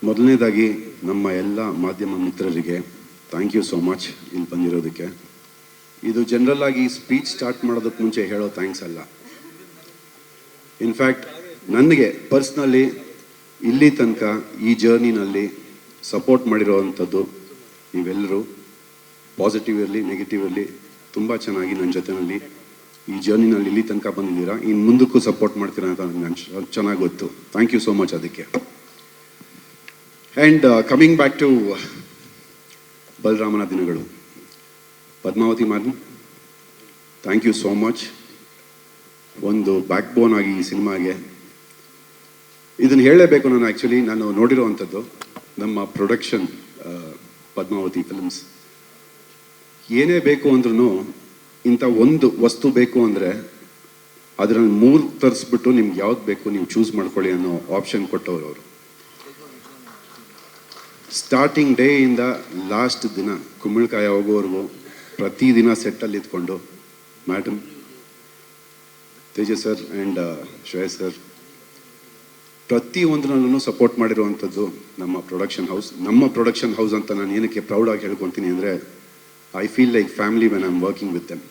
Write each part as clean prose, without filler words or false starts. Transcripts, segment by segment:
ಮೊದಲನೇದಾಗಿ ನಮ್ಮ ಎಲ್ಲ ಮಾಧ್ಯಮ ಮಿತ್ರರಿಗೆ ಥ್ಯಾಂಕ್ ಯು ಸೋ ಮಚ್ ಇಲ್ಲಿ ಬಂದಿರೋದಕ್ಕೆ. ಇದು ಜನರಲ್ ಆಗಿ ಸ್ಪೀಚ್ ಸ್ಟಾರ್ಟ್ ಮಾಡೋದಕ್ಕೆ ಮುಂಚೆ ಹೇಳೋ ಥ್ಯಾಂಕ್ಸ್ ಅಲ್ಲ. ಇನ್ಫ್ಯಾಕ್ಟ್ ನನಗೆ ಪರ್ಸ್ನಲಿ ಇಲ್ಲಿ ತನಕ ಈ ಜರ್ನಿನಲ್ಲಿ ಸಪೋರ್ಟ್ ಮಾಡಿರೋವಂಥದ್ದು ನೀವೆಲ್ಲರೂ, ಪಾಸಿಟಿವ್ ಇರಲಿ ನೆಗೆಟಿವ್ ಇರಲಿ, ತುಂಬ ಚೆನ್ನಾಗಿ ನನ್ನ ಜೊತೆಯಲ್ಲಿ ಈ ಜರ್ನಿನಲ್ಲಿ ಇಲ್ಲಿ ತನಕ ಬಂದಿದ್ದೀರಾ. ಇನ್ನು ಮುಂದಕ್ಕೂ ಸಪೋರ್ಟ್ ಮಾಡ್ತೀರಾ ಅಂತ ನನಗೆ ಚೆನ್ನಾಗಿ ಗೊತ್ತು. ಥ್ಯಾಂಕ್ ಯು ಸೋ ಮಚ್ ಅದಕ್ಕೆ. ಆ್ಯಂಡ್ ಕಮಿಂಗ್ ಬ್ಯಾಕ್ ಟು ಬಲರಾಮನ ದಿನಗಳು, Padmavathi ma'am, thank you so much. ಒಂದು ಬ್ಯಾಕ್ ಬೋನ್ ಆಗಿ ಈ ಸಿನಿಮಾಗೆ ಇದನ್ನು ಹೇಳಲೇಬೇಕು. ನಾನು ನೋಡಿರೋವಂಥದ್ದು ನಮ್ಮ ಪ್ರೊಡಕ್ಷನ್ ಪದ್ಮಾವತಿ ಫಿಲ್ಮ್ಸ್. ಏನೇ ಬೇಕು ಅಂದ್ರೂ ಇಂಥ ಒಂದು ವಸ್ತು ಬೇಕು ಅಂದರೆ ಅದರಲ್ಲಿ 3 ತರಿಸ್ಬಿಟ್ಟು ನಿಮ್ಗೆ ಯಾವ್ದು ಬೇಕು ನೀವು ಚೂಸ್ ಮಾಡ್ಕೊಳ್ಳಿ ಅನ್ನೋ ಆಪ್ಷನ್ ಕೊಟ್ಟವರು ಅವರು. ಸ್ಟಾರ್ಟಿಂಗ್ ಡೇ ಇಂದ ಲಾಸ್ಟ್ ದಿನ ಕುಂಬಳಕಾಯಿ ಹೋಗೋವರೆಗೂ ಪ್ರತಿದಿನ ಸೆಟ್ಟಲ್ಲಿ ಇದ್ಕೊಂಡು madam, Tejas sir and Shreyas sir ಪ್ರತಿಯೊಂದರಲ್ಲೂ ಸಪೋರ್ಟ್ ಮಾಡಿರುವಂಥದ್ದು ನಮ್ಮ ಪ್ರೊಡಕ್ಷನ್ ಹೌಸ್ ಅಂತ ನಾನು ಏನಕ್ಕೆ ಪ್ರೌಡಾಗಿ ಹೇಳ್ಕೊತೀನಿ ಅಂದರೆ, I feel like family when I am working with them.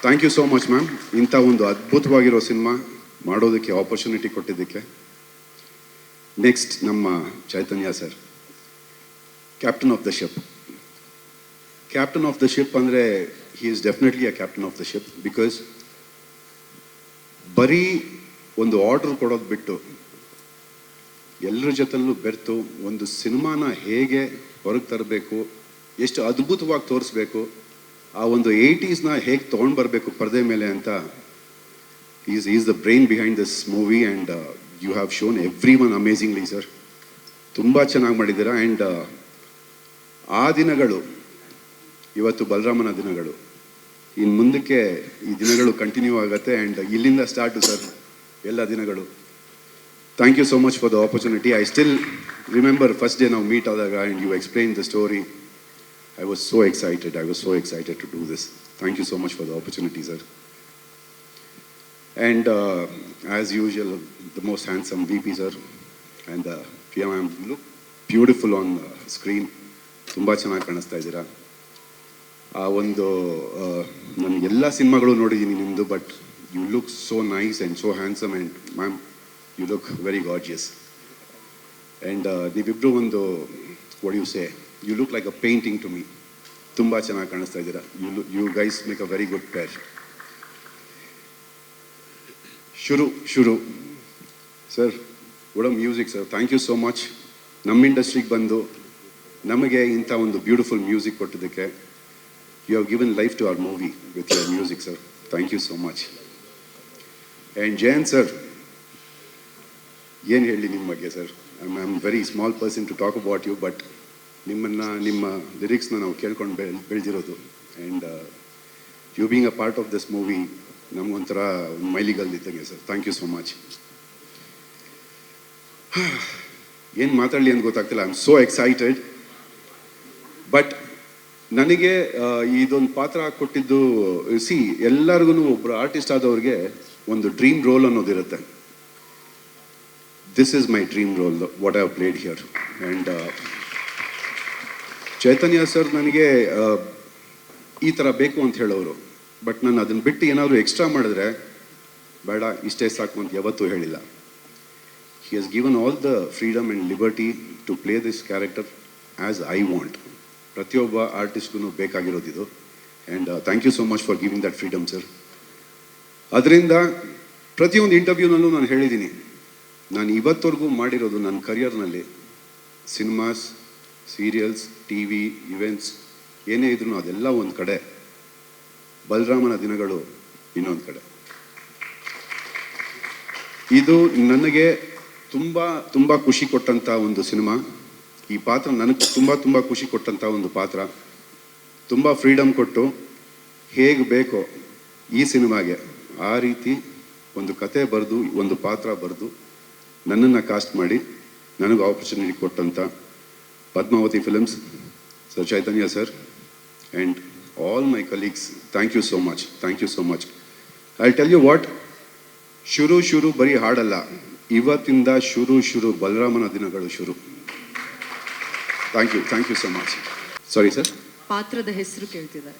Thank you so much ma'am, ಇಂಥ ಒಂದು ಅದ್ಭುತವಾಗಿರೋ ಸಿನಿಮಾ ಮಾಡೋದಕ್ಕೆ ಆಪರ್ಚುನಿಟಿ ಕೊಟ್ಟಿದ್ದಕ್ಕೆ. ನೆಕ್ಸ್ಟ್ ನಮ್ಮ Chaitanya sir, captain of the ship. Captain of the ship ಅಂದರೆ he is definitely a captain of the ship. Because ಬರೀ ಒಂದು order ಕೊಡೋದು ಬಿಟ್ಟು ಎಲ್ಲರ ಜೊತೆಲೂ ಬೆರೆತು ಒಂದು ಸಿನಿಮಾನ ಹೇಗೆ ಹೊರಗೆ ತರಬೇಕು, ಎಷ್ಟು ಅದ್ಭುತವಾಗಿ ತೋರಿಸ್ಬೇಕು, ಆ ಒಂದು 80s ಹೇಗೆ ತೊಗೊಂಡು ಬರಬೇಕು ಪರದೆ ಮೇಲೆ ಅಂತ is the brain behind this movie. And you have shown everyone amazingly sir. ತುಂಬ ಚೆನ್ನಾಗಿ ಮಾಡಿದ್ದೀರಾ. ಆ್ಯಂಡ್ ಆ ದಿನಗಳು ಇವತ್ತು ಬಲರಾಮನ ದಿನಗಳು, ಇನ್ನು ಮುಂದಕ್ಕೆ ಈ ದಿನಗಳು ಕಂಟಿನ್ಯೂ ಆಗುತ್ತೆ. ಆ್ಯಂಡ್ ಇಲ್ಲಿಂದ ಸ್ಟಾರ್ಟು ಸರ್ ಎಲ್ಲ ದಿನಗಳು. Thank you so much for the opportunity. I still remember first day ನಾವು ಮೀಟ್ ಆದಾಗ and you explain the story. I was so excited to do this. Thank you so much for the opportunity, sir. And as usual, the most handsome VP, sir. And Priya ma'am, you look beautiful on screen. ತುಂಬ ಚೆನ್ನಾಗಿ ಕಾಣಿಸ್ತಾ ಇದ್ದೀರಾ. ಆ ಒಂದು ನಾನು ಎಲ್ಲ ಸಿನಿಮಾಗಳು ನೋಡಿದ್ದೀನಿ ನಿಮ್ಮದು, but you look so nice and so handsome. And ma'am, you look very gorgeous. And ನೀವಿಬ್ಬರು ಒಂದು what you say, you look like a painting to me. ತುಂಬ ಚೆನ್ನಾಗಿ ಕಾಣಿಸ್ತಾ ಇದ್ದೀರಾ. You guys make a very good pair. ಶುರು sir, good music sir. Thank you so much. ನಮ್ಮ ಇಂಡಸ್ಟ್ರಿಗೆ ಬಂದು ನಮಗೆ ಇಂಥ ಒಂದು ಬ್ಯೂಟಿಫುಲ್ ಮ್ಯೂಸಿಕ್ ಕೊಟ್ಟಿದ್ದಕ್ಕೆ. You have given life to our movie with your music sir. Thank you so much. And Jayant sir, ಏನು ಹೇಳಿ ನಿಮ್ಮ ಬಗ್ಗೆ sir. I am very small person to talk about you, but ನಿಮ್ಮ ಲಿರಿಕ್ಸ್ನ ನಾವು ಕೇಳ್ಕೊಂಡು ಬೆಳೆದಿರೋದು. And you being a part of this movie ನಮಗೊಂಥರ ಒಂದು ಮೈಲಿಗಲ್ಲಿದ್ದಂಗೆ sir. Thank you so much. ಏನು ಮಾತಾಡಲಿ ಅಂತ ಗೊತ್ತಾಗ್ತಿಲ್ಲ. I am so excited. But ನನಗೆ ಇದೊಂದು ಪಾತ್ರ ಕೊಟ್ಟಿದ್ದು, ಸಿ, ಎಲ್ಲರಿಗೂ ಒಬ್ಬರು ಆರ್ಟಿಸ್ಟ್ ಆದವ್ರಿಗೆ ಒಂದು ಡ್ರೀಮ್ ರೋಲ್ ಅನ್ನೋದಿರುತ್ತೆ. This is my dream role, what I have played here. And Chaitanya sir ನನಗೆ ಈ ಥರ ಬೇಕು ಅಂತ ಹೇಳೋರು. ಬಟ್ ನಾನು ಅದನ್ನು ಬಿಟ್ಟು ಏನಾದರೂ ಎಕ್ಸ್ಟ್ರಾ ಮಾಡಿದ್ರೆ ಬೇಡ, ಇಷ್ಟೇ ಸಾಕು ಅಂತ ಯಾವತ್ತೂ ಹೇಳಿಲ್ಲ. He has given all the freedom and liberty to play this character as I want. ಪ್ರತಿಯೊಬ್ಬ ಆರ್ಟಿಸ್ಟ್ಗೂ ಬೇಕಾಗಿರೋದಿದು. And thank you so much for giving that freedom sir. ಅದರಿಂದ ಪ್ರತಿಯೊಂದು ಇಂಟರ್ವ್ಯೂನಲ್ಲೂ ನಾನು ಹೇಳಿದ್ದೀನಿ, ನಾನು ಇವತ್ತವರೆಗೂ ಮಾಡಿರೋದು ನನ್ನ ಕರಿಯರ್ನಲ್ಲಿ ಸಿನಿಮಾಸ್, ಸೀರಿಯಲ್ಸ್, TV, ಇವೆಂಟ್ಸ್ ಏನೇ ಇದ್ರೂ ಅದೆಲ್ಲ ಒಂದು ಕಡೆ, ಬಲರಾಮನ ದಿನಗಳು ಇನ್ನೊಂದು ಕಡೆ. ಇದು ನನಗೆ ತುಂಬ ಖುಷಿ ಕೊಟ್ಟಂಥ ಒಂದು ಸಿನಿಮಾ. ಈ ಪಾತ್ರ ನನಗೆ ತುಂಬ ಖುಷಿ ಕೊಟ್ಟಂಥ ಒಂದು ಪಾತ್ರ. ತುಂಬ ಫ್ರೀಡಮ್ ಕೊಟ್ಟು ಹೇಗೆ ಬೇಕೋ ಈ ಸಿನಿಮಾಗೆ ಆ ರೀತಿ ಒಂದು ಕತೆ ಬರೆದು, ಒಂದು ಪಾತ್ರ ಬರೆದು ನನ್ನನ್ನು ಕಾಸ್ಟ್ ಮಾಡಿ ನನಗೆ ಆಪರ್ಚುನಿಟಿ ಕೊಟ್ಟಂಥ Padmavati Films, Sir Chaitanya sir, and all my colleagues, thank you so much. I'll tell you what, ಶುರು ಬರೀ ಹಾಡಲ್ಲ, ಇವತ್ತಿಂದ ಶುರು ಬಲರಾಮನ ದಿನಗಳು ಶುರು. Thank you so much. Sorry sir, ಪಾತ್ರದ ಹೆಸರು ಕೇಳ್ತಿದ್ದಾರೆ.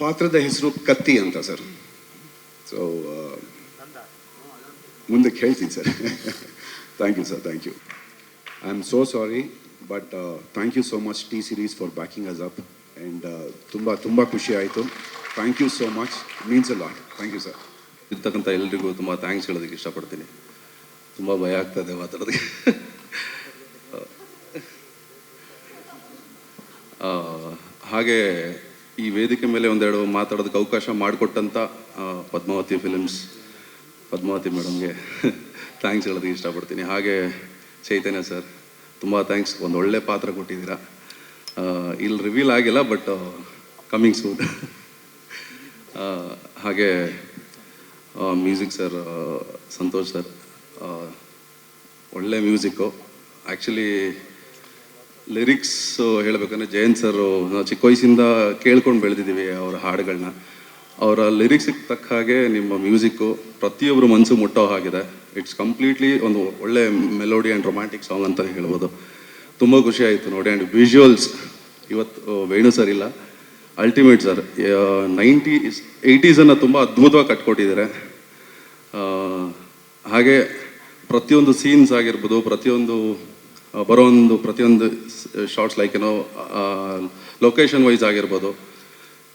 ಪಾತ್ರದ ಹೆಸರು ಕತ್ತಿ ಅಂತ ಸರ್. ಸೊ ಮುಂದಕ್ಕೆ ಹೇಳ್ತೀನಿ sir. Thank you sir, thank you. I am so sorry, but thank you so much T Series for backing us up. And ತುಂಬ ಖುಷಿ ಆಯಿತು. Thank you so much, means a lot. Thank you sir. ಇರ್ತಕ್ಕಂಥ ಎಲ್ರಿಗೂ ತುಂಬ thanks ಹೇಳೋದಕ್ಕೆ ಇಷ್ಟಪಡ್ತೀನಿ. ತುಂಬ ಭಯ ಆಗ್ತದೆ ಮಾತಾಡೋದಕ್ಕೆ. ಹಾಗೆ ಈ ವೇದಿಕೆ ಮೇಲೆ ಒಂದೆರಡು ಮಾತಾಡೋದಕ್ಕೆ ಅವಕಾಶ ಮಾಡಿಕೊಟ್ಟಂಥ ಪದ್ಮಾವತಿ ಫಿಲಿಮ್ಸ್, ಪದ್ಮಾವತಿ ಮೇಡಮ್ಗೆ ಥ್ಯಾಂಕ್ಸ್ ಹೇಳೋದಕ್ಕೆ ಇಷ್ಟಪಡ್ತೀನಿ. ಹಾಗೆ ಚೈತನ್ಯ ಸರ್, ತುಂಬ ಥ್ಯಾಂಕ್ಸ್. ಒಂದು ಒಳ್ಳೆ ಪಾತ್ರ ಕೊಟ್ಟಿದ್ದೀರಾ. ಇಲ್ಲಿ ರಿವೀಲ್ ಆಗಿಲ್ಲ, ಬಟ್ ಕಮಿಂಗ್ ಸೂನ್. ಹಾಗೆ ಮ್ಯೂಸಿಕ್ ಸರ್, ಸಂತೋಷ್ ಸರ್, ಒಳ್ಳೆ ಮ್ಯೂಸಿಕ್ಕು. ಆ್ಯಕ್ಚುಲಿ ಲಿರಿಕ್ಸ್ ಹೇಳಬೇಕಂದ್ರೆ ಜಯಂತ್ ಸರ್, ನಾವು ಚಿಕ್ಕ ವಯಸ್ಸಿಂದ ಕೇಳ್ಕೊಂಡು ಬೆಳೆದಿದ್ದೀವಿ ಅವರ ಹಾಡುಗಳನ್ನ. ಅವರ ಲಿರಿಕ್ಸಿಗೆ ತಕ್ಕ ಹಾಗೆ ನಿಮ್ಮ ಮ್ಯೂಸಿಕ್ಕು ಪ್ರತಿಯೊಬ್ಬರು ಮನಸ್ಸು ಮುಟ್ಟೋ ಹಾಗಿದೆ. ಇಟ್ಸ್ ಕಂಪ್ಲೀಟ್ಲಿ ಒಂದು ಒಳ್ಳೆ ಮೆಲೋಡಿ ಆ್ಯಂಡ್ ರೊಮ್ಯಾಂಟಿಕ್ ಸಾಂಗ್ ಅಂತಲೇ ಹೇಳ್ಬೋದು. ತುಂಬ ಖುಷಿ ಆಯಿತು ನೋಡಿ. ಆ್ಯಂಡ್ ವಿಜುವಲ್ಸ್ ಇವತ್ತು ವೇಣು ಸರ್ ಇಲ್ಲ, ಅಲ್ಟಿಮೇಟ್ ಸರ್. 80s ತುಂಬ ಅದ್ಭುತವಾಗಿ ಕಟ್ಕೊಟ್ಟಿದ್ದಾರೆ. ಹಾಗೆ ಪ್ರತಿಯೊಂದು ಸೀನ್ಸ್ ಆಗಿರ್ಬೋದು, ಪ್ರತಿಯೊಂದು ಶಾರ್ಟ್ಸ್ ಲೈಕ್ ಏನೋ ಲೊಕೇಶನ್ ವೈಸ್ ಆಗಿರ್ಬೋದು,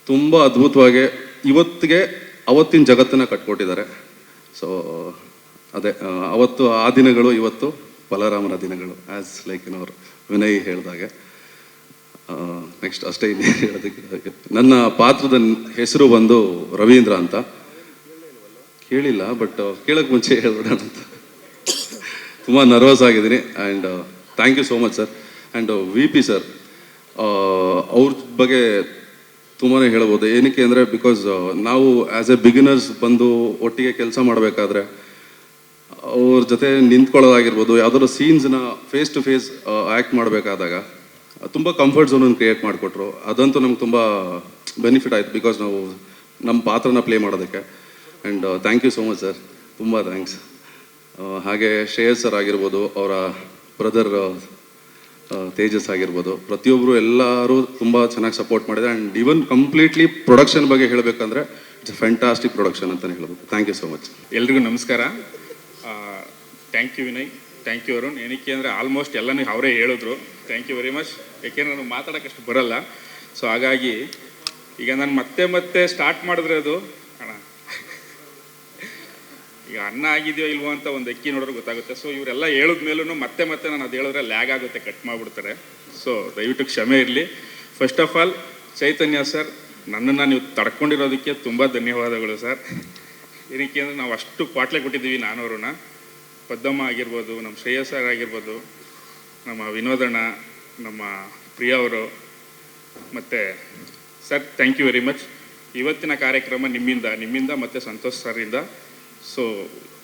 ತುಂಬ ಅದ್ಭುತವಾಗಿ ಇವತ್ತಿಗೆ ಅವತ್ತಿನ ಜಗತ್ತನ್ನು ಕಟ್ಕೊಟ್ಟಿದ್ದಾರೆ. ಸೊ ಅದೇ ಅವತ್ತು ಆ ದಿನಗಳು, ಇವತ್ತು ಬಲರಾಮನ ದಿನಗಳು, ಆ್ಯಸ್ ಲೈಕ್ ಏನೋರು ವಿನಯ್ ಹೇಳಿದಾಗೆ. ನೆಕ್ಸ್ಟ್ ಅಷ್ಟೇ ಇದೆ ಹೇಳೋದಕ್ಕೆ. ನನ್ನ ಪಾತ್ರದ ಹೆಸರು ಬಂದು ರವೀಂದ್ರ ಅಂತ. ಕೇಳಿಲ್ಲ, ಬಟ್ ಕೇಳೋಕ್ಕೆ ಮುಂಚೆ ಹೇಳ್ಬಿಡೋಣ ಅಂತ. ತುಂಬ ನರ್ವಸ್ ಆಗಿದ್ದೀನಿ. And thank you so much sir. And V P sir, ಅವ್ರ ಬಗ್ಗೆ ತುಂಬಾ ಹೇಳ್ಬೋದು. ಏನಕ್ಕೆ ಅಂದರೆ ಬಿಕಾಸ್ ನಾವು ಆ್ಯಸ್ ಎ ಬಿಗಿನರ್ಸ್ ಬಂದು ಒಟ್ಟಿಗೆ ಕೆಲಸ ಮಾಡಬೇಕಾದ್ರೆ ಅವ್ರ ಜೊತೆ ನಿಂತ್ಕೊಳ್ಳೋದಾಗಿರ್ಬೋದು, ಯಾವುದಾದ್ರು ಸೀನ್ಸ್ನ ಫೇಸ್ ಟು ಫೇಸ್ ಆ್ಯಕ್ಟ್ ಮಾಡಬೇಕಾದಾಗ ತುಂಬ ಕಂಫರ್ಟ್ ಝೋನನ್ನು ಕ್ರಿಯೇಟ್ ಮಾಡಿಕೊಟ್ರು. ಅದಂತೂ ನಮ್ಗೆ ತುಂಬ ಬೆನಿಫಿಟ್ ಆಯಿತು, ಬಿಕಾಸ್ ನಾವು ನಮ್ಮ ಪಾತ್ರನ ಪ್ಲೇ ಮಾಡೋದಕ್ಕೆ. And thank you so much sir, ತುಂಬ ಥ್ಯಾಂಕ್ಸ್. ಹಾಗೆ ಶ್ರೇಯಸ್ ಸರ್ ಆಗಿರ್ಬೋದು, ಅವರ ಬ್ರದರ್ ತೇಜಸ್ ಆಗಿರ್ಬೋದು, ಪ್ರತಿಯೊಬ್ಬರು ಎಲ್ಲರೂ ತುಂಬ ಚೆನ್ನಾಗಿ ಸಪೋರ್ಟ್ ಮಾಡಿದ್ದಾರೆ. ಆ್ಯಂಡ್ ಈವನ್ ಕಂಪ್ಲೀಟ್ಲಿ ಪ್ರೊಡಕ್ಷನ್ ಬಗ್ಗೆ ಹೇಳಬೇಕಂದ್ರೆ ಇಟ್ಸ್ ಫ್ಯಾಂಟಾಸ್ಟಿಕ್ ಪ್ರೊಡಕ್ಷನ್ ಅಂತಲೇ ಹೇಳ್ಬೋದು. Thank you so much. ಎಲ್ರಿಗೂ ನಮಸ್ಕಾರ. Thank you Vinay, thank you Arun. ಏನಕ್ಕೆ ಅಂದರೆ ಆಲ್ಮೋಸ್ಟ್ ಎಲ್ಲನೂ ಅವರೇ ಹೇಳಿದ್ರು. Thank you very much. ಯಾಕೆಂದರೆ ನನಗೆ ಮಾತಾಡೋಕ್ಕಷ್ಟು ಬರಲ್ಲ. ಸೊ ಹಾಗಾಗಿ ಈಗ ನಾನು ಮತ್ತೆ ಸ್ಟಾರ್ಟ್ ಮಾಡಿದ್ರೆ ಅದು ಈಗ ಅನ್ನ ಆಗಿದೆಯೋ ಇಲ್ವೋ ಅಂತ ಒಂದು ಅಕ್ಕಿ ನೋಡಿದ್ರೆ ಗೊತ್ತಾಗುತ್ತೆ. ಸೊ ಇವರೆಲ್ಲ ಹೇಳಿದ್ಮೇಲೂ ಮತ್ತೆ ನಾನು ಅದು ಹೇಳಿದ್ರೆ ಲ್ಯಾಗ್ ಆಗುತ್ತೆ, ಕಟ್ ಮಾಡಿಬಿಡ್ತಾರೆ. ಸೊ ದಯವಿಟ್ಟು ಕ್ಷಮೆ ಇರಲಿ. First of all Chaitanya sir, ನನ್ನನ್ನು ನೀವು ತಡ್ಕೊಂಡಿರೋದಕ್ಕೆ ತುಂಬ ಧನ್ಯವಾದಗಳು ಸರ್. ಏನಕ್ಕೆ ಅಂದರೆ ನಾವು ಅಷ್ಟು ಕ್ವಾಟ್ಲೆ ಕೊಟ್ಟಿದ್ದೀವಿ ನಾನವರನ್ನ. ಪದ್ದಮ್ಮ ಆಗಿರ್ಬೋದು, ನಮ್ಮ ಶ್ರೇಯಸ್ ಸರ್ ಆಗಿರ್ಬೋದು, ನಮ್ಮ ವಿನೋದಣ್ಣ, ನಮ್ಮ ಪ್ರಿಯಾ ಅವರು, ಮತ್ತು sir thank you very much. ಇವತ್ತಿನ ಕಾರ್ಯಕ್ರಮ ನಿಮ್ಮಿಂದ ಮತ್ತು ಸಂತೋಷ್ ಸರಿಂದ. ಸೊ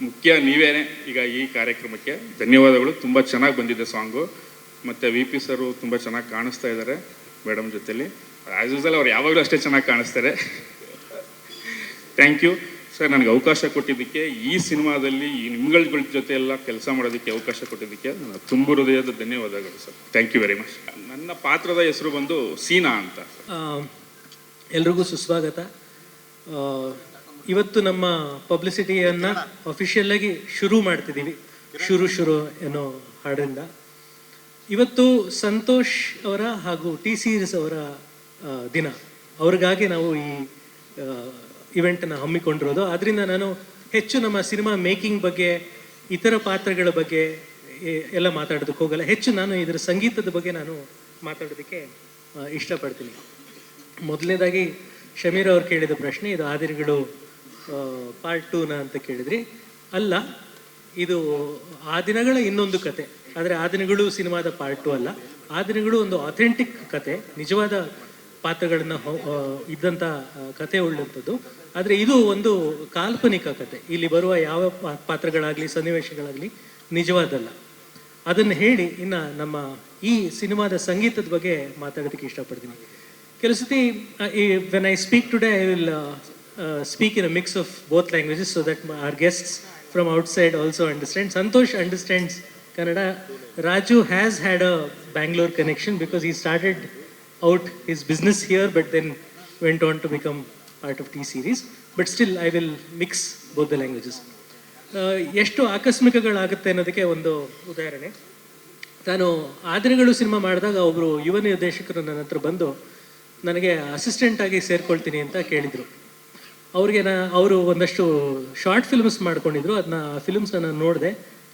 ಮುಖ್ಯ ನೀವೇನೆ ಈಗ ಈ ಕಾರ್ಯಕ್ರಮಕ್ಕೆ ಧನ್ಯವಾದಗಳು. ತುಂಬ ಚೆನ್ನಾಗಿ ಬಂದಿದೆ ಸಾಂಗು. ಮತ್ತು ವಿ ಪಿ ಸರು ತುಂಬ ಚೆನ್ನಾಗಿ ಕಾಣಿಸ್ತಾ ಇದ್ದಾರೆ ಮೇಡಮ್ ಜೊತೆಲಿ. ಆ್ಯಸ್ ಯೂಸಲ್ ಅವ್ರು ಯಾವಾಗಲೂ ಅಷ್ಟೇ ಚೆನ್ನಾಗಿ ಕಾಣಿಸ್ತಾರೆ. ಥ್ಯಾಂಕ್ ಯು ಸರ್, ನನಗೆ ಅವಕಾಶ ಕೊಟ್ಟಿದ್ದಕ್ಕೆ, ಈ ಸಿನಿಮಾದಲ್ಲಿ ಈ ನಿಮ್ಗಳ ಜೊತೆ ಎಲ್ಲ ಕೆಲಸ ಮಾಡೋದಕ್ಕೆ ಅವಕಾಶ ಕೊಟ್ಟಿದ್ದಕ್ಕೆ ನನ್ನ ತುಂಬ ಹೃದಯದ ಧನ್ಯವಾದಗಳು sir. Thank you very much. ನನ್ನ ಪಾತ್ರದ ಹೆಸರು ಬಂದು ಸೀನಾ ಅಂತ. ಎಲ್ರಿಗೂ ಸುಸ್ವಾಗತ. ಇವತ್ತು ನಮ್ಮ ಪಬ್ಲಿಸಿಟಿಯನ್ನು ಅಫಿಷಿಯಲ್ಲಾಗಿ ಶುರು ಮಾಡ್ತಿದ್ದೀವಿ. ಶುರು ಅನ್ನೋ ಹಾಡಿಂದ. ಇವತ್ತು ಸಂತೋಷ್ ಅವರ ಹಾಗೂ ಟಿ ಸೀರೀಸ್ ಅವರ ದಿನ. ಅವ್ರಿಗಾಗಿ ನಾವು ಈ ಇವೆಂಟನ್ನು ಹಮ್ಮಿಕೊಂಡಿರೋದು. ಆದ್ದರಿಂದ ನಾನು ಹೆಚ್ಚು ನಮ್ಮ ಸಿನಿಮಾ ಮೇಕಿಂಗ್ ಬಗ್ಗೆ, ಇತರ ಪಾತ್ರಗಳ ಬಗ್ಗೆ ಎಲ್ಲ ಮಾತಾಡೋದಕ್ಕೆ ಹೋಗಲ್ಲ. ಹೆಚ್ಚು ನಾನು ಇದರ ಸಂಗೀತದ ಬಗ್ಗೆ ನಾನು ಮಾತಾಡೋದಕ್ಕೆ ಇಷ್ಟಪಡ್ತೀನಿ. ಮೊದಲನೇದಾಗಿ ಶಮೀರ್ ಅವ್ರು ಕೇಳಿದ ಪ್ರಶ್ನೆ, ಇದು ಆದಿನಗಳು ಪಾರ್ಟ್ 2ನ ಅಂತ ಕೇಳಿದ್ರಿ. ಅಲ್ಲ, ಇದು ಆ ದಿನಗಳ ಇನ್ನೊಂದು ಕತೆ. ಆದರೆ ಆ ದಿನಗಳು ಸಿನಿಮಾದ ಪಾರ್ಟ್ 2 ಅಲ್ಲ. ಆ ದಿನಗಳು ಒಂದು ಅಥೆಂಟಿಕ್ ಕತೆ, ನಿಜವಾದ ಪಾತ್ರಗಳನ್ನ ಇದ್ದಂಥ ಕತೆ ಉಳ್ಳಂಥದ್ದು. ಆದರೆ ಇದು ಒಂದು ಕಾಲ್ಪನಿಕ ಕತೆ. ಇಲ್ಲಿ ಬರುವ ಯಾವ ಪಾತ್ರಗಳಾಗಲಿ ಸನ್ನಿವೇಶಗಳಾಗಲಿ ನಿಜವಾದಲ್ಲ. ಅದನ್ನು ಹೇಳಿ ಇನ್ನು ನಮ್ಮ ಈ ಸಿನಿಮಾದ ಸಂಗೀತದ ಬಗ್ಗೆ ಮಾತಾಡೋದಕ್ಕೆ ಇಷ್ಟಪಡ್ತೀನಿ. ಕೆಲವು ಸತಿ when I speak today I will speak in a mix of both languages so that our guests from outside also understand. Santosh understands Kannada. Raju has had a Bangalore connection because he started out his business here, but then went on to become part of T-Series. But still, I will mix both the languages. ಎಷ್ಟು ಆಕಸ್ಮಿಕಗಳಾಗುತ್ತೆ ಅನ್ನೋದಕ್ಕೆ ಒಂದು ಉದಾಹರಣೆ. ನಾನು Aa Dinagalu cinema ಮಾಡಿದಾಗ ಒಬ್ಬರು ಯುವ ನಿರ್ದೇಶಕರು ನನ್ನ ಹತ್ರ ಬಂದು ನನಗೆ ಅಸಿಸ್ಟೆಂಟ್ ಆಗಿ ಸೇರ್ಕೊಳ್ತೀನಿ ಅಂತ ಕೇಳಿದರು. ಅವರು ಒಂದಷ್ಟು ಶಾರ್ಟ್ ಫಿಲ್ಮ್ಸ್ ಮಾಡ್ಕೊಂಡಿದ್ರು. ಅದನ್ನ ಆ ಫಿಲ್ಮ್ಸ್ನ ನಾನು ನೋಡಿದೆ,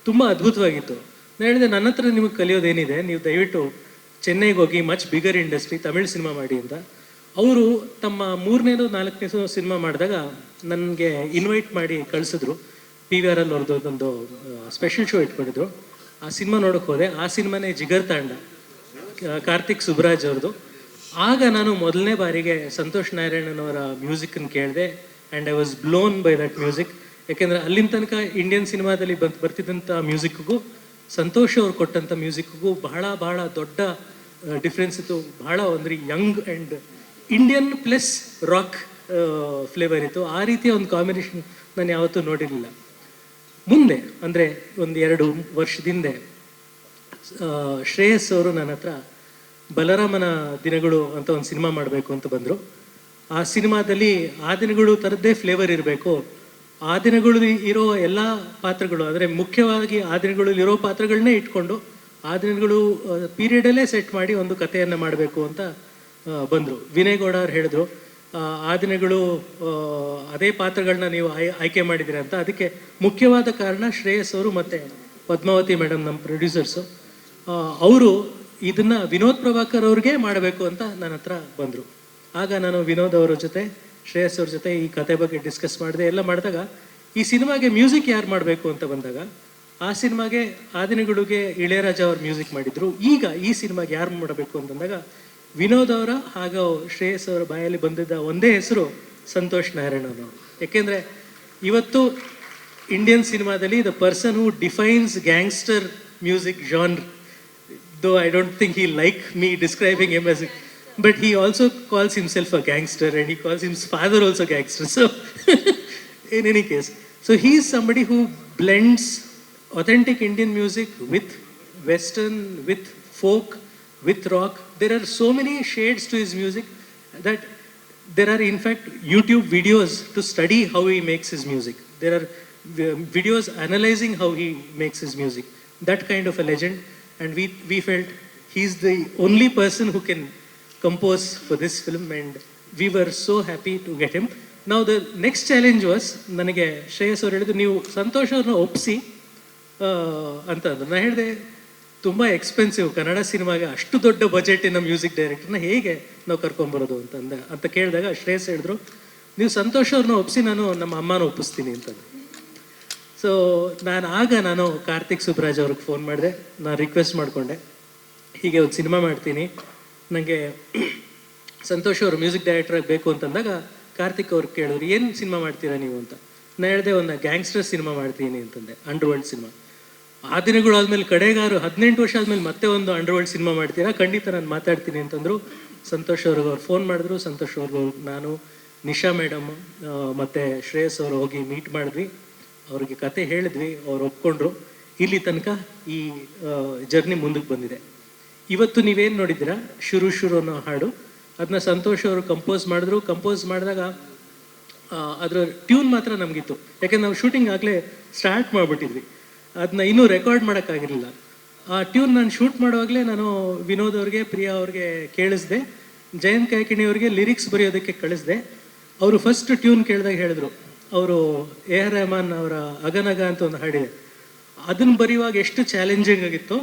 ತುಂಬ ಅದ್ಭುತವಾಗಿತ್ತು. ನಾನು ಹೇಳಿದೆ, ನನ್ನ ಹತ್ರ ನಿಮಗೆ ಕಲಿಯೋದೇನಿದೆ, ನೀವು ದಯವಿಟ್ಟು ಚೆನ್ನೈಗೆ ಹೋಗಿ much bigger industry Tamil cinema ಮಾಡಿ ಅಂತ. ಅವರು ತಮ್ಮ 3ನೇದು 4ನೇ ಸಿನಿಮಾ ಮಾಡಿದಾಗ ನನಗೆ ಇನ್ವೈಟ್ ಮಾಡಿ ಕಳಿಸಿದ್ರು. PVR ಅಲ್ಲಿ ಅವ್ರದ್ದು ಒಂದು ಸ್ಪೆಷಲ್ ಶೋ ಇಟ್ಕೊಂಡಿದ್ರು. ಆ ಸಿನಿಮಾ ನೋಡೋಕೆ ಹೋದೆ. ಆ ಸಿನಿಮಾನೇ ಜಿಗರ್ ತಾಂಡ, ಕಾರ್ತಿಕ್ ಸುಬ್ರಾಜ್ ಅವ್ರದ್ದು. ಆಗ ನಾನು ಮೊದಲನೇ ಬಾರಿಗೆ ಸಂತೋಷ್ ನಾರಾಯಣನವರ ಮ್ಯೂಸಿಕನ್ನು ಕೇಳಿದೆ. And I was blown by that music. ಯಾಕೆಂದರೆ ಅಲ್ಲಿನ ತನಕ ಇಂಡಿಯನ್ ಸಿನಿಮಾದಲ್ಲಿ ಬರ್ತಿದ್ದಂಥ ಮ್ಯೂಸಿಕ್ಗೂ ಸಂತೋಷ್ ಅವ್ರು ಕೊಟ್ಟಂಥ ಮ್ಯೂಸಿಕ್ಗೂ ಬಹಳ ದೊಡ್ಡ ಡಿಫ್ರೆನ್ಸ್ ಇತ್ತು. ಬಹಳ ಅಂದರೆ Young and Indian plus rock flavour ಇತ್ತು. ಆ ರೀತಿಯ ಒಂದು ಕಾಂಬಿನೇಷನ್ ನಾನು ಯಾವತ್ತೂ ನೋಡಿರಲಿಲ್ಲ. ಮುಂದೆ ಅಂದರೆ ಒಂದು 2 ವರ್ಷದಿಂದ ಶ್ರೇಯಸ್ ಅವರು ನನ್ನ ಹತ್ರ ಬಲರಾಮನ ದಿನಗಳು ಅಂತ ಒಂದು ಸಿನಿಮಾ ಮಾಡಬೇಕು ಅಂತ ಬಂದರು. ಆ ಸಿನಿಮಾದಲ್ಲಿ ಆ ದಿನಗಳು ಥರದ್ದೇ ಫ್ಲೇವರ್ ಇರಬೇಕು. ಆ ದಿನಗಳು ಇರೋ ಎಲ್ಲ ಪಾತ್ರಗಳು, ಅಂದರೆ ಮುಖ್ಯವಾಗಿ ಆ ದಿನಗಳಲ್ಲಿ ಇರೋ ಪಾತ್ರಗಳನ್ನೇ ಇಟ್ಕೊಂಡು ಆ ದಿನಗಳು ಪೀರಿಯಡಲ್ಲೇ ಸೆಟ್ ಮಾಡಿ ಒಂದು ಕಥೆಯನ್ನು ಮಾಡಬೇಕು ಅಂತ ಬಂದರು. ವಿನಯ್ ಗೌಡ ಅವ್ರು ಹೇಳಿದ್ರು, ಆ ದಿನಗಳು ಅದೇ ಪಾತ್ರಗಳನ್ನ ನೀವು ಆಯ್ಕೆ ಮಾಡಿದ್ದೀರ ಅಂತ. ಅದಕ್ಕೆ ಮುಖ್ಯವಾದ ಕಾರಣ ಶ್ರೇಯಸ್ ಅವರು ಮತ್ತು ಪದ್ಮಾವತಿ ಮೇಡಮ್, ನಮ್ಮ ಪ್ರೊಡ್ಯೂಸರ್ಸು. ಅವರು ಇದನ್ನು ವಿನೋದ್ ಪ್ರಭಾಕರ್ ಅವ್ರಿಗೆ ಮಾಡಬೇಕು ಅಂತ ನನ್ನ ಹತ್ರ ಬಂದರು. ಆಗ ನಾನು ವಿನೋದ್ ಅವರ ಜೊತೆ, ಶ್ರೇಯಸ್ ಅವ್ರ ಜೊತೆ ಈ ಕತೆ ಬಗ್ಗೆ ಡಿಸ್ಕಸ್ ಮಾಡಿದೆ. ಎಲ್ಲ ಮಾಡಿದಾಗ ಈ ಸಿನಿಮಾಗೆ ಮ್ಯೂಸಿಕ್ ಯಾರು ಮಾಡಬೇಕು ಅಂತ ಬಂದಾಗ, ಆ ಸಿನಿಮಾಗೆ ಆ ದಿನಗಳಿಗೆ ಇಳೆಯರಾಜ ಅವ್ರು ಮ್ಯೂಸಿಕ್ ಮಾಡಿದರು. ಈಗ ಈ ಸಿನಿಮಾಗೆ ಯಾರು ಮಾಡಬೇಕು ಅಂತಂದಾಗ ವಿನೋದ್ ಅವರ ಹಾಗೂ ಶ್ರೇಯಸ್ ಅವರ ಬಾಯಲ್ಲಿ ಬಂದಿದ್ದ ಒಂದೇ ಹೆಸರು ಸಂತೋಷ್ ನಾರಾಯಣನವರು. ಯಾಕೆಂದರೆ ಇವತ್ತು ಇಂಡಿಯನ್ ಸಿನಿಮಾದಲ್ಲಿ the person who defines gangster music genre, though I don't think he like me describing him as, but he also calls himself a gangster and he calls his father also gangster. So in any case, so he is somebody who blends authentic Indian music with Western, with folk, with rock. There are so many shades to his music that there are in fact YouTube videos to study how he makes his music. There are videos analyzing how he makes his music. That kind of a legend. And we felt he's the only person who can compose for this film, and we were so happy to get him. Now the next challenge was, ನನಗೆ ಶ್ರೇಯಸ್ ಅವರು ಹೇಳಿದ್ರು, ನೀವು ಸಂತೋಷ್ ಅವ್ರನ್ನ ಒಪ್ಪಿಸಿ ಅಂತ ಅಂದರು. ನಾನು ಹೇಳಿದೆ, ತುಂಬ ಎಕ್ಸ್ಪೆನ್ಸಿವ್ ಕನ್ನಡ ಸಿನಿಮಾಗೆ ಅಷ್ಟು ದೊಡ್ಡ ಬಜೆಟಿನ ಮ್ಯೂಸಿಕ್ ಡೈರೆಕ್ಟರ್ನ ಹೇಗೆ ನಾವು ಕರ್ಕೊಂಬರೋದು ಅಂತ ಕೇಳಿದಾಗ ಶ್ರೇಯಸ್ ಹೇಳಿದ್ರು, ನೀವು ಸಂತೋಷ್ ಅವ್ರನ್ನ ಒಪ್ಪಿಸಿ, ನಾನು ನಮ್ಮ ಅಮ್ಮನ ಒಪ್ಪಿಸ್ತೀನಿ ಅಂತಂದು. ಸೊ ನಾನು ಕಾರ್ತಿಕ್ ಸುಬ್ರಾಜ್ ಅವ್ರಿಗೆ ಫೋನ್ ಮಾಡಿದೆ. ನಾನು ರಿಕ್ವೆಸ್ಟ್ ಮಾಡಿಕೊಂಡೆ, ಹೀಗೆ ಒಂದು ಸಿನಿಮಾ ಮಾಡ್ತೀನಿ, ನನಗೆ ಸಂತೋಷ್ ಅವರು ಮ್ಯೂಸಿಕ್ ಡೈರೆಕ್ಟರ್ ಬೇಕು ಅಂತಂದಾಗ ಕಾರ್ತಿಕ್ ಅವ್ರಿಗೆ ಕೇಳಿದ್ರು, ಏನು ಸಿನಿಮಾ ಮಾಡ್ತೀರಾ ನೀವು ಅಂತ. ನಾನು ಹೇಳಿದೆ, ಒಂದು ಗ್ಯಾಂಗ್ಸ್ಟರ್ ಸಿನಿಮಾ ಮಾಡ್ತೀನಿ ಅಂತಂದೆ, ಅಂಡರ್ವರ್ಲ್ಡ್ ಸಿನಿಮಾ. ಆ ದಿನಗಳು ಆದಮೇಲೆ ಕಡೆಗಾರು 18 ವರ್ಷ ಆದಮೇಲೆ ಮತ್ತೆ ಒಂದು ಅಂಡರ್ವರ್ಲ್ಡ್ ಸಿನಿಮಾ ಮಾಡ್ತೀರಾ, ಖಂಡಿತ ನಾನು ಮಾತಾಡ್ತೀನಿ ಅಂತಂದರು. ಸಂತೋಷ್ ಅವ್ರಿಗೆ ಅವ್ರು ಫೋನ್ ಮಾಡಿದ್ರು. ಸಂತೋಷ್ ಅವ್ರಿಗೆ ನಾನು, ನಿಶಾ ಮೇಡಮ್ ಮತ್ತು ಶ್ರೇಯಸ್ ಅವರು ಹೋಗಿ ಮೀಟ್ ಮಾಡಿದ್ವಿ. ಅವ್ರಿಗೆ ಕತೆ ಹೇಳಿದ್ವಿ, ಅವ್ರು ಒಪ್ಕೊಂಡ್ರು. ಇಲ್ಲಿ ತನಕ ಈ ಜರ್ನಿ ಮುಂದಕ್ಕೆ ಬಂದಿದೆ. ಇವತ್ತು ನೀವೇನು ನೋಡಿದ್ದೀರಾ, ಶುರು ಅನ್ನೋ ಹಾಡು, ಅದನ್ನ ಸಂತೋಷ್ ಅವರು ಕಂಪೋಸ್ ಮಾಡಿದ್ರು. ಕಂಪೋಸ್ ಮಾಡಿದಾಗ ಅದರ ಟ್ಯೂನ್ ಮಾತ್ರ ನಮಗಿತ್ತು, ಯಾಕೆಂದ್ರೆ ನಾವು ಶೂಟಿಂಗ್ ಆಗಲೇ ಸ್ಟಾರ್ಟ್ ಮಾಡಿಬಿಟ್ಟಿದ್ವಿ. ಅದನ್ನ ಇನ್ನೂ ರೆಕಾರ್ಡ್ ಮಾಡೋಕ್ಕಾಗಿರಲಿಲ್ಲ. ಆ ಟ್ಯೂನ್ ನಾನು ಶೂಟ್ ಮಾಡುವಾಗಲೇ ನಾನು ವಿನೋದ್ ಅವ್ರಿಗೆ, ಪ್ರಿಯಾ ಅವ್ರಿಗೆ ಕೇಳಿಸ್ದೆ, ಜಯಂತ್ ಕಾಯ್ಕಿಣಿ ಅವ್ರಿಗೆ ಲಿರಿಕ್ಸ್ ಬರೆಯೋದಕ್ಕೆ ಕಳಿಸ್ದೆ. ಅವರು ಫಸ್ಟ್ ಟ್ಯೂನ್ ಕೇಳಿದಾಗ ಹೇಳಿದ್ರು, ಅವರು AR ರೆಹಮಾನ್ ಅವರ ಅಗನಗ ಅಂತ ಒಂದು ಹಾಡಿದೆ, ಅದನ್ನು ಬರೆಯುವಾಗ ಎಷ್ಟು ಚಾಲೆಂಜಿಂಗ್ ಆಗಿತ್ತು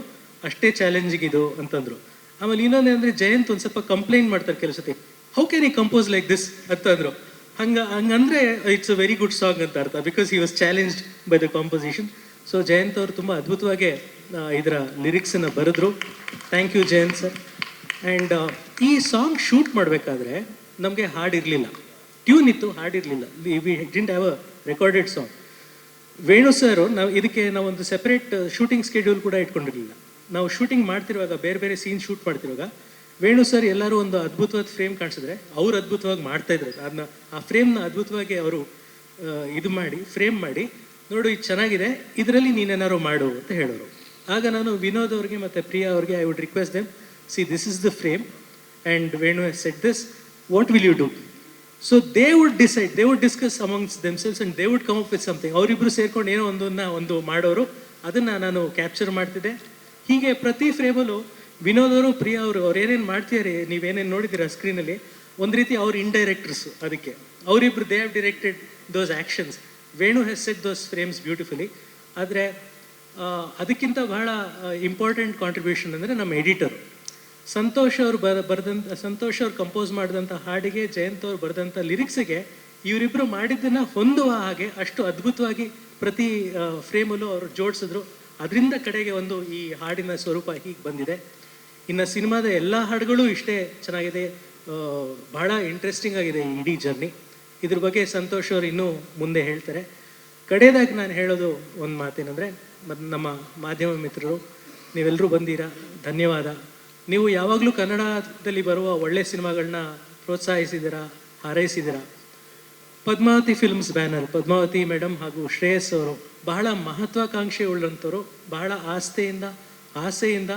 ಅಷ್ಟೇ ಚಾಲೆಂಜಿಂಗ್ ಇದು ಅಂತಂದರು. ಆಮೇಲೆ ಇನ್ನೊಂದೇನೆಂದರೆ, ಜಯಂತ್ ಒಂದು ಸ್ವಲ್ಪ ಕಂಪ್ಲೇಂಟ್ ಮಾಡ್ತಾರೆ ಕೆಲವು ಸತಿ, how can he compose like this ಅಂತಂದರು. ಹಂಗಂದರೆ it's a very good song ಅಂತ ಅರ್ಥ, because he was challenged by the composition. So Jayant ಅವರು ತುಂಬ ಅದ್ಭುತವಾಗಿ ಇದರ ಲಿರಿಕ್ಸನ್ನು ಬರೆದ್ರು. Thank you Jayant sir. And ಈ ಸಾಂಗ್ ಶೂಟ್ ಮಾಡಬೇಕಾದ್ರೆ ನಮಗೆ ಹಾಡಿರಲಿಲ್ಲ, ಟ್ಯೂನ್ ಇತ್ತು, ಹಾಡಿರಲಿಲ್ಲ. We didn't have a recorded song. Venu sir, ನಾವು ಒಂದು ಸೆಪರೇಟ್ ಶೂಟಿಂಗ್ ಸ್ಕೆಡ್ಯೂಲ್ ಕೂಡ ಇಟ್ಕೊಂಡಿರಲಿಲ್ಲ. ನಾವು ಶೂಟಿಂಗ್ ಮಾಡ್ತಿರುವಾಗ, ಬೇರೆ ಬೇರೆ ಸೀನ್ ಶೂಟ್ ಮಾಡ್ತಿರುವಾಗ, ವೇಣು ಸರ್ ಎಲ್ಲರೂ ಒಂದು ಅದ್ಭುತವಾದ ಫ್ರೇಮ್ ಕಾಣಿಸಿದ್ರೆ ಅವ್ರು ಅದ್ಭುತವಾಗಿ ಮಾಡ್ತಾಯಿದ್ರು. ಅದನ್ನ ಆ ಫ್ರೇಮ್ನ ಅದ್ಭುತವಾಗಿ ಅವರು ಫ್ರೇಮ್ ಮಾಡಿ ನೋಡು ಇದು ಚೆನ್ನಾಗಿದೆ, ಇದರಲ್ಲಿ ನೀನೇನಾದ್ರು ಮಾಡು ಅಂತ ಹೇಳೋರು. ಆಗ ನಾನು ವಿನೋದ್ ಅವ್ರಿಗೆ ಮತ್ತು ಪ್ರಿಯಾ ಅವ್ರಿಗೆ I would request them, see this is the frame and Venu has set this, what will you do? So they would decide, they would discuss amongst themselves and they would come up with something. ಅವರಿಬ್ಬರು ಸೇರ್ಕೊಂಡು ಏನೋ ಒಂದು ಮಾಡೋರು, ಅದನ್ನು ನಾನು capture ಮಾಡ್ತಿದ್ದೆ. ಹೀಗೆ ಪ್ರತಿ ಫ್ರೇಮಲ್ಲೂ ವಿನೋದ್ ಅವರು, ಪ್ರಿಯಾ ಅವರು ಏನೇನು ಮಾಡ್ತಿದ್ದಾರೆ, ನೀವೇನೇನು ನೋಡಿದ್ದೀರಾ ಸ್ಕ್ರೀನಲ್ಲಿ, ಒಂದು ರೀತಿ ಅವ್ರ ಇಂಡೈರೆಕ್ಟರ್ಸು. ಅದಕ್ಕೆ ಅವರಿಬ್ಬರು they have directed those actions. Venu has set those frames beautifully. ಆದರೆ ಅದಕ್ಕಿಂತ ಬಹಳ ಇಂಪಾರ್ಟೆಂಟ್ ಕಾಂಟ್ರಿಬ್ಯೂಷನ್ ಅಂದರೆ ನಮ್ಮ ಎಡಿಟರು ಸಂತೋಷ್ ಅವರು ಸಂತೋಷ್ ಅವ್ರು ಕಂಪೋಸ್ ಮಾಡಿದಂಥ ಹಾಡಿಗೆ, ಜಯಂತ್ ಅವ್ರು ಬರೆದಂಥ ಲಿರಿಕ್ಸಿಗೆ ಇವರಿಬ್ಬರು ಮಾಡಿದ್ದನ್ನು ಹೊಂದುವ ಹಾಗೆ ಅಷ್ಟು ಅದ್ಭುತವಾಗಿ ಪ್ರತಿ ಫ್ರೇಮಲ್ಲೂ ಅವರು ಜೋಡಿಸಿದ್ರು. ಅದರಿಂದ ಕಡೆಗೆ ಈ ಹಾಡಿನ ಸ್ವರೂಪ ಹೀಗೆ ಬಂದಿದೆ. ಇನ್ನು ಸಿನಿಮಾದ ಎಲ್ಲ ಹಾಡುಗಳು ಇಷ್ಟೇ ಚೆನ್ನಾಗಿದೆ, ಬಹಳ ಇಂಟ್ರೆಸ್ಟಿಂಗ್ ಆಗಿದೆ ಈ ಇಡೀ ಜರ್ನಿ. ಇದ್ರ ಬಗ್ಗೆ ಸಂತೋಷ್ ಅವರು ಇನ್ನೂ ಮುಂದೆ ಹೇಳ್ತಾರೆ. ಕಡೆಯದಾಗಿ ನಾನು ಹೇಳೋದು ಒಂದು ಮಾತೇನೆಂದರೆ, ನಮ್ಮ ಮಾಧ್ಯಮ ಮಿತ್ರರು ನೀವೆಲ್ಲರೂ ಬಂದೀರಾ, ಧನ್ಯವಾದ. ನೀವು ಯಾವಾಗಲೂ ಕನ್ನಡದಲ್ಲಿ ಬರುವ ಒಳ್ಳೆ ಸಿನಿಮಾಗಳನ್ನ ಪ್ರೋತ್ಸಾಹಿಸಿದ್ದೀರಾ, ಹಾರೈಸಿದ್ದೀರಾ. Padmavati films banner, Padmavati madam ಹಾಗೂ ಶ್ರೇಯಸ್ ಅವರು ಬಹಳ ಮಹತ್ವಾಕಾಂಕ್ಷೆ ಉಳ್ಳಂಥವ್ರು, ಬಹಳ ಆಸೆಯಿಂದ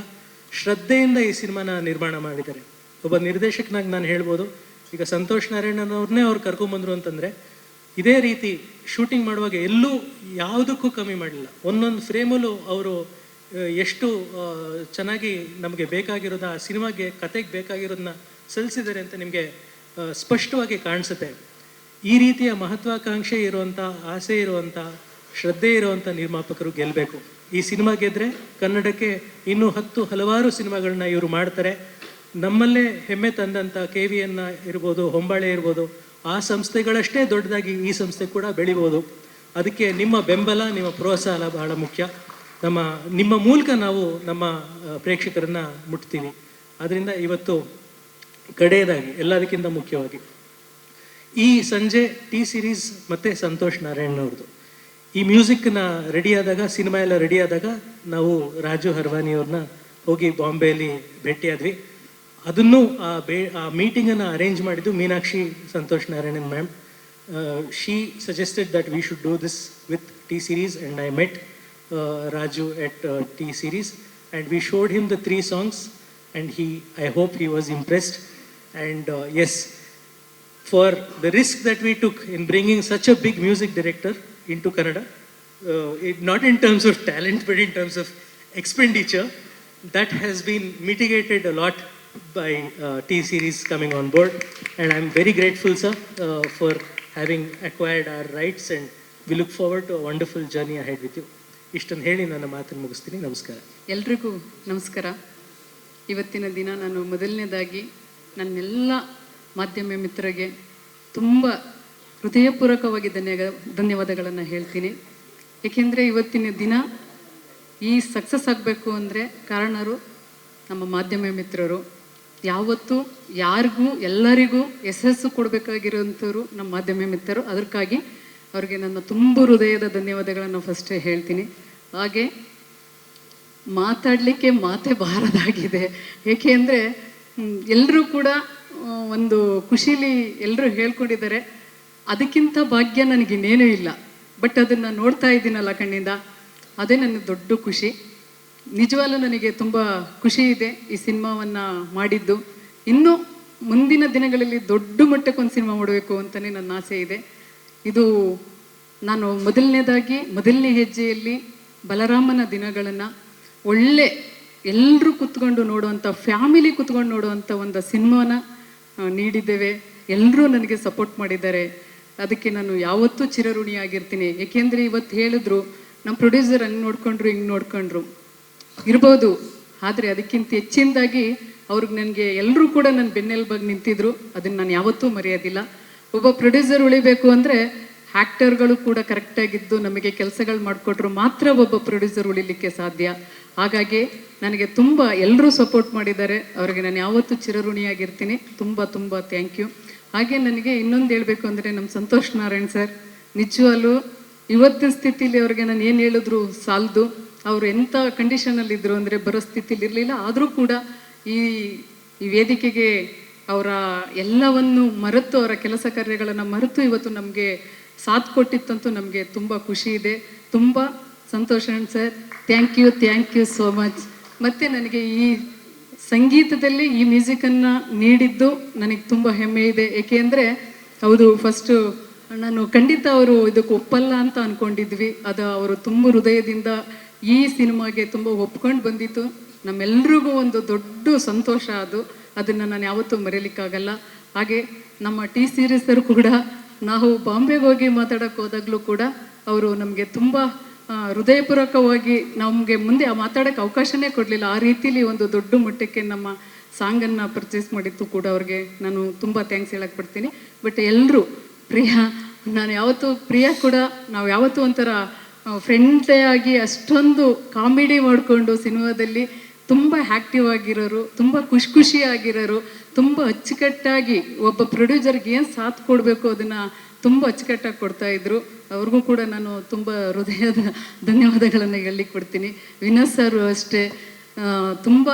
ಶ್ರದ್ಧೆಯಿಂದ ಈ ಸಿನಿಮಾನ ನಿರ್ಮಾಣ ಮಾಡಿದ್ದಾರೆ. ಒಬ್ಬ ನಿರ್ದೇಶಕನಾಗಿ ನಾನು ಹೇಳ್ಬೋದು, ಈಗ ಸಂತೋಷ್ ನಾರಾಯಣನವ್ರನ್ನೇ ಅವ್ರು ಕರ್ಕೊಂಬಂದರು ಅಂತಂದರೆ ಇದೇ ರೀತಿ ಶೂಟಿಂಗ್ ಮಾಡುವಾಗ ಎಲ್ಲೂ ಯಾವುದಕ್ಕೂ ಕಮ್ಮಿ ಮಾಡಲಿಲ್ಲ. ಒಂದೊಂದು ಫ್ರೇಮಲ್ಲೂ ಅವರು ಎಷ್ಟು ಚೆನ್ನಾಗಿ ನಮಗೆ ಬೇಕಾಗಿರೋದು, ಆ ಸಿನಿಮಾಗೆ ಕತೆಗೆ ಬೇಕಾಗಿರೋದನ್ನ ಸಲ್ಲಿಸಿದ್ದಾರೆ ಅಂತ ನಿಮಗೆ ಸ್ಪಷ್ಟವಾಗಿ ಕಾಣಿಸುತ್ತೆ. ಈ ರೀತಿಯ ಮಹತ್ವಾಕಾಂಕ್ಷೆ ಇರುವಂಥ, ಆಸೆ ಇರುವಂಥ, ಶ್ರದ್ಧೆ ಇರುವಂಥ ನಿರ್ಮಾಪಕರು ಗೆಲ್ಲಬೇಕು. ಈ ಸಿನಿಮಾ ಗೆದ್ದರೆ ಕನ್ನಡಕ್ಕೆ ಇನ್ನೂ ಹಲವಾರು ಸಿನಿಮಾಗಳನ್ನ ಇವರು ಮಾಡ್ತಾರೆ. ನಮ್ಮಲ್ಲೇ ಹೆಮ್ಮೆ ತಂದಂಥ KVN ಇರ್ಬೋದು, ಹೊಂಬಾಳೆ ಇರ್ಬೋದು, ಆ ಸಂಸ್ಥೆಗಳಷ್ಟೇ ದೊಡ್ಡದಾಗಿ ಈ ಸಂಸ್ಥೆ ಕೂಡ ಬೆಳಿಬೋದು. ಅದಕ್ಕೆ ನಿಮ್ಮ ಬೆಂಬಲ, ನಿಮ್ಮ ಪ್ರೋತ್ಸಾಹ ಬಹಳ ಮುಖ್ಯ. ನಿಮ್ಮ ಮೂಲಕ ನಾವು ನಮ್ಮ ಪ್ರೇಕ್ಷಕರನ್ನು ಮುಟ್ತೀವಿ. ಆದ್ದರಿಂದ ಇವತ್ತು ಕಡೆಯದಾಗಿ ಎಲ್ಲದಕ್ಕಿಂತ ಮುಖ್ಯವಾಗಿ ಈ ಸಂಜೆ ಟಿ ಸೀರೀಸ್ ಮತ್ತು ಸಂತೋಷ್ ನಾರಾಯಣ್ ಅವ್ರದ್ದು ಈ ಮ್ಯೂಸಿಕ್ನ ರೆಡಿಯಾದಾಗ, ಸಿನಿಮಾ ಎಲ್ಲ ರೆಡಿಯಾದಾಗ ನಾವು ರಾಜು ಹರ್ವಾನಿಯವ್ರನ್ನ ಹೋಗಿ ಬಾಂಬೆಯಲ್ಲಿ ಭೇಟಿಯಾದ್ವಿ. ಅದನ್ನು ಆ ಮೀಟಿಂಗನ್ನು ಅರೇಂಜ್ ಮಾಡಿದ್ದು Meenakshi Santosh Narayanan ma'am. She suggested that we should do this with T series and I met Raju at T series and we showed him the 3 songs and I hope he was impressed. And yes, for the risk that we took in bringing such a big music director into Kannada, not in terms of talent but in terms of expenditure, that has been mitigated a lot by T series coming on board. And I'm very grateful, sir, for having acquired our rights, and we look forward to a wonderful journey ahead with you. ಇಷ್ಟನ್ನು ಹೇಳಿ ನನ್ನ ಮಾತನ್ನು ಮುಗಿಸ್ತೀನಿ. ನಮಸ್ಕಾರ. ಎಲ್ರಿಗೂ ನಮಸ್ಕಾರ. ಇವತ್ತಿನ ದಿನ ನಾನು ಮೊದಲನೇದಾಗಿ ನನ್ನೆಲ್ಲ ಮಾಧ್ಯಮ ಮಿತ್ರರಿಗೆ ತುಂಬ ಹೃದಯಪೂರ್ವಕವಾಗಿ ಧನ್ಯವಾದಗಳನ್ನು ಹೇಳ್ತೀನಿ. ಏಕೆಂದರೆ ಇವತ್ತಿನ ದಿನ ಈ ಸಕ್ಸಸ್ ಆಗಬೇಕು ಅಂದರೆ ಕಾರಣರು ನಮ್ಮ ಮಾಧ್ಯಮ ಮಿತ್ರರು. ಯಾವತ್ತೂ ಯಾರಿಗೂ ಎಲ್ಲರಿಗೂ ಯಶಸ್ಸು ಕೊಡಬೇಕಾಗಿರೋಂಥವ್ರು ನಮ್ಮ ಮಾಧ್ಯಮ ಮಿತ್ರರು. ಅದಕ್ಕಾಗಿ ಅವ್ರಿಗೆ ನನ್ನ ತುಂಬ ಹೃದಯದ ಧನ್ಯವಾದಗಳನ್ನು ಫಸ್ಟೇ ಹೇಳ್ತೀನಿ. ಹಾಗೆ ಮಾತಾಡಲಿಕ್ಕೆ ಮಾತೇ ಬಾರದಾಗಿದೆ. ಏಕೆ ಅಂದರೆ ಎಲ್ಲರೂ ಕೂಡ ಒಂದು ಖುಷೀಲಿ ಎಲ್ಲರೂ ಹೇಳ್ಕೊಂಡಿದ್ದಾರೆ. ಅದಕ್ಕಿಂತ ಭಾಗ್ಯ ನನಗಿನ್ನೇನೂ ಇಲ್ಲ. ಬಟ್ ಅದನ್ನು ನೋಡ್ತಾ ಇದ್ದೀನಲ್ಲ ಕಣ್ಣಿಂದ, ಅದೇ ನನ್ನ ದೊಡ್ಡ ಖುಷಿ. ನಿಜವಾಗ್ಲೂ ನನಗೆ ತುಂಬ ಖುಷಿ ಇದೆ ಈ ಸಿನಿಮಾವನ್ನು ಮಾಡಿದ್ದು. ಇನ್ನೂ ಮುಂದಿನ ದಿನಗಳಲ್ಲಿ ದೊಡ್ಡ ಮಟ್ಟಕ್ಕೊಂದು ಸಿನಿಮಾ ಮಾಡಬೇಕು ಅಂತಲೇ ನನ್ನ ಆಸೆ ಇದೆ. ಇದು ನಾನು ಮೊದಲನೇ ಹೆಜ್ಜೆಯಲ್ಲಿ ಬಲರಾಮನ ದಿನಗಳನ್ನು ಒಳ್ಳೆ ಎಲ್ಲರೂ ಕೂತ್ಕೊಂಡು ನೋಡುವಂಥ, ಫ್ಯಾಮಿಲಿ ಕೂತ್ಕೊಂಡು ನೋಡುವಂಥ ಒಂದು ಸಿನಿಮಾನ ನೀಡಿದ್ದೇವೆ. ಎಲ್ಲರೂ ನನಗೆ ಸಪೋರ್ಟ್ ಮಾಡಿದ್ದಾರೆ. ಅದಕ್ಕೆ ನಾನು ಯಾವತ್ತೂ ಚಿರಋಣಿಯಾಗಿರ್ತೀನಿ. ಏಕೆಂದರೆ ಇವತ್ತು ಹೇಳಿದ್ರು ನಮ್ಮ ಪ್ರೊಡ್ಯೂಸರ್ ಹಂಗೆ ನೋಡ್ಕೊಂಡ್ರು, ಹಿಂಗೆ ನೋಡ್ಕೊಂಡ್ರು ಇರ್ಬೋದು, ಆದರೆ ಅದಕ್ಕಿಂತ ಹೆಚ್ಚಿನದಾಗಿ ಅವ್ರಿಗೆ ನನಗೆ ಎಲ್ಲರೂ ಕೂಡ ನನ್ನ ಬೆನ್ನೆಲುಬಾಗಿ ನಿಂತಿದ್ರು. ಅದನ್ನು ನಾನು ಯಾವತ್ತೂ ಮರೆಯೋದಿಲ್ಲ. ಒಬ್ಬ ಪ್ರೊಡ್ಯೂಸರ್ ಉಳಿಬೇಕು ಅಂದರೆ ಆ್ಯಕ್ಟರ್ಗಳು ಕೂಡ ಕರೆಕ್ಟಾಗಿದ್ದು ನಮಗೆ ಕೆಲಸಗಳು ಮಾಡಿಕೊಟ್ರು ಮಾತ್ರ ಒಬ್ಬ ಪ್ರೊಡ್ಯೂಸರ್ ಉಳಿಲಿಕ್ಕೆ ಸಾಧ್ಯ. ಹಾಗಾಗಿ ನನಗೆ ತುಂಬ ಎಲ್ಲರೂ ಸಪೋರ್ಟ್ ಮಾಡಿದ್ದಾರೆ. ಅವರಿಗೆ ನಾನು ಯಾವತ್ತೂ ಚಿರಋಣಿಯಾಗಿರ್ತೀನಿ. ತುಂಬ ತುಂಬ ಥ್ಯಾಂಕ್ ಯು. ಹಾಗೆ ನನಗೆ ಇನ್ನೊಂದು ಹೇಳಬೇಕು ಅಂದರೆ ನಮ್ಮ ಸಂತೋಷ್ ನಾರಾಯಣ್ ಸರ್ ನಿಜವಾಗ್ಲೂ ಇವತ್ತಿನ ಸ್ಥಿತಿಲಿ ಅವ್ರಿಗೆ ನಾನು ಏನು ಹೇಳಿದ್ರು ಸಾಲದು. ಅವರು ಎಂಥ ಕಂಡೀಷನಲ್ಲಿದ್ದರು ಅಂದರೆ ಬರೋ ಸ್ಥಿತಿಲಿ ಇರಲಿಲ್ಲ. ಆದರೂ ಕೂಡ ಈ ವೇದಿಕೆಗೆ ಅವರ ಎಲ್ಲವನ್ನು ಮರೆತು, ಅವರ ಕೆಲಸ ಕಾರ್ಯಗಳನ್ನು ಮರೆತು ಇವತ್ತು ನಮಗೆ ಸಾಥ್ ಕೊಟ್ಟಿತ್ತಂತೂ ನಮಗೆ ತುಂಬ ಖುಷಿ ಇದೆ. ತುಂಬ ಸಂತೋಷ sir, thank you so much. ಮತ್ತು ನನಗೆ ಈ ಸಂಗೀತದಲ್ಲಿ ಈ ಮ್ಯೂಸಿಕನ್ನು ನೀಡಿದ್ದು ನನಗೆ ತುಂಬ ಹೆಮ್ಮೆ ಇದೆ. ಏಕೆಂದರೆ ಹೌದು, ಫಸ್ಟು ನಾನು ಖಂಡಿತ ಅವರು ಇದಕ್ಕೆ ಒಪ್ಪಲ್ಲ ಅಂತ ಅಂದ್ಕೊಂಡಿದ್ವಿ. ಅದು ಅವರು ತುಂಬ ಹೃದಯದಿಂದ ಈ ಸಿನಿಮಾಗೆ ತುಂಬ ಒಪ್ಕೊಂಡು ಬಂದಿತ್ತು. ನಮ್ಮೆಲ್ರಿಗೂ ಒಂದು ದೊಡ್ಡ ಸಂತೋಷ ಅದನ್ನು ನಾನು ಯಾವತ್ತೂ ಮರೆಯಲಿಕ್ಕಾಗಲ್ಲ. ಹಾಗೆ ನಮ್ಮ ಟಿ ಸೀರೀಸರು ಕೂಡ ನಾವು ಬಾಂಬೆಗೆ ಹೋಗಿ ಮಾತಾಡೋಕ್ಕೆ ಹೋದಾಗಲೂ ಕೂಡ ಅವರು ನಮಗೆ ತುಂಬ ಹೃದಯಪೂರ್ವಕವಾಗಿ ನಮಗೆ ಮುಂದೆ ಮಾತಾಡೋಕ್ಕೆ ಅವಕಾಶನೇ ಕೊಡಲಿಲ್ಲ. ಆ ರೀತಿಲಿ ಒಂದು ದೊಡ್ಡ ಮಟ್ಟಕ್ಕೆ ನಮ್ಮ ಸಾಂಗನ್ನು ಪರ್ಚೇಸ್ ಮಾಡಿದ್ದು ಕೂಡ ಅವ್ರಿಗೆ ನಾನು ತುಂಬ ಥ್ಯಾಂಕ್ಸ್ ಹೇಳಕ್ಕೆ ಪಡ್ತೀನಿ. ಬಟ್ ಎಲ್ಲರೂ ನಾನು ಯಾವತ್ತೂ ಪ್ರಿಯಾ ಕೂಡ ನಾವು ಯಾವತ್ತೂ ಒಂಥರ ಫ್ರೆಂಡ್ಲೇ ಆಗಿ ಅಷ್ಟೊಂದು ಕಾಮಿಡಿ ಮಾಡಿಕೊಂಡು ಸಿನಿಮಾದಲ್ಲಿ ತುಂಬ ಆ್ಯಕ್ಟಿವ್ ಆಗಿರೋರು, ತುಂಬ ಖುಷಿಯಾಗಿರೋರು, ತುಂಬ ಅಚ್ಚುಕಟ್ಟಾಗಿ ಒಬ್ಬ ಪ್ರೊಡ್ಯೂಸರ್ಗೆ ಏನು ಸಾಥ್ ಕೊಡಬೇಕು ಅದನ್ನು ತುಂಬ ಅಚ್ಚುಕಟ್ಟಾಗಿ ಕೊಡ್ತಾಯಿದ್ರು. ಅವ್ರಿಗೂ ಕೂಡ ನಾನು ತುಂಬ ಹೃದಯದ ಧನ್ಯವಾದಗಳನ್ನು ಹೇಳಲಿಕ್ಕೆ ಕೊಡ್ತೀನಿ. ವಿನೋದ್ ಸರ್ ಅಷ್ಟೇ, ತುಂಬ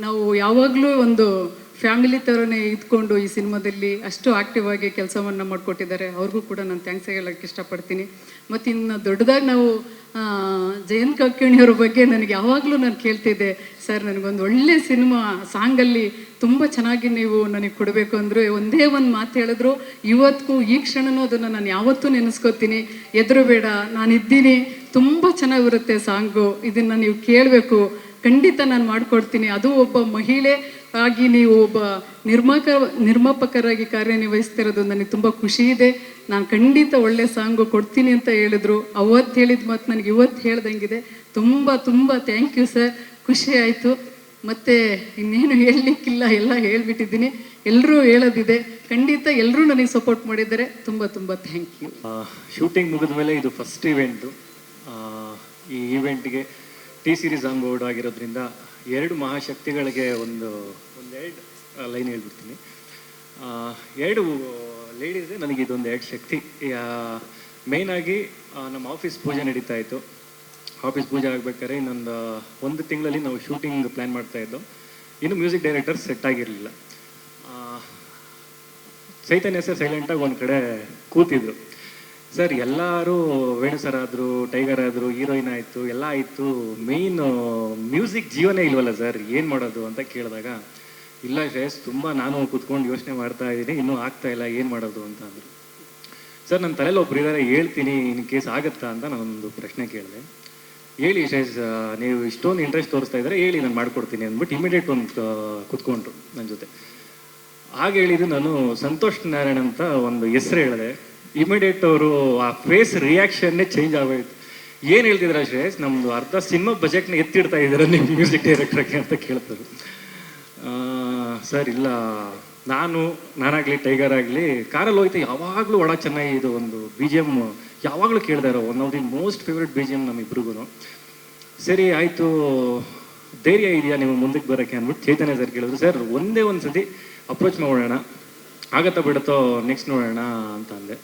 ನಾವು ಯಾವಾಗಲೂ ಒಂದು ಫ್ಯಾಮಿಲಿ ಥರನೇ ಇದ್ಕೊಂಡು ಈ ಸಿನಿಮಾದಲ್ಲಿ ಅಷ್ಟು ಆ್ಯಕ್ಟಿವ್ ಆಗಿ ಕೆಲಸವನ್ನು ಮಾಡಿಕೊಟ್ಟಿದ್ದಾರೆ. ಅವ್ರಿಗೂ ಕೂಡ ನಾನು ಥ್ಯಾಂಕ್ಸ್ ಹೇಳೋಕ್ಕೆ ಇಷ್ಟಪಡ್ತೀನಿ. ಮತ್ತು ಇನ್ನು ದೊಡ್ಡದಾಗಿ ನಾವು ಜಯಂತ್ ಕಾಕಿಣಿಯವ್ರ ಬಗ್ಗೆ ನನಗೆ ಯಾವಾಗಲೂ ನಾನು ಕೇಳ್ತಿದ್ದೆ, ಸರ್ ನನಗೊಂದು ಒಳ್ಳೆ ಸಿನಿಮಾ ಸಾಂಗಲ್ಲಿ ತುಂಬ ಚೆನ್ನಾಗಿ ನೀವು ನನಗೆ ಕೊಡಬೇಕು ಅಂದರು. ಒಂದೇ ಒಂದು ಮಾತು ಹೇಳಿದ್ರು, ಇವತ್ತಿಗೂ ಈ ಕ್ಷಣನೂ ಅದನ್ನು ನಾನು ಯಾವತ್ತೂ ನೆನೆಸ್ಕೋತೀನಿ. ಹೆದರಬೇಡ, ನಾನಿದ್ದೀನಿ, ತುಂಬ ಚೆನ್ನಾಗಿರುತ್ತೆ ಸಾಂಗು, ಇದನ್ನು ನೀವು ಕೇಳಬೇಕು, ಖಂಡಿತ ನಾನು ಮಾಡಿಕೊಡ್ತೀನಿ. ಅದು ಒಬ್ಬ ಮಹಿಳೆ ಆಗಿ ನೀವು ಒಬ್ಬ ನಿರ್ಮಾಪಕರಾಗಿ ಕಾರ್ಯನಿರ್ವಹಿಸ್ತಿರೋದು ನನಗೆ ತುಂಬ ಖುಷಿ ಇದೆ. ನಾನು ಖಂಡಿತ ಒಳ್ಳೆ ಸಾಂಗು ಕೊಡ್ತೀನಿ ಅಂತ ಹೇಳಿದ್ರು. ಅವತ್ತು ಹೇಳಿದ ಮಾತು ನನಗೆ ಇವತ್ತು ಹೇಳ್ದಂಗಿದೆ. ತುಂಬ ಥ್ಯಾಂಕ್ ಯು ಸರ್, ಖುಷಿ ಆಯಿತು. ಮತ್ತು ಇನ್ನೇನು ಹೇಳಲಿಕ್ಕಿಲ್ಲ, ಎಲ್ಲ ಹೇಳ್ಬಿಟ್ಟಿದ್ದೀನಿ. ಎಲ್ಲರೂ ಹೇಳೋದಿದೆ, ಖಂಡಿತ ಎಲ್ಲರೂ ನನಗೆ ಸಪೋರ್ಟ್ ಮಾಡಿದ್ದಾರೆ. ತುಂಬ ಥ್ಯಾಂಕ್ ಯು. ಶೂಟಿಂಗ್ ಮುಗಿದ ಮೇಲೆ ಇದು ಫಸ್ಟ್ ಇವೆಂಟು. ಈ ಈವೆಂಟ್ಗೆ ಟಿ ಸೀರೀಸ್ ಆನ್ ಬೋರ್ಡ್ ಆಗಿರೋದ್ರಿಂದ ಎರಡು ಮಹಾಶಕ್ತಿಗಳಿಗೆ ಒಂದೆರಡು ಲೈನ್ ಹೇಳ್ಬಿಡ್ತೀನಿ. ಎರಡು ಲೇಡೀಸೇ ನನಗೆ ಇದೊಂದು ಎರಡು ಶಕ್ತಿ. ಮೇಯ್ನಾಗಿ ನಮ್ಮ ಆಫೀಸ್ ಪೂಜೆ ನಡೀತಾ ಇತ್ತು. ಆಫೀಸ್ ಪೂಜೆ ಆಗ್ಬೇಕಾದ್ರೆ ಒಂದು ತಿಂಗಳಲ್ಲಿ ನಾವು ಶೂಟಿಂಗ್ ಪ್ಲ್ಯಾನ್ ಮಾಡ್ತಾಯಿದ್ದೋ. ಇನ್ನು ಮ್ಯೂಸಿಕ್ ಡೈರೆಕ್ಟರ್ ಸೆಟ್ ಆಗಿರಲಿಲ್ಲ. ಚೈತನ್ಯ ಸರ್ ಸೈಲೆಂಟಾಗಿ ಒಂದು ಕಡೆ ಕೂತಿದ್ರು. ಸರ್ ಎಲ್ಲರೂ ವೇಣು ಸರ್ ಆದರು, ಟೈಗರ್ ಆದರು, ಹೀರೋಯಿನ್ ಆಯಿತು, ಎಲ್ಲ ಆಯಿತು, ಮೇಯ್ನು ಮ್ಯೂಸಿಕ್ ಜೀವನೇ ಇಲ್ವಲ್ಲ ಸರ್, ಏನು ಮಾಡೋದು ಅಂತ ಕೇಳಿದಾಗ, ಇಲ್ಲ ಶ್ರೇಯಸ್, ತುಂಬ ನಾನು ಕೂತ್ಕೊಂಡು ಯೋಚನೆ ಮಾಡ್ತಾ ಇದ್ದೀನಿ, ಇನ್ನೂ ಆಗ್ತಾಯಿಲ್ಲ, ಏನು ಮಾಡೋದು ಅಂತ ಅಂದರು. ಸರ್ ನನ್ನ ತಲೆಯಲ್ಲಿ ಒಬ್ರು ಇದ್ದಾರೆ, ಹೇಳ್ತೀನಿ, ಇನ್ ಕೇಸ್ ಆಗುತ್ತಾ ಅಂತ ನಾನೊಂದು ಪ್ರಶ್ನೆ ಕೇಳಿದೆ. ಹೇಳಿ ಶ್ರೇಯಸ್, ನೀವು ಇಷ್ಟೊಂದು ಇಂಟ್ರೆಸ್ಟ್ ತೋರಿಸ್ತಾ ಇದ್ದಾರೆ, ಹೇಳಿ ನಾನು ಮಾಡ್ಕೊಡ್ತೀನಿ ಅಂದ್ಬಿಟ್ಟು ಇಮಿಡಿಯೇಟ್ ಒಂದು ಕೂತ್ಕೊಂಡ್ರು ನನ್ನ ಜೊತೆ. ಹಾಗೆ ಹೇಳಿದ್ದು ನಾನು ಸಂತೋಷ್ ನಾರಾಯಣ್ ಅಂತ ಒಂದು ಹೆಸರು ಹೇಳಿದೆ. ಇಮಿಡಿಯೇಟ್ ಅವರು ಆ ಫೇಸ್ ರಿಯಾಕ್ಷನ್ನೇ ಚೇಂಜ್ ಆಗೋಯ್ತು. ಏನು ಹೇಳ್ತಿದ್ರ ಶ್ರೇಯಸ್, ನಮ್ಮದು ಅರ್ಧ ಸಿನಿಮಾ ಬಜೆಟ್ನ ಎತ್ತಿಡ್ತಾ ಇದ್ದೀರ ನೀವು ಮ್ಯೂಸಿಕ್ ಡೈರೆಕ್ಟ್ರಿಗೆ ಅಂತ ಕೇಳ್ತಾರೆ. ಸರ್ ಇಲ್ಲ, ನಾನಾಗಲಿ ಟೈಗರ್ ಆಗಲಿ ಕಾರಲ್ಲಿ ಹೋಯ್ತು ಯಾವಾಗಲೂ ಒಳ ಚೆನ್ನಾಗಿ ಇದು ಒಂದು ಬಿ ಜಿ ಎಮ್ ಯಾವಾಗಲೂ ಕೇಳ್ತಾ ಇರೋ one of the most favourite B G M ನಮ್ಮಿಬ್ರಿಗೂ. ಸರಿ ಆಯಿತು, ಧೈರ್ಯ ಇದೆಯಾ ನೀವು ಮುಂದಕ್ಕೆ ಬರೋಕ್ಕೆ ಅಂದ್ಬಿಟ್ಟು ಚೈತನ್ಯ ಸರ್ ಕೇಳಿದ್ರು. ಸರ್ ಒಂದೇ ಒಂದು ಸತಿ ಅಪ್ರೋಚ್ ಮಾಡೋಣ, ಆಗತ್ತಾ ಬಿಡುತ್ತೋ ನೆಕ್ಸ್ಟ್ ನೋಡೋಣ ಅಂತ ಅಂದೆ.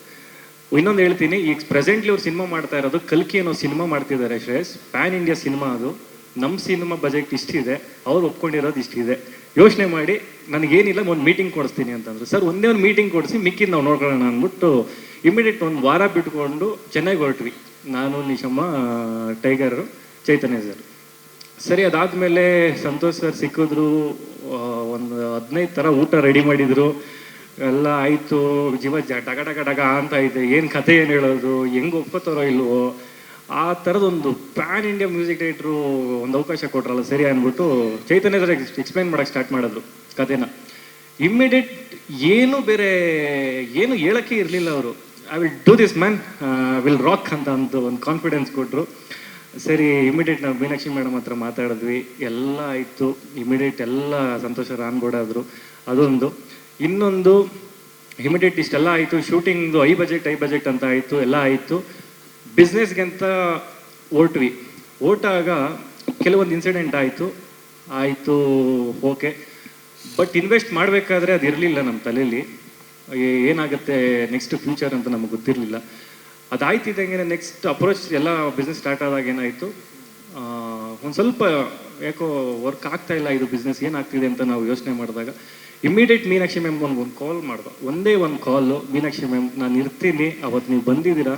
ಇನ್ನೊಂದು ಹೇಳ್ತೀನಿ, ಈಗ ಪ್ರೆಸೆಂಟ್ಲಿ ಅವ್ರು ಸಿನಿಮಾ ಮಾಡ್ತಾ ಇರೋದು ಕಲ್ಕಿ ಅನ್ನೋ ಸಿನಿಮಾ ಮಾಡ್ತಿದ್ದಾರೆ ಶ್ರೇಯಸ್. ಪ್ಯಾನ್ ಇಂಡಿಯಾ ಸಿನಿಮಾ ಅದು. ನಮ್ಮ ಸಿನಿಮಾ ಬಜೆಟ್ ಇಷ್ಟಿದೆ, ಅವ್ರು ಒಪ್ಕೊಂಡಿರೋದು ಇಷ್ಟಿದೆ, ಯೋಚನೆ ಮಾಡಿ ನನಗೇನಿಲ್ಲ ಒಂದು ಮೀಟಿಂಗ್ ಕೊಡಿಸ್ತೀನಿ ಅಂತಂದ್ರು. ಸರ್ ಒಂದೇ ಒಂದು ಮೀಟಿಂಗ್ ಕೊಡಿಸಿ ಮಿಕ್ಕಿದ್ದು ನಾವು ನೋಡ್ಕೊಳ್ಳೋಣ ಅಂದ್ಬಿಟ್ಟು ಇಮಿಡಿಯೇಟ್ ಒಂದು ವಾರ ಬಿಟ್ಕೊಂಡು ಚೆನ್ನೈಗೆ ಹೊರಟ್ವಿ. ನಾನು, ನಿಶಮ್ಮ, ಟೈಗರು, ಚೈತನ್ಯ ಸರ್. ಸರಿ ಅದಾದಮೇಲೆ ಸಂತೋಷ್ ಸರ್ ಸಿಕ್ಕಿದ್ರು. ಒಂದು 15 ಥರ ಊಟ ರೆಡಿ ಮಾಡಿದರು. ಎಲ್ಲ ಆಯಿತು, ಜೀವ ಡಗ ಅಂತ ಇದೆ, ಏನು ಕಥೆ ಏನು ಹೇಳೋದು, ಹೆಂಗೆ ಒಪ್ಕೋತಾರೋ ಇಲ್ವೋ, ಆ ಥರದೊಂದು ಪ್ಯಾನ್ ಇಂಡಿಯಾ ಮ್ಯೂಸಿಕ್ ಡೈರೆಕ್ಟ್ರು ಒಂದು ಅವಕಾಶ ಕೊಟ್ರಲ್ಲ, ಸರಿ ಅಂದ್ಬಿಟ್ಟು ಚೈತನ್ಯ ಸರ್ ಎಕ್ಸ್ಪ್ಲೈನ್ ಮಾಡೋಕ್ಕೆ ಸ್ಟಾರ್ಟ್ ಮಾಡಿದ್ರು ಕಥೆನ. ಇಮ್ಮಿಡಿಯೇಟ್ ಏನು ಹೇಳೋಕ್ಕೆ ಇರಲಿಲ್ಲ ಅವರು. I will do this man, will rock ಅಂತ ಒಂದು ಕಾನ್ಫಿಡೆನ್ಸ್ ಕೊಟ್ಟರು. ಸರಿ ಇಮಿಡಿಯೇಟ್ ನಾವು ಮೀನಾಕ್ಷಿ ಮೇಡಮ್ ಹತ್ರ ಮಾತಾಡಿದ್ವಿ, ಎಲ್ಲ ಆಯಿತು. ಇಮಿಡಿಯೇಟ್ ಎಲ್ಲ ಸಂತೋಷ ಆನ್ ಬೋರ್ಡ್ ಆದರು. ಅದೊಂದು. ಇನ್ನೊಂದು, ಇಮಿಡಿಯೇಟ್ ಇಷ್ಟೆಲ್ಲ ಆಯಿತು, ಶೂಟಿಂಗ್ದು ಐ ಬಜೆಟ್ ಅಂತ ಆಯಿತು, ಎಲ್ಲ ಆಯಿತು. ಬಿಸ್ನೆಸ್ಗೆ ಅಂತ ಹೊರಟಾಗ ಕೆಲವೊಂದು ಇನ್ಸಿಡೆಂಟ್ ಆಯಿತು, ಓಕೆ. ಬಟ್ ಇನ್ವೆಸ್ಟ್ ಮಾಡಬೇಕಾದ್ರೆ ಅದು ಇರಲಿಲ್ಲ ನಮ್ಮ ತಲೆಯಲ್ಲಿ, ಏನಾಗುತ್ತೆ ನೆಕ್ಸ್ಟ್ ಫ್ಯೂಚರ್ ಅಂತ ನಮಗೆ ಗೊತ್ತಿರಲಿಲ್ಲ. ಅದಾಯ್ತಿದ್ದಂಗೆ ನೆಕ್ಸ್ಟ್ ಅಪ್ರೋಚ್ ಎಲ್ಲ ಬಿಸ್ನೆಸ್ ಸ್ಟಾರ್ಟ್ ಆದಾಗ ಏನಾಯಿತು, ಒಂದು ಸ್ವಲ್ಪ ಯಾಕೋ ವರ್ಕ್ ಆಗ್ತಾ ಇಲ್ಲ, ಇದು ಬಿಸ್ನೆಸ್ ಏನಾಗ್ತಿದೆ ಅಂತ ನಾವು ಯೋಚನೆ ಮಾಡಿದಾಗ ಇಮಿಡಿಯೇಟ್ ಮೀನಾಕ್ಷಿ ಮ್ಯಾಮ್ ಒಂದು ಕಾಲ್ ಮಾಡ್ದೆ. ಒಂದೇ ಒಂದು ಕಾಲು, ಮೀನಾಕ್ಷಿ ಮ್ಯಾಮ್ ನಾನು ಇರ್ತೀನಿ, ಅವತ್ತು ನೀವು ಬಂದಿದ್ದೀರಾ,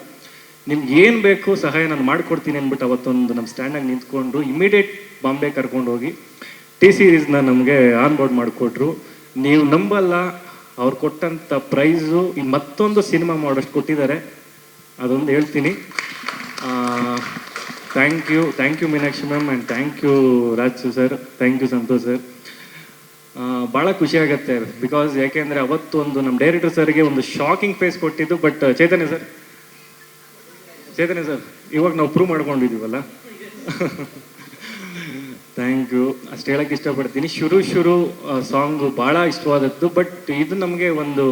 ನಿಮ್ಗೆ ಏನು ಬೇಕು ಸಹಾಯ ನಾನು ಮಾಡಿಕೊಡ್ತೀನಿ ಅಂದ್ಬಿಟ್ಟು ಅವತ್ತೊಂದು ನಮ್ಮ ಸ್ಟ್ಯಾಂಡಾಗಿ ನಿಂತ್ಕೊಂಡು ಇಮಿಡಿಯೇಟ್ ಬಾಂಬೆ ಕರ್ಕೊಂಡು ಹೋಗಿ ಟಿ ಸೀರೀಸ್ನ ನಮಗೆ ಆನ್ ಬೋರ್ಡ್ ಮಾಡಿಕೊಟ್ರು. ನೀವು ನಂಬಲ್ಲ, ಅವ್ರು ಕೊಟ್ಟಂಥ ಪ್ರೈಸು ಈ ಮತ್ತೊಂದು ಸಿನಿಮಾ ಮಾಡೋಷ್ಟು ಕೊಟ್ಟಿದ್ದಾರೆ, ಅದೊಂದು ಹೇಳ್ತೀನಿ. Thank you Meenakshi ma'am and thank you Raju sir, thank you Santhosh sir. ಭಾಳ ಖುಷಿ ಆಗುತ್ತೆ ಬಿಕಾಸ್ ಯಾಕೆಂದರೆ ಅವತ್ತು ಒಂದು ನಮ್ಮ ಡೈರೆಕ್ಟರ್ ಸರ್ಗೆ ಒಂದು ಶಾಕಿಂಗ್ ಫೇಸ್ ಕೊಟ್ಟಿದ್ದು. ಬಟ್ ಚೈತನ್ಯ ಸರ್ ಇವಾಗ ನಾವು ಪ್ರೂವ್ ಮಾಡ್ಕೊಂಡಿದ್ದೀವಲ್ಲ. ಥ್ಯಾಂಕ್ ಯು, ಅಷ್ಟು ಹೇಳಕ್ಕೆ ಇಷ್ಟಪಡ್ತೀನಿ. ಶುರು ಸಾಂಗು ಭಾಳ ಇಷ್ಟವಾದದ್ದು. ಬಟ್ ಇದು ನಮಗೆ ಒಂದು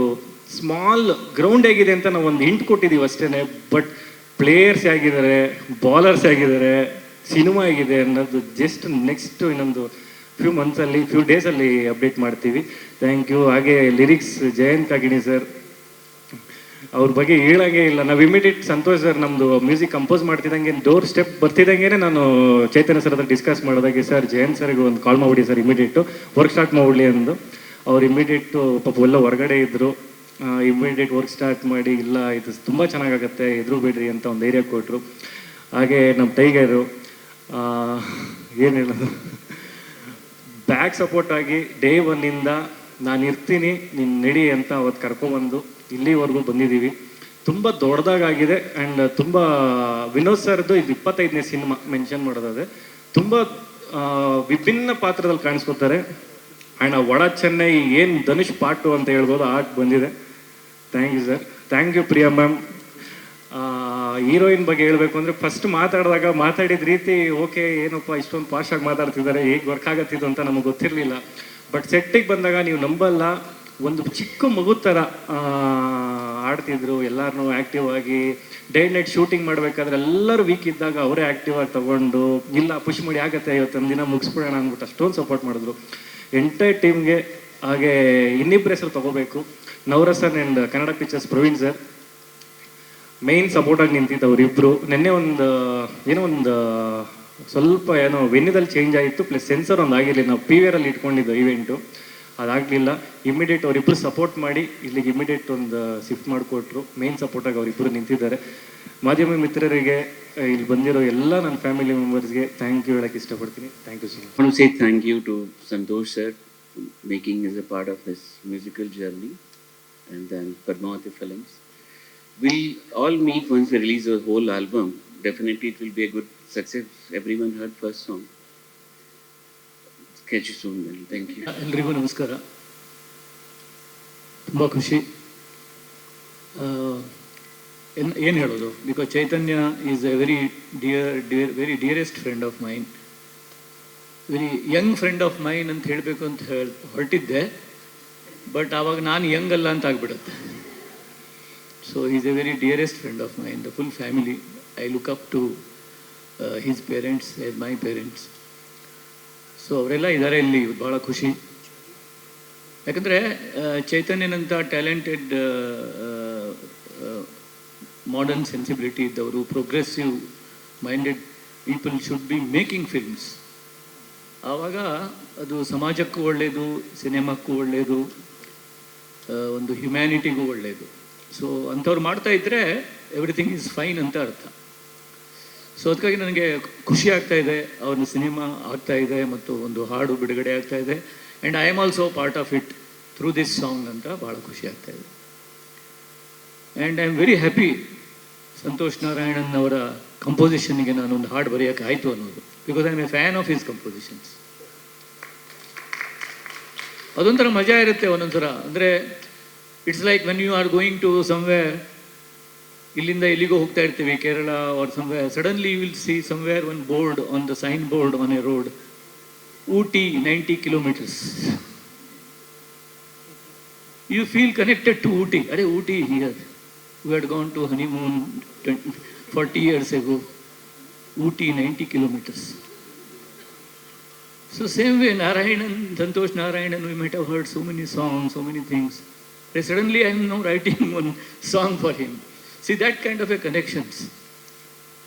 ಸ್ಮಾಲ್ ಗ್ರೌಂಡ್ ಹೇಗಿದೆ ಅಂತ ನಾವು ಒಂದು ಹಿಂಟ್ ಕೊಟ್ಟಿದ್ದೀವಿ ಅಷ್ಟೇ. ಬಟ್ ಪ್ಲೇಯರ್ಸ್ ಆಗಿದ್ದಾರೆ, ಬಾಲರ್ಸ್ ಆಗಿದ್ದಾರೆ, ಸಿನಿಮಾ ಆಗಿದೆ ಅನ್ನೋದು ಜಸ್ಟ್ ನೆಕ್ಸ್ಟ್ ಇನ್ನೊಂದು ಫ್ಯೂ ಮಂತ್ಸಲ್ಲಿ, ಫ್ಯೂ ಡೇಸಲ್ಲಿ ಅಪ್ಡೇಟ್ ಮಾಡ್ತೀವಿ. Thank you. ಹಾಗೆ ಲಿರಿಕ್ಸ್ ಜಯಂತ್ ಕಾಗಿಣಿ ಸರ್, ಅವ್ರ ಬಗ್ಗೆ ಹೇಳೋಂಗೆ ಇಲ್ಲ. ನಾವು ಇಮಿಡಿಯೇಟ್ ಸಂತೋಷ್ ಸರ್ ನಮ್ಮದು ಮ್ಯೂಸಿಕ್ ಕಂಪೋಸ್ ಮಾಡ್ತಿದ್ದಂಗೆ, ಡೋರ್ ಸ್ಟೆಪ್ ಬರ್ತಿದ್ದಂಗೆ ನಾನು ಚೈತನ್ಯ ಸರ್ ಹತ್ರ ಡಿಸ್ಕಸ್ ಮಾಡಿದಾಗೆ, ಸರ್ ಜಯಂತ್ ಸರ್ಗೆ ಒಂದು ಕಾಲ್ ಮಾಡ್ಬಿಡಿ ಸರ್, ಇಮಿಡಿಯೇಟು ವರ್ಕ್ ಸ್ಟಾರ್ಟ್ ಮಾಡ್ಬಿಡ್ಲಿ ಅಂದು. ಅವ್ರು ಇಮಿಡಿಯೇಟು ಪಾಪ ಎಲ್ಲ ಹೊರಗಡೆ ಇದ್ದರು, ಇಮಿಡಿಯೇಟ್ ವರ್ಕ್ ಸ್ಟಾರ್ಟ್ ಮಾಡಿ, ಇಲ್ಲ ಇದು ತುಂಬ ಚೆನ್ನಾಗಾಗತ್ತೆ, ಎದುರು ಬಿಡ್ರಿ ಅಂತ ಒಂದು ಧೈರ್ಯ ಕೊಟ್ಟರು. ಹಾಗೆ ನಮ್ಮ ಟೈಗರು ಏನು ಹೇಳೋದು, ಬ್ಯಾಕ್ ಸಪೋರ್ಟ್ ಆಗಿ ಡೇ ಒನ್ನಿಂದ ನಾನು ಇರ್ತೀನಿ ನೀನು ನಡಿ ಅಂತ ಅವತ್ತು ಕರ್ಕೊಬಂದು ಇಲ್ಲಿವರೆಗೂ ಬಂದಿದ್ದೀವಿ. ತುಂಬ ದೊಡ್ಡದಾಗಿದೆ. ಆ್ಯಂಡ್ ತುಂಬ ವಿನೋದ್ ಸರ್ದು ಇದು 25ನೇ ಸಿನಿಮಾ ಮೆನ್ಷನ್ ಮಾಡೋದಾದ್ರೆ ತುಂಬ ವಿಭಿನ್ನ ಪಾತ್ರದಲ್ಲಿ ಕಾಣಿಸ್ಕೊತಾರೆ. ಆ್ಯಂಡ್ ಆ ಒಳ ಚೆನ್ನೈ ಏನು ಧನುಷ್ ಪಾಟು ಅಂತ ಹೇಳ್ಬೋದು, ಆರ್ಟ್ ಬಂದಿದೆ. Thank you sir. Thank you Priya ma'am. Heroine ಬಗ್ಗೆ ಹೇಳಬೇಕು ಅಂದರೆ ಫಸ್ಟ್ ಮಾತಾಡಿದಾಗ ಮಾತಾಡಿದ ರೀತಿ ಓಕೆ ಏನಪ್ಪ ಇಷ್ಟೊಂದು ಪಾಶಾಗಿ ಮಾತಾಡ್ತಿದ್ದಾರೆ, ಹೇಗೆ ವರ್ಕ್ ಆಗತ್ತಿದ್ದು ಅಂತ ನಮಗೆ ಗೊತ್ತಿರಲಿಲ್ಲ. ಬಟ್ ಸೆಟ್ಟಿಗೆ ಬಂದಾಗ ನೀವು ನಂಬಲ್ಲ, ಒಂದು ಚಿಕ್ಕ ಮಗು ಥರ ಆಡ್ತಿದ್ರು. ಎಲ್ಲರೂ ಆ್ಯಕ್ಟಿವ್ ಆಗಿ ಡೇ ನೈಟ್ ಶೂಟಿಂಗ್ ಮಾಡಬೇಕಾದ್ರೆ ಎಲ್ಲರೂ ವೀಕ್ ಇದ್ದಾಗ ಅವರೇ ಆ್ಯಕ್ಟಿವ್ ಆಗಿ ತೊಗೊಂಡು ಇಲ್ಲ ಪುಷ್ ಮಾಡಿ ಆಗುತ್ತೆ ಇವತ್ತೊಂದು ದಿನ ಮುಗಿಸ್ಬಿಡೋಣ ಅಂದ್ಬಿಟ್ಟು ಅಷ್ಟೊಂದು ಸಪೋರ್ಟ್ ಮಾಡಿದ್ರು ಎಂಟೈರ್ ಟೀಮ್ಗೆ. ಹಾಗೆ ಇನ್ನಿಬ್ಬರ ಹೆಸರು ತೊಗೋಬೇಕು, Navarasan and Kannada pictures Praveen sir main ಸಪೋರ್ಟಾಗಿ ನಿಂತಿದ್ದು ಅವರಿಬ್ಬರು. ನಿನ್ನೆ ಒಂದು ಸ್ವಲ್ಪ ವೆನ್ಯೂದಲ್ಲಿ ಚೇಂಜ್ ಆಯಿತು, ಪ್ಲಸ್ ಸೆನ್ಸರ್ ಒಂದು ಆಗಿರಲಿಲ್ಲ. ನಾವು ಪಿ ವಿ ಆರಲ್ಲಿ ಇಟ್ಕೊಂಡಿದ್ದು ಈವೆಂಟು, ಅದಾಗಲಿಲ್ಲ. ಇಮಿಡಿಯೇಟ್ ಅವರಿಬ್ಬರು ಸಪೋರ್ಟ್ ಮಾಡಿ ಇಲ್ಲಿಗೆ ಇಮಿಡಿಯೇಟ್ ಒಂದು ಶಿಫ್ಟ್ ಮಾಡಿಕೊಟ್ರು. ಮೇನ್ ಸಪೋರ್ಟಾಗಿ ಅವರಿಬ್ಬರು ನಿಂತಿದ್ದಾರೆ. ಮಾಧ್ಯಮ ಮಿತ್ರರಿಗೆ, ಇಲ್ಲಿ ಬಂದಿರೋ ಎಲ್ಲ ನನ್ನ ಫ್ಯಾಮಿಲಿ ಮೆಂಬರ್ಸ್ಗೆ ಥ್ಯಾಂಕ್ ಯು ಹೇಳಕ್ಕೆ ಇಷ್ಟಪಡ್ತೀನಿ. Thank you so much. I want to say thank you to Santosh sir for making us a part of this musical journey, and then Padmavati Films. We'll all meet once we release a whole album. Definitely it will be a good success. Everyone heard first song. Catch you soon then. Thank you. ಎಲ್ರಿಗೂ ನಮಸ್ಕಾರ. ತುಂಬ ಖುಷಿ. ಏನು ಹೇಳೋದು, because Chaitanya is a very dearest friend of main, very Young friend of main ಅಂತ ಹೇಳಬೇಕು ಅಂತ ಹೊರಟಿದ್ದೆ. But ಆವಾಗ ನಾನು ಯಂಗ್ ಅಲ್ಲ ಅಂತ ಆಗ್ಬಿಡುತ್ತೆ. So is a very dearest friend of mine. The full family, I look up to his parents as my parents. So ಅವರೆಲ್ಲ ಇದ್ದಾರೆ ಇಲ್ಲಿ, ಭಾಳ ಖುಷಿ. ಯಾಕಂದರೆ ಚೈತನ್ಯನಂಥ ಟ್ಯಾಲೆಂಟೆಡ್ ಮಾಡರ್ನ್ ಸೆನ್ಸಿಬಿಲಿಟಿ ಇದ್ದವರು, progressive minded people should be making films. ಆವಾಗ ಅದು ಸಮಾಜಕ್ಕೂ ಒಳ್ಳೆಯದು, ಸಿನಿಮಾಕ್ಕೂ ಒಳ್ಳೆಯದು, ಒಂದು ಹ್ಯುಮ್ಯಾನಿಟಿಗೂ ಒಳ್ಳೆಯದು. ಸೊ ಅಂಥವ್ರು ಮಾಡ್ತಾ ಇದ್ದರೆ ಎವ್ರಿಥಿಂಗ್ ಈಸ್ ಫೈನ್ ಅಂತ ಅರ್ಥ. ಸೊ ಅದಕ್ಕಾಗಿ ನನಗೆ ಖುಷಿ ಆಗ್ತಾ ಇದೆ, ಅವ್ರನ್ನ ಸಿನಿಮಾ ಆಗ್ತಾ ಇದೆ ಮತ್ತು ಒಂದು ಹಾಡು ಬಿಡುಗಡೆ ಆಗ್ತಾ ಇದೆ. And I am also part of it through this song ಅಂತ ಭಾಳ ಖುಷಿ ಆಗ್ತಾ ಇದೆ. And I am very happy Santhosh Narayanan ಅವರ ಕಂಪೋಸಿಷನ್ಗೆ ನಾನೊಂದು ಹಾಡು ಬರೆಯೋಕ್ಕೆ ಆಯಿತು ಅನ್ನೋದು, because I am a fan of his compositions. ಅದೊಂಥರ ಮಜಾ ಇರುತ್ತೆ ಒಂದೊಂಥರ. ಅಂದರೆ it's like when you are going to somewhere, ಇಲ್ಲಿಂದ ಎಲ್ಲಿಗೋ ಹೋಗ್ತಾ ಇರ್ತೀವಿ, Kerala or somewhere, suddenly you will see somewhere one board on the sign board on a road, Ooty 90 kilometers. You feel connected to Ooty. Are Ooty here? We had gone to honeymoon 40 years ago. Ooty 90 kilometers. So same way Narayanan, Santosh Narayanan, we might have heard so many songs, so many things. But suddenly I am now writing one song for him. See that kind of a connections.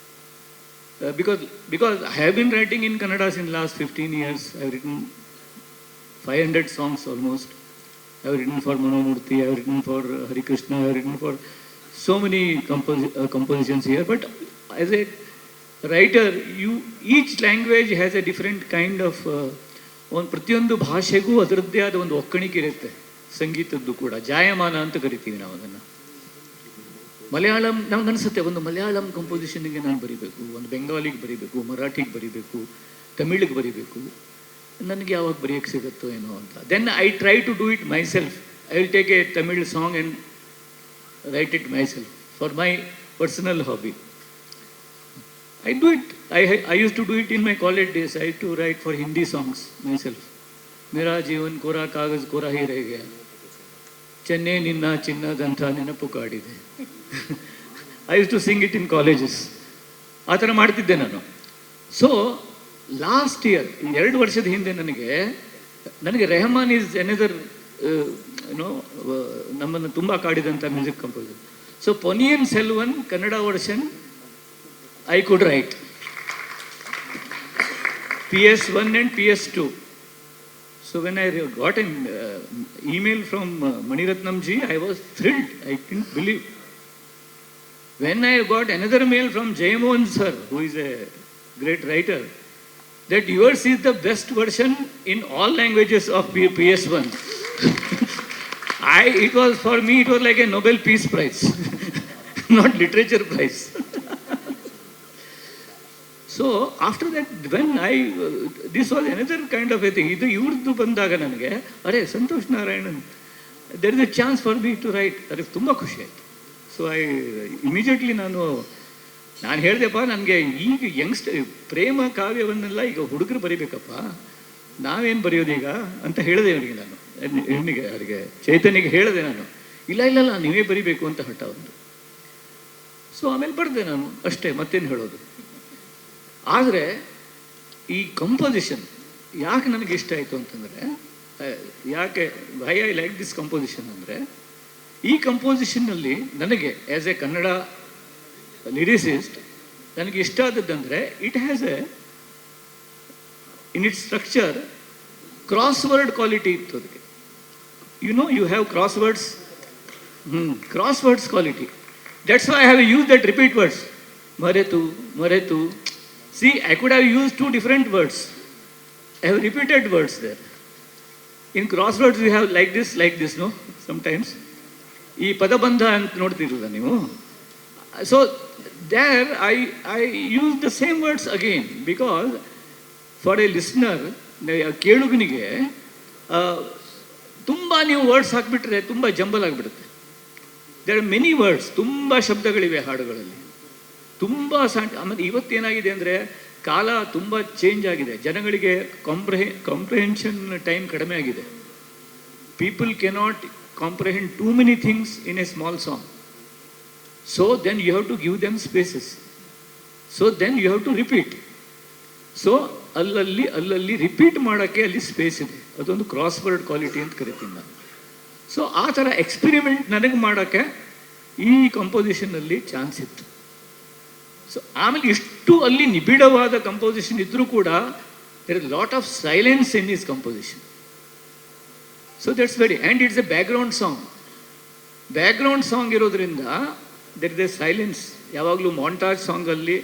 because I have been writing in Kannada since last 15 years. I have written 500 songs almost. I have written for Manomurthy, I have written for Hari Krishna, I have written for so many compositions here. But as a writer, each language has a different kind of ಒಂದು ಪ್ರತಿಯೊಂದು ಭಾಷೆಗೂ ಅದರದ್ದೇ ಆದ ಒಂದು ಒಕ್ಕಣಿಕೆ ಇರುತ್ತೆ. ಸಂಗೀತದ್ದು ಕೂಡ ಜಾಯಮಾನ ಅಂತ ಕರಿತೀವಿ ನಾವು ಅದನ್ನು. ಮಲಯಾಳಂ ನಮ್ಗೆ ಅನಿಸುತ್ತೆ ಒಂದು ಮಲಯಾಳಂ ಕಂಪೋಸಿಷನ್ಗೆ ನಾನು ಬರೀಬೇಕು, ಒಂದು ಬೆಂಗಾಲಿಗೆ ಬರೀಬೇಕು, ಮರಾಠಿಗೆ ಬರೀಬೇಕು, ತಮಿಳಿಗೆ ಬರೀಬೇಕು, ನನಗೆ ಯಾವಾಗ ಬರೆಯೋಕ್ಕೆ ಸಿಗುತ್ತೋ ಏನೋ ಅಂತ. Then I try to do it myself. I will take a Tamil song and write it myself for my personal hobby. I do it. I used to do it in my college days. I used to write for Hindi songs myself. मेरा जीवन कोरा कागज कोरा ही रह गया, ಚೆನ್ನೆ ನಿನ್ನ ಚಿನ್ನದಂಥ ನೆನಪು ಕಾಡಿದೆ. I use to sing it in colleges. ಆ ಥರ ಮಾಡ್ತಿದ್ದೆ ನಾನು. ಸೊ ಲಾಸ್ಟ್ ಇಯರ್ 2 ವರ್ಷದ ಹಿಂದೆ ನನಗೆ ರೆಹಮಾನ್ ಈಸ್ ಎನದರ್ ನಮ್ಮನ್ನು ತುಂಬ ಕಾಡಿದಂಥ music composer. So Ponniyin Selvan Kannada version I could write. PS1 and PS2. So when I got an email from Maniratnam ji, I was thrilled. I didn't believe. When I got another mail from Jayamohan sir, who is a great writer, that yours is the best version in all languages of PS1. It was for me, it was like a Nobel Peace Prize, not literature prize. So after that when this was another kind of a thing. ಇದು ಇವ್ರದ್ದು ಬಂದಾಗ ನನಗೆ ಅರೆ Santhosh Narayanan there is a chance for me to write. ಅದಕ್ಕೆ ತುಂಬ ಖುಷಿ ಆಯಿತು. So immediately ನಾನು ಹೇಳಿದೆಪ್ಪ, ನನಗೆ ಈಗ ಪ್ರೇಮ ಕಾವ್ಯವನ್ನೆಲ್ಲ ಈಗ ಹುಡುಗರು ಬರೀಬೇಕಪ್ಪ, ನಾವೇನು ಬರೆಯೋದೀಗ ಅಂತ ಹೇಳಿದೆ ಅವನಿಗೆ. ನಾನು ಅವರಿಗೆ ಚೈತನ್ಯಗೆ ಹೇಳಿದೆ ನಾನು, ಇಲ್ಲ ನೀವೇ ಬರೀಬೇಕು ಅಂತ ಹಠ ಒಂದು. ಸೊ ಆಮೇಲೆ ಬರೆದೆ ನಾನು ಅಷ್ಟೇ, ಮತ್ತೇನು ಹೇಳೋದು. ಆದರೆ ಈ ಕಂಪೋಸಿಷನ್ ಯಾಕೆ ನನಗೆ ಇಷ್ಟ ಆಯಿತು ಅಂತಂದರೆ, ಯಾಕೆ why I like this composition ಅಂದರೆ, ಈ ಕಂಪೋಸಿಷನ್ನಲ್ಲಿ ನನಗೆ ಆ್ಯಸ್ ಎ ಕನ್ನಡ ಲಿರಿಸಿಸ್ಟ್ ನನಗೆ ಇಷ್ಟ ಆದದ್ದಂದರೆ it has a in its structure crossword quality ಇತ್ತು ಅದಕ್ಕೆ. You have crosswords quality. That's why I have use that repeat words. ಮರೆತು. See, I could have used 2 different words. I have repeated words there. In crosswords, we have like this, no? Sometimes. ಈ ಪದಬಂಧ ಅಂತ ನೋಡ್ತಿರಲ್ಲ ನೀವು. So there I use the same words again because for a listener, ಕೇಳುಗನಿಗೆ ತುಂಬ ನೀವು words ಹಾಕಿಬಿಟ್ರೆ ತುಂಬ jumble ಆಗಿಬಿಡುತ್ತೆ. There are many words, ತುಂಬ ಶಬ್ದಗಳಿವೆ ಹಾಡುಗಳಲ್ಲಿ, ತುಂಬ ಆಮೇಲೆ ಇವತ್ತೇನಾಗಿದೆ ಅಂದರೆ ಕಾಲ ತುಂಬ ಚೇಂಜ್ ಆಗಿದೆ. ಜನಗಳಿಗೆ ಕಾಂಪ್ರಿಹೆನ್ಷನ್ ಟೈಮ್ ಕಡಿಮೆ ಆಗಿದೆ. People cannot comprehend too many things in a small song. So then you have to give them spaces. So then you have to repeat. So ಅಲ್ಲಲ್ಲಿ ರಿಪೀಟ್ ಮಾಡೋಕ್ಕೆ ಅಲ್ಲಿ ಸ್ಪೇಸ್ ಇದೆ. ಅದೊಂದು ಕ್ರಾಸ್ವರ್ಡ್ ಕ್ವಾಲಿಟಿ ಅಂತ ಕರಿತೀನಿ ನಾನು. ಸೊ ಆ ಥರ ಎಕ್ಸ್ಪೆರಿಮೆಂಟ್ ನನಗೆ ಮಾಡೋಕ್ಕೆ ಈ ಕಂಪೋಸಿಷನ್ನಲ್ಲಿ ಚಾನ್ಸ್ ಇತ್ತು. ಸೊ ಆಮೇಲೆ ಇಷ್ಟು ಅಲ್ಲಿ ನಿಬಿಡವಾದ ಕಂಪೋಸಿಷನ್ ಇದ್ದರೂ ಕೂಡ there is lot of silence in his composition. So that's very and it's a background song ಇರೋದ್ರಿಂದ ದೇರ್ ಇಸ್ ಎ ಸೈಲೆನ್ಸ್. ಯಾವಾಗಲೂ ಮಾಂಟಾಜ್ ಸಾಂಗಲ್ಲಿ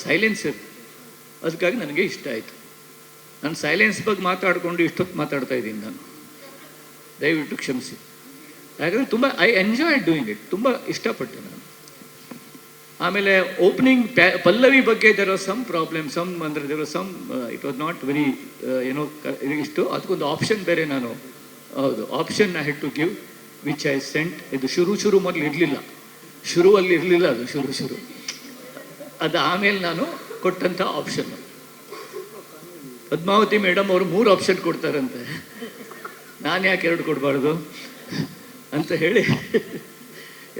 ಸೈಲೆನ್ಸ್ ಇರುತ್ತೆ. ಅದಕ್ಕಾಗಿ ನನಗೆ ಇಷ್ಟ ಆಯಿತು. ನಾನು ಸೈಲೆನ್ಸ್ ಬಗ್ಗೆ ಮಾತಾಡಿಕೊಂಡು ಇಷ್ಟೊತ್ತು ಮಾತಾಡ್ತಾ ಇದ್ದೀನಿ ನಾನು, ದಯವಿಟ್ಟು ಕ್ಷಮಿಸಿ. ಯಾಕಂದರೆ ತುಂಬ ಐ ಎಂಜಾಯ್ ಡೂಯಿಂಗ್ ಇಟ್, ತುಂಬ ಇಷ್ಟಪಟ್ಟೆ ನಾನು. ಆಮೇಲೆ ಓಪನಿಂಗ್ ಪಲ್ಲವಿ ಬಗ್ಗೆ there was some problem, there was some it was not very ಇಷ್ಟು. ಅದಕ್ಕೊಂದು ಆಪ್ಷನ್ ಬೇರೆ ನಾನು option I had to give which I sent. ಇದು ಶುರು ಮೊದಲು ಇರಲಿಲ್ಲ, ಶುರುವಲ್ಲಿ ಇರಲಿಲ್ಲ ಅದು ಶುರು ಅದು ಆಮೇಲೆ ನಾನು ಕೊಟ್ಟಂಥ ಆಪ್ಷನ್. ಪದ್ಮಾವತಿ ಮೇಡಮ್ ಅವರು 3 ಆಪ್ಷನ್ ಕೊಡ್ತಾರಂತೆ, ನಾನು ಯಾಕೆ 2 ಕೊಡಬಾರ್ದು ಅಂತ ಹೇಳಿ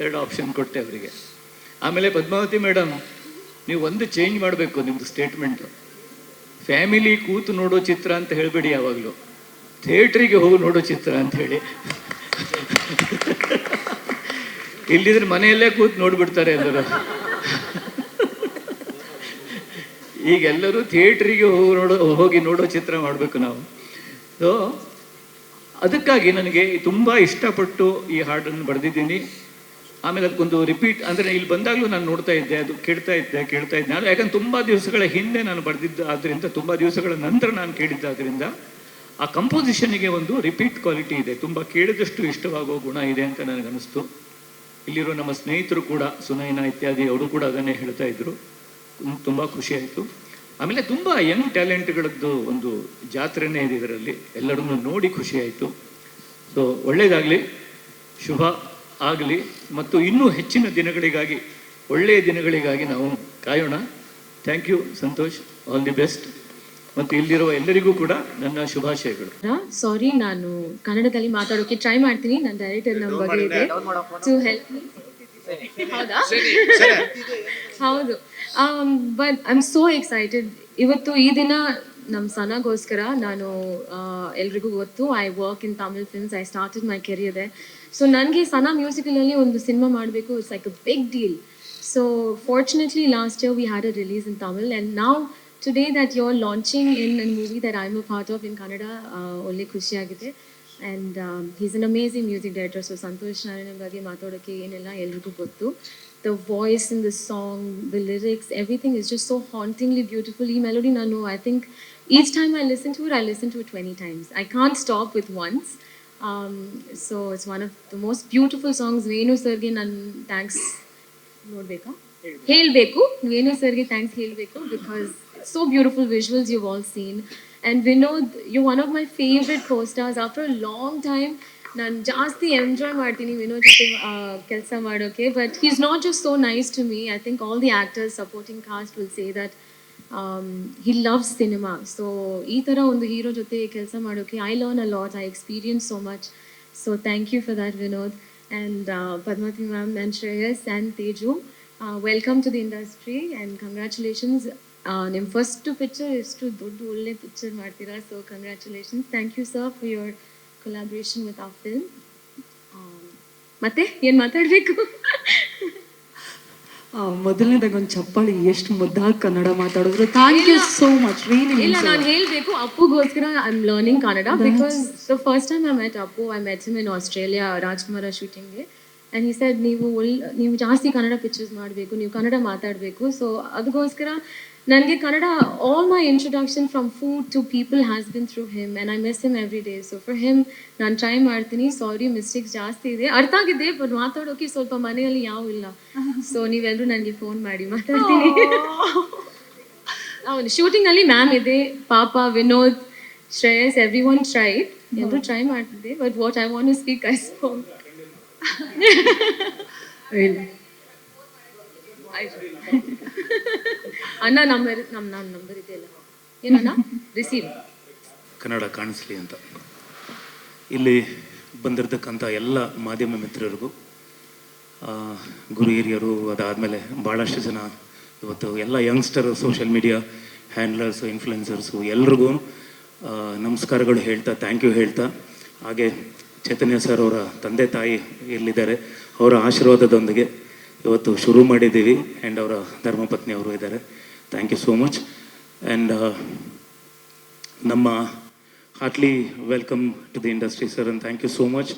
2 ಆಪ್ಷನ್ ಕೊಟ್ಟೆ ಅವರಿಗೆ. ಆಮೇಲೆ ಪದ್ಮಾವತಿ ಮೇಡಮ್, ನೀವು ಒಂದು ಚೇಂಜ್ ಮಾಡಬೇಕು ನಿಮ್ಮದು ಸ್ಟೇಟ್ಮೆಂಟು. ಫ್ಯಾಮಿಲಿ ಕೂತು ನೋಡೋ ಚಿತ್ರ ಅಂತ ಹೇಳಬೇಡಿ, ಯಾವಾಗಲೂ ಥಿಯೇಟ್ರಿಗೆ ಹೋಗಿ ನೋಡೋ ಚಿತ್ರ ಅಂತ ಹೇಳಿ. ಇಲ್ಲಿದ್ರೆ ಮನೆಯಲ್ಲೇ ಕೂತು ನೋಡ್ಬಿಡ್ತಾರೆ ಎಲ್ಲರೂ. ಈಗ ಎಲ್ಲರೂ ಥಿಯೇಟ್ರಿಗೆ ಹೋಗಿ ನೋಡೋ ಚಿತ್ರ ಮಾಡಬೇಕು ನಾವು. ಸೊ ಅದಕ್ಕಾಗಿ ನನಗೆ ತುಂಬ ಇಷ್ಟಪಟ್ಟು ಈ ಹಾಡನ್ನು ಬರೆದಿದ್ದೀನಿ. ಆಮೇಲೆ ಅದಕ್ಕೊಂದು ರಿಪೀಟ್ ಅಂದರೆ ಇಲ್ಲಿ ಬಂದಾಗಲೂ ನಾನು ನೋಡ್ತಾ ಇದ್ದೆ, ಅದು ಕೇಳ್ತಾ ಇದ್ದೆ ನಾನು. ಯಾಕಂದ್ರೆ ತುಂಬ ದಿವಸಗಳ ಹಿಂದೆ ನಾನು ಬರೆದಿದ್ದು ಆದ್ದರಿಂದ, ತುಂಬ ದಿವಸಗಳ ನಂತರ ನಾನು ಕೇಳಿದ್ದಾದ್ರಿಂದ ಆ ಕಂಪೋಸಿಷನ್ಗೆ ಒಂದು ರಿಪೀಟ್ ಕ್ವಾಲಿಟಿ ಇದೆ, ತುಂಬ ಕೇಳಿದಷ್ಟು ಇಷ್ಟವಾಗೋ ಗುಣ ಇದೆ ಅಂತ ನನಗನ್ನಿಸ್ತು. ಇಲ್ಲಿರೋ ನಮ್ಮ ಸ್ನೇಹಿತರು ಕೂಡ, ಸುನೈನಾ ಇತ್ಯಾದಿ ಅವರು ಕೂಡ ಅದನ್ನೇ ಹೇಳ್ತಾ ಇದ್ರು. ತುಂಬ ಖುಷಿ ಆಯಿತು. ಆಮೇಲೆ ತುಂಬ ಯಂಗ್ ಟ್ಯಾಲೆಂಟ್ಗಳದ್ದು ಒಂದು ಜಾತ್ರೆನೇ ಇದೆ ಇದರಲ್ಲಿ, ಎಲ್ಲರನ್ನೂ ನೋಡಿ ಖುಷಿ ಆಯಿತು. ಸೊ ಒಳ್ಳೆಯದಾಗಲಿ, ಶುಭ ಆಗಲಿ, ಮತ್ತು ಇನ್ನೂ ಹೆಚ್ಚಿನ ದಿನಗಳಿಗಾಗಿ, ಒಳ್ಳೆಯ ದಿನಗಳಿಗಾಗಿ ನಾವು ಕಾಯೋಣ. Thank you Santosh, all the best. ಮತ್ತು ಇಲ್ಲಿರುವ ಎಲ್ಲರಿಗೂ ಕೂಡ ನನ್ನ ಶುಭಾಶಯಗಳು. ಸಾರಿ, ನಾನು ಕನ್ನಡದಲ್ಲಿ ಮಾತಾಡೋಕೆ ಟ್ರೈ ಮಾಡ್ತೀನಿ. ನನ್ನ ಡೈರೆಕ್ಟರ್ ನಮ್ಮ ಬಗ್ಗೆ ಇದೆ ಟು ಹೆಲ್ಪ್ ಮೀ. ಹೌದಾ? ಹೌದು. But I am so excited. ಇವತ್ತು ಈ ದಿನ ನಮ್ಮ ಸನಾಗೋಸ್ಕರ ನಾನು ಎಲ್ರಿಗೂ ಗೊತ್ತು, I work in Tamil films, I started my career there. So ನನಗೆ ಸನಾ ಮ್ಯೂಸಿಕಲಲ್ಲಿ ಒಂದು ಸಿನಿಮಾ ಮಾಡಬೇಕು, it's like a big deal. So fortunately last year we had a release in Tamil, and now today that you're launching in a movie that I'm a part of in Kannada, only khushi agide. And he's an amazing music director. So Santosh Narayan ಬಗ್ಗೆ ಮಾತಾಡೋಕ್ಕೆ ಏನೆಲ್ಲ ಎಲ್ರಿಗೂ ಗೊತ್ತು. The voice in the song, the lyrics, everything is just so hauntingly beautiful. ಈ melody ನಾನು, I think each time I listen to it, I listen to it 20 times. I can't stop with once. So it's one of the most beautiful songs. Venu ಸರ್ಗೆ ನಾನು thanks ಹೇಳಬೇಕು, ವೇಣು ಸರ್ಗೆ thanks ಹೇಳಬೇಕು, because so beautiful visuals you've all seen. And Vinod, you're one of my favorite co-stars. After a long time, ನಾನು ಜಾಸ್ತಿ enjoy ಮಾಡ್ತೀನಿ ವಿನೋದ್ ಜೊತೆ ಕೆಲಸ ಮಾಡೋಕ್ಕೆ. But he's not just so nice to me. I think all the actors, supporting cast will say that he loves cinema. So ಈ ಥರ ಒಂದು hero ಜೊತೆ ಕೆಲಸ ಮಾಡೋಕ್ಕೆ I learn a lot, I experience so much. So thank you for that, Vinod. And Padmati ma'am and Shreyas and Teju, welcome to the industry and congratulations. ನಿಮ್ಮ first picture ಎಷ್ಟು ದೊಡ್ಡ ಒಳ್ಳೆ ಪಿಕ್ಚರ್ ಮಾಡ್ತೀರಾ. So congratulations. Thank you sir for your collaboration with our film. ಮತ್ತೆ ಏನು ಮಾತಾಡಬೇಕು? ಮೊದಲನೇದಾಗ ಒಂದು ಚಪ್ಪಾಳಿ, ಎಷ್ಟು ಮುದ್ದಾಗಿ ಕನ್ನಡ ಮಾತಾಡಿದ್ರು. Thank you so much. ಇಲ್ಲ, ನಾನು ಹೇಳಬೇಕು ಅಪ್ಪುಗೋಸ್ಕರ I am learning Kannada, because the first time I met Appu, I met him in Australia Rajkumara ಶೂಟಿಂಗ್ಗೆ. ಆ್ಯಂಡ್ ಹಿ ಸೆಡ್ ನೀವು ಜಾಸ್ತಿ ಕನ್ನಡ ಪಿಕ್ಚರ್ಸ್ ಮಾಡಬೇಕು, ನೀವು ಕನ್ನಡ ಮಾತಾಡಬೇಕು. ಸೊ ಅದಕ್ಕೋಸ್ಕರ ನನಗೆ Kannada, all my introduction from food to people has been through him, and I miss him every day. So for him ನಾನು try ಮಾಡ್ತೀನಿ. ಸಾರಿ, ಮಿಸ್ಟೇಕ್ಸ್ ಜಾಸ್ತಿ ಇದೆ, ಅರ್ಥ ಆಗಿದೆ, ಬಟ್ ಮಾತಾಡೋಕೆ ಸ್ವಲ್ಪ ಮನೆಯಲ್ಲಿ ಯಾವ ಇಲ್ಲ. ಸೊ ನೀವೆಲ್ಲರೂ ನನಗೆ ಫೋನ್ ಮಾಡಿ ಮಾತಾಡ್ತೀನಿ. ಹೌದು, ಶೂಟಿಂಗಲ್ಲಿ ಮ್ಯಾಮ್ ಇದೆ, ಪಾಪ, Vinod, Shreyas, everyone try, ಎಲ್ಲರೂ ಟ್ರೈ ಮಾಡ್ತಿದ್ದೆ. But what I want to speak I spoke. ಅಣ್ಣ ನಮ್ಮ ನಂಬರ್ ಇದೆಯಲ್ಲ, ಏನಣ್ಣ, ರಿಸೀವ್. ಕನ್ನಡ ಕಾಣಿಸ್ಲಿ ಅಂತ ಇಲ್ಲಿ ಬಂದಿರತಕ್ಕಂಥ ಎಲ್ಲ ಮಾಧ್ಯಮ ಮಿತ್ರರಿಗೂ, ಗುರು ಹಿರಿಯರು, ಅದಾದಮೇಲೆ ಭಾಳಷ್ಟು ಜನ ಇವತ್ತು ಎಲ್ಲ ಯಂಗ್ಸ್ಟರ್, ಸೋಷಿಯಲ್ ಮೀಡಿಯಾ ಹ್ಯಾಂಡ್ಲರ್ಸು, ಇನ್ಫ್ಲುಯೆನ್ಸರ್ಸು ಎಲ್ರಿಗೂ ನಮಸ್ಕಾರಗಳು ಹೇಳ್ತಾ, ಥ್ಯಾಂಕ್ ಯು ಹೇಳ್ತಾ, ಹಾಗೆ ಚೈತನ್ಯ ಸರ್ ಅವರ ತಂದೆ ತಾಯಿ ಎಲ್ಲಿದ್ದಾರೆ, ಅವರ ಆಶೀರ್ವಾದದೊಂದಿಗೆ ಇವತ್ತು ಶುರು ಮಾಡಿದ್ದೀವಿ. ಆ್ಯಂಡ್ ಅವರ ಧರ್ಮಪತ್ನಿ ಅವರು ಇದ್ದಾರೆ. Thank you so much. And ನಮ್ಮ heartly welcome to the industry sir, and thank you so much.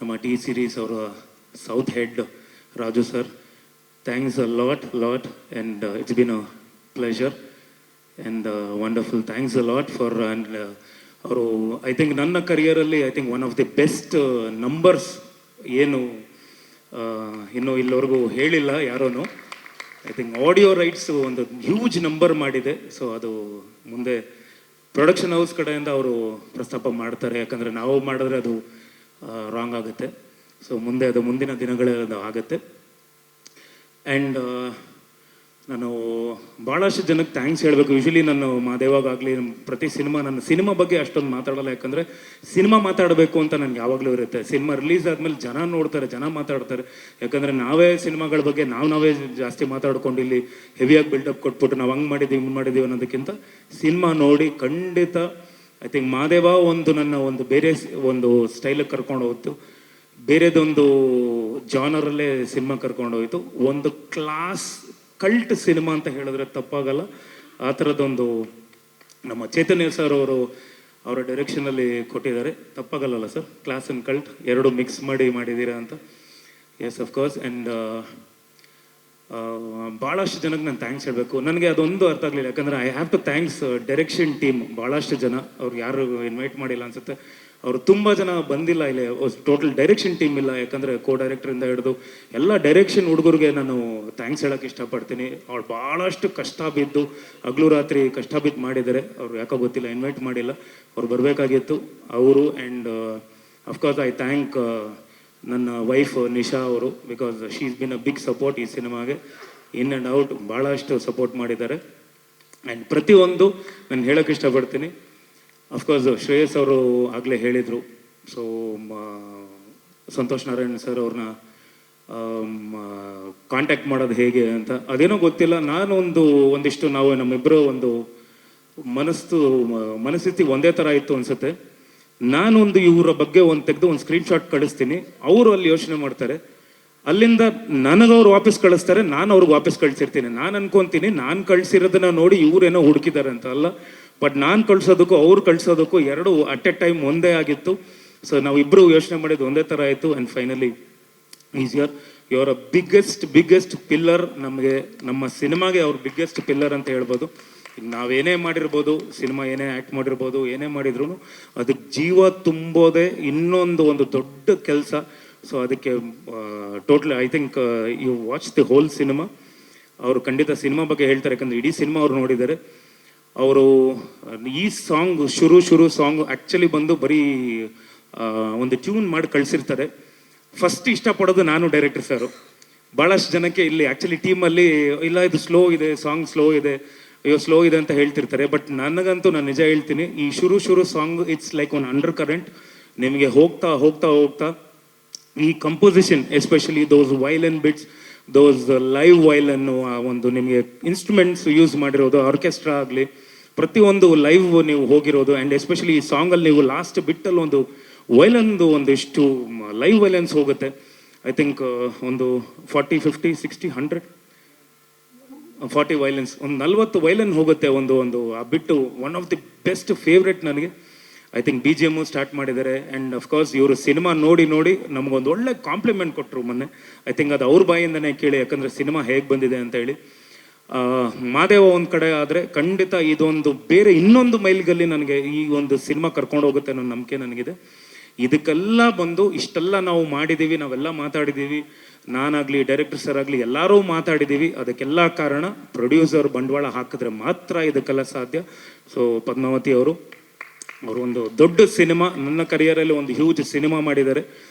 ನಮ್ಮ ಟಿ ಸೀರೀಸ್ ಅವರ south head Raju sir, thanks a lot. And it's been a pleasure and wonderful. Thanks a lot for. And ಅವರು I think ನನ್ನ ಕರಿಯರಲ್ಲಿ I think one of the best numbers, ಏನು ಇನ್ನೂ ಇಲ್ಲಿವರೆಗೂ ಹೇಳಿಲ್ಲ ಯಾರೂ. ಐ ಥಿಂಕ್ ಆಡಿಯೋ ರೈಟ್ಸು ಒಂದು huge number ಮಾಡಿದೆ. ಸೊ ಅದು ಮುಂದೆ ಪ್ರೊಡಕ್ಷನ್ ಹೌಸ್ ಕಡೆಯಿಂದ ಅವರು ಪ್ರಸ್ತಾಪ ಮಾಡ್ತಾರೆ, ಯಾಕಂದರೆ ನಾವು ಮಾಡಿದ್ರೆ ಅದು ರಾಂಗ್ ಆಗುತ್ತೆ. ಸೊ ಮುಂದೆ ಅದು ಮುಂದಿನ ದಿನಗಳಲ್ಲಿ ಅದು ಆಗುತ್ತೆ. ಆ್ಯಂಡ್ ನಾನು ಭಾಳಷ್ಟು ಜನಕ್ಕೆ ಥ್ಯಾಂಕ್ಸ್ ಹೇಳಬೇಕು. ಯೂಶ್ವಲಿ ನಾನು ಮಾದೇವಾಗಲಿ ಪ್ರತಿ ನನ್ನ ಸಿನಿಮಾ ಬಗ್ಗೆ ಅಷ್ಟೊಂದು ಮಾತಾಡೋಲ್ಲ, ಯಾಕಂದರೆ ಸಿನಿಮಾ ಮಾತಾಡಬೇಕು ಅಂತ ನನಗೆ ಯಾವಾಗಲೂ ಇರುತ್ತೆ. ಸಿನಿಮಾ ರಿಲೀಸ್ ಆದಮೇಲೆ ಜನ ನೋಡ್ತಾರೆ, ಜನ ಮಾತಾಡ್ತಾರೆ. ಯಾಕಂದರೆ ನಾವೇ ಸಿನಿಮಾಗಳ ಬಗ್ಗೆ ನಾವೇ ಜಾಸ್ತಿ ಮಾತಾಡ್ಕೊಂಡು ಇಲ್ಲಿ ಹೆವಿಯಾಗಿ ಬಿಲ್ಡಪ್ ಕೊಟ್ಬಿಟ್ಟು ನಾವು ಹಂಗೆ ಮಾಡಿದ್ದೀವಿ, ಹಿಂಗೆ ಮಾಡಿದ್ದೀವಿ ಅನ್ನೋದಕ್ಕಿಂತ ಸಿನಿಮಾ ನೋಡಿ ಖಂಡಿತ ಐ ಥಿಂಕ್ ಮಾದೇವ ಒಂದು ನನ್ನ ಒಂದು ಬೇರೆ ಒಂದು ಸ್ಟೈಲಿಗೆ ಕರ್ಕೊಂಡು ಹೋಗ್ತು, ಬೇರೆದೊಂದು ಜಾನರಲ್ಲೇ ಸಿನಿಮಾ ಕರ್ಕೊಂಡು ಹೋಯ್ತು. ಒಂದು ಕ್ಲಾಸ್ ಕಲ್ಟ್ ಸಿನಿಮಾ ಅಂತ ಹೇಳಿದ್ರೆ ತಪ್ಪಾಗಲ್ಲ. ಆ ಥರದ್ದೊಂದು ನಮ್ಮ ಚೈತನ್ಯ ಸರ್ ಅವರು ಅವರ ಡೈರೆಕ್ಷನಲ್ಲಿ ಕೊಟ್ಟಿದ್ದಾರೆ. ತಪ್ಪಾಗಲ್ಲ ಸರ್, ಕ್ಲಾಸ್ ಆ್ಯಂಡ್ ಕಲ್ಟ್ ಎರಡು ಮಿಕ್ಸ್ ಮಾಡಿದ್ದೀರಾ ಅಂತ. Yes of course. ಆ್ಯಂಡ್ ಭಾಳಷ್ಟು ಜನಕ್ಕೆ ನಾನು ಥ್ಯಾಂಕ್ಸ್ ಹೇಳಬೇಕು. ನನಗೆ ಅದೊಂದು ಅರ್ಥ ಆಗಲಿಲ್ಲ, ಯಾಕಂದರೆ I have to thanks direction team. ಭಾಳಷ್ಟು ಜನ ಅವ್ರು ಯಾರು ಇನ್ವೈಟ್ ಮಾಡಿಲ್ಲ ಅನ್ಸುತ್ತೆ, ಅವರು ತುಂಬ ಜನ ಬಂದಿಲ್ಲ ಇಲ್ಲಿ. ಟೋಟಲ್ ಡೈರೆಕ್ಷನ್ ಟೀಮ್ ಇಲ್ಲ, ಯಾಕಂದರೆ ಕೋ ಡೈರೆಕ್ಟ್ರಿಂದ ಹಿಡಿದು ಎಲ್ಲ ಡೈರೆಕ್ಷನ್ ಹುಡುಗರಿಗೆ ನಾನು ಥ್ಯಾಂಕ್ಸ್ ಹೇಳೋಕ್ಕೆ ಇಷ್ಟಪಡ್ತೀನಿ. ಅವ್ರು ಭಾಳಷ್ಟು ಕಷ್ಟ ಬಿದ್ದು ಹಗಲು ರಾತ್ರಿ ಕಷ್ಟ ಬಿದ್ದು ಮಾಡಿದ್ದಾರೆ. ಅವ್ರು ಯಾಕೋ ಗೊತ್ತಿಲ್ಲ ಇನ್ವೈಟ್ ಮಾಡಿಲ್ಲ, ಅವ್ರು ಬರಬೇಕಾಗಿತ್ತು ಅವರು. ಆ್ಯಂಡ್ ಅಫ್ಕೋರ್ಸ್ ಐ ಥ್ಯಾಂಕ್ ನನ್ನ ವೈಫ್ ನಿಶಾ ಅವರು, because she is been a big support ಈ ಸಿನಿಮಾಗೆ. ಇನ್ ಆ್ಯಂಡ್ ಔಟ್ ಭಾಳಷ್ಟು ಸಪೋರ್ಟ್ ಮಾಡಿದ್ದಾರೆ. ಆ್ಯಂಡ್ ಪ್ರತಿಯೊಂದು ನಾನು ಹೇಳೋಕ್ಕೆ ಇಷ್ಟಪಡ್ತೀನಿ. ಅಫ್ಕೋರ್ಸ್ ಶ್ರೇಯಸ್ ಅವರು ಆಗಲೇ ಹೇಳಿದರು. ಸೊ ಸಂತೋಷ್ ನಾರಾಯಣ್ ಸರ್ ಅವ್ರನ್ನ ಕಾಂಟ್ಯಾಕ್ಟ್ ಮಾಡೋದು ಹೇಗೆ ಅಂತ ಅದೇನೋ ಗೊತ್ತಿಲ್ಲ. ನಾನು ಒಂದಿಷ್ಟು ನಾವು ನಮ್ಮಿಬ್ಬರು ಒಂದು ಮನಸ್ಥಿತಿ ಒಂದೇ ಥರ ಇತ್ತು ಅನಿಸುತ್ತೆ. ನಾನೊಂದು ಇವರ ಬಗ್ಗೆ ತೆಗೆದು ಒಂದು ಸ್ಕ್ರೀನ್ಶಾಟ್ ಕಳಿಸ್ತೀನಿ, ಅವರು ಅಲ್ಲಿ ಯೋಚನೆ ಮಾಡ್ತಾರೆ, ಅಲ್ಲಿಂದ ನನಗವ್ರು ವಾಪಸ್ ಕಳಿಸ್ತಾರೆ, ನಾನು ಅವ್ರಿಗೆ ವಾಪಸ್ ಕಳಿಸಿರ್ತೀನಿ. ನಾನು ಅನ್ಕೊಂತೀನಿ ನಾನು ಕಳಿಸಿರೋದನ್ನ ನೋಡಿ ಇವರೇನೋ ಹುಡುಕಿದ್ದಾರೆ ಅಂತ. ಅಲ್ಲ, ಬಟ್ ನಾನು ಕಳ್ಸೋದಕ್ಕೂ ಅವ್ರು ಕಳ್ಸೋದಕ್ಕೂ ಎರಡು ಅಟ್ ಎ ಟೈಮ್ ಒಂದೇ ಆಗಿತ್ತು. ಸೊ ನಾವಿಬ್ಬರು ಯೋಚನೆ ಮಾಡಿದ್ದು ಒಂದೇ ಥರ ಆಯಿತು. And finally easier your a biggest pillar. ನಮಗೆ ನಮ್ಮ ಸಿನಿಮಾಗೆ ಅವ್ರ ಬಿಗ್ಗೆಸ್ಟ್ ಪಿಲ್ಲರ್ ಅಂತ ಹೇಳ್ಬೋದು. ಈಗ ನಾವೇನೇ ಮಾಡಿರ್ಬೋದು, ಸಿನಿಮಾ ಏನೇ ಆ್ಯಕ್ಟ್ ಮಾಡಿರ್ಬೋದು, ಏನೇ ಮಾಡಿದ್ರು ಅದಕ್ಕೆ ಜೀವ ತುಂಬೋದೇ ಒಂದು ದೊಡ್ಡ ಕೆಲಸ. ಸೊ ಅದಕ್ಕೆ total I think you watch the whole cinema. ಅವರು ಖಂಡಿತ ಸಿನಿಮಾ ಬಗ್ಗೆ ಹೇಳ್ತಾರೆ, ಯಾಕಂದರೆ ಇಡೀ ಸಿನಿಮಾ ಅವ್ರು ನೋಡಿದ್ದಾರೆ. ಅವರು ಈ ಸಾಂಗ್ ಶುರು ಸಾಂಗ್ ಆ್ಯಕ್ಚುಲಿ ಬಂದು ಬರೀ ಒಂದು ಟ್ಯೂನ್ ಮಾಡಿ ಕಳಿಸಿರ್ತಾರೆ. ಫಸ್ಟ್ ಇಷ್ಟಪಡೋದು ನಾನು, ಡೈರೆಕ್ಟರ್ ಸರು. ಭಾಳಷ್ಟು ಜನಕ್ಕೆ ಇಲ್ಲಿ ಆ್ಯಕ್ಚುಲಿ ಟೀಮಲ್ಲಿ ಇಲ್ಲ ಇದು ಸ್ಲೋ ಇದೆ, ಸಾಂಗ್ ಸ್ಲೋ ಇದೆ, ಅಯ್ಯೋ ಸ್ಲೋ ಇದೆ ಅಂತ ಹೇಳ್ತಿರ್ತಾರೆ. ಬಟ್ ನನಗಂತೂ ನಾನು ನಿಜ ಹೇಳ್ತೀನಿ, ಈ ಶುರು song it's like one under current. ನಿಮಗೆ ಹೋಗ್ತಾ ಹೋಗ್ತಾ ಹೋಗ್ತಾ ಈ ಕಂಪೋಸಿಷನ್, ಎಸ್ಪೆಷಲಿ ದೋಸ್ ವೈಲನ್ ಬಿಟ್ಸ್, ದೋಸ್ ಲೈವ್ ವೈಲನ್ನು, ಒಂದು ನಿಮಗೆ ಇನ್ಸ್ಟ್ರೂಮೆಂಟ್ಸ್ ಯೂಸ್ ಮಾಡಿರೋದು, ಆರ್ಕೆಸ್ಟ್ರಾ ಆಗಲಿ, ಪ್ರತಿಯೊಂದು ಲೈವ್ ನೀವು ಹೋಗಿರೋದು. ಆ್ಯಂಡ್ ಎಸ್ಪೆಷಲಿ ಈ ಸಾಂಗಲ್ಲಿ ನೀವು ಲಾಸ್ಟ್ ಬಿಟ್ಟಲ್ಲಿ ಒಂದಿಷ್ಟು ಲೈವ್ ವೈಲೆನ್ಸ್ ಹೋಗುತ್ತೆ. ಐ ಥಿಂಕ್ ಒಂದು 40, 50, 60, 100, 40 ವೈಲೆನ್ಸ್, ಒಂದು 40 ವೈಲೆನ್ ಹೋಗುತ್ತೆ ಒಂದು ಆ ಬಿಟ್ಟು. One of the best favourite ನನಗೆ. ಐ ಥಿಂಕ್ BGM ಸ್ಟಾರ್ಟ್ ಮಾಡಿದ್ದಾರೆ. ಆ್ಯಂಡ್ ಅಫ್ಕೋರ್ಸ್ ಇವರು ಸಿನಿಮಾ ನೋಡಿ ನಮಗೊಂದು ಒಳ್ಳೆ ಕಾಂಪ್ಲಿಮೆಂಟ್ ಕೊಟ್ಟರು ಮೊನ್ನೆ. ಐ ಥಿಂಕ್ ಅದು ಅವ್ರ ಬಾಯಿಂದನೇ ಕೇಳಿ, ಯಾಕಂದರೆ ಸಿನಿಮಾ ಹೇಗೆ ಬಂದಿದೆ ಅಂತ ಹೇಳಿ. ಮಾದೇವ ಒಂದು ಕಡೆ ಆದರೆ ಖಂಡಿತ ಇದೊಂದು ಬೇರೆ ಇನ್ನೊಂದು ಮೈಲ್ಗಲ್ಲಿ ನನಗೆ ಈ ಒಂದು ಸಿನಿಮಾ ಕರ್ಕೊಂಡು ಹೋಗುತ್ತೆ ಅನ್ನೋ ನಂಬಿಕೆ ನನಗಿದೆ. ಇದಕ್ಕೆಲ್ಲ ಬಂದು ಇಷ್ಟೆಲ್ಲ ನಾವು ಮಾಡಿದ್ದೀವಿ, ನಾವೆಲ್ಲ ಮಾತಾಡಿದ್ದೀವಿ, ನಾನಾಗಲಿ ಡೈರೆಕ್ಟರ್ ಸರ್ ಆಗಲಿ ಎಲ್ಲರೂ ಮಾತಾಡಿದ್ದೀವಿ. ಅದಕ್ಕೆಲ್ಲ ಕಾರಣ ಪ್ರೊಡ್ಯೂಸರ್ ಬಂಡವಾಳ ಹಾಕಿದ್ರೆ ಮಾತ್ರ ಇದಕ್ಕೆಲ್ಲ ಸಾಧ್ಯ. ಸೊ ಪದ್ಮಾವತಿ ಅವರು ಒಂದು ದೊಡ್ಡ ಸಿನಿಮಾ, ನನ್ನ ಕರಿಯರಲ್ಲಿ ಒಂದು ಹ್ಯೂಜ್ ಸಿನಿಮಾ ಮಾಡಿದ್ದಾರೆ.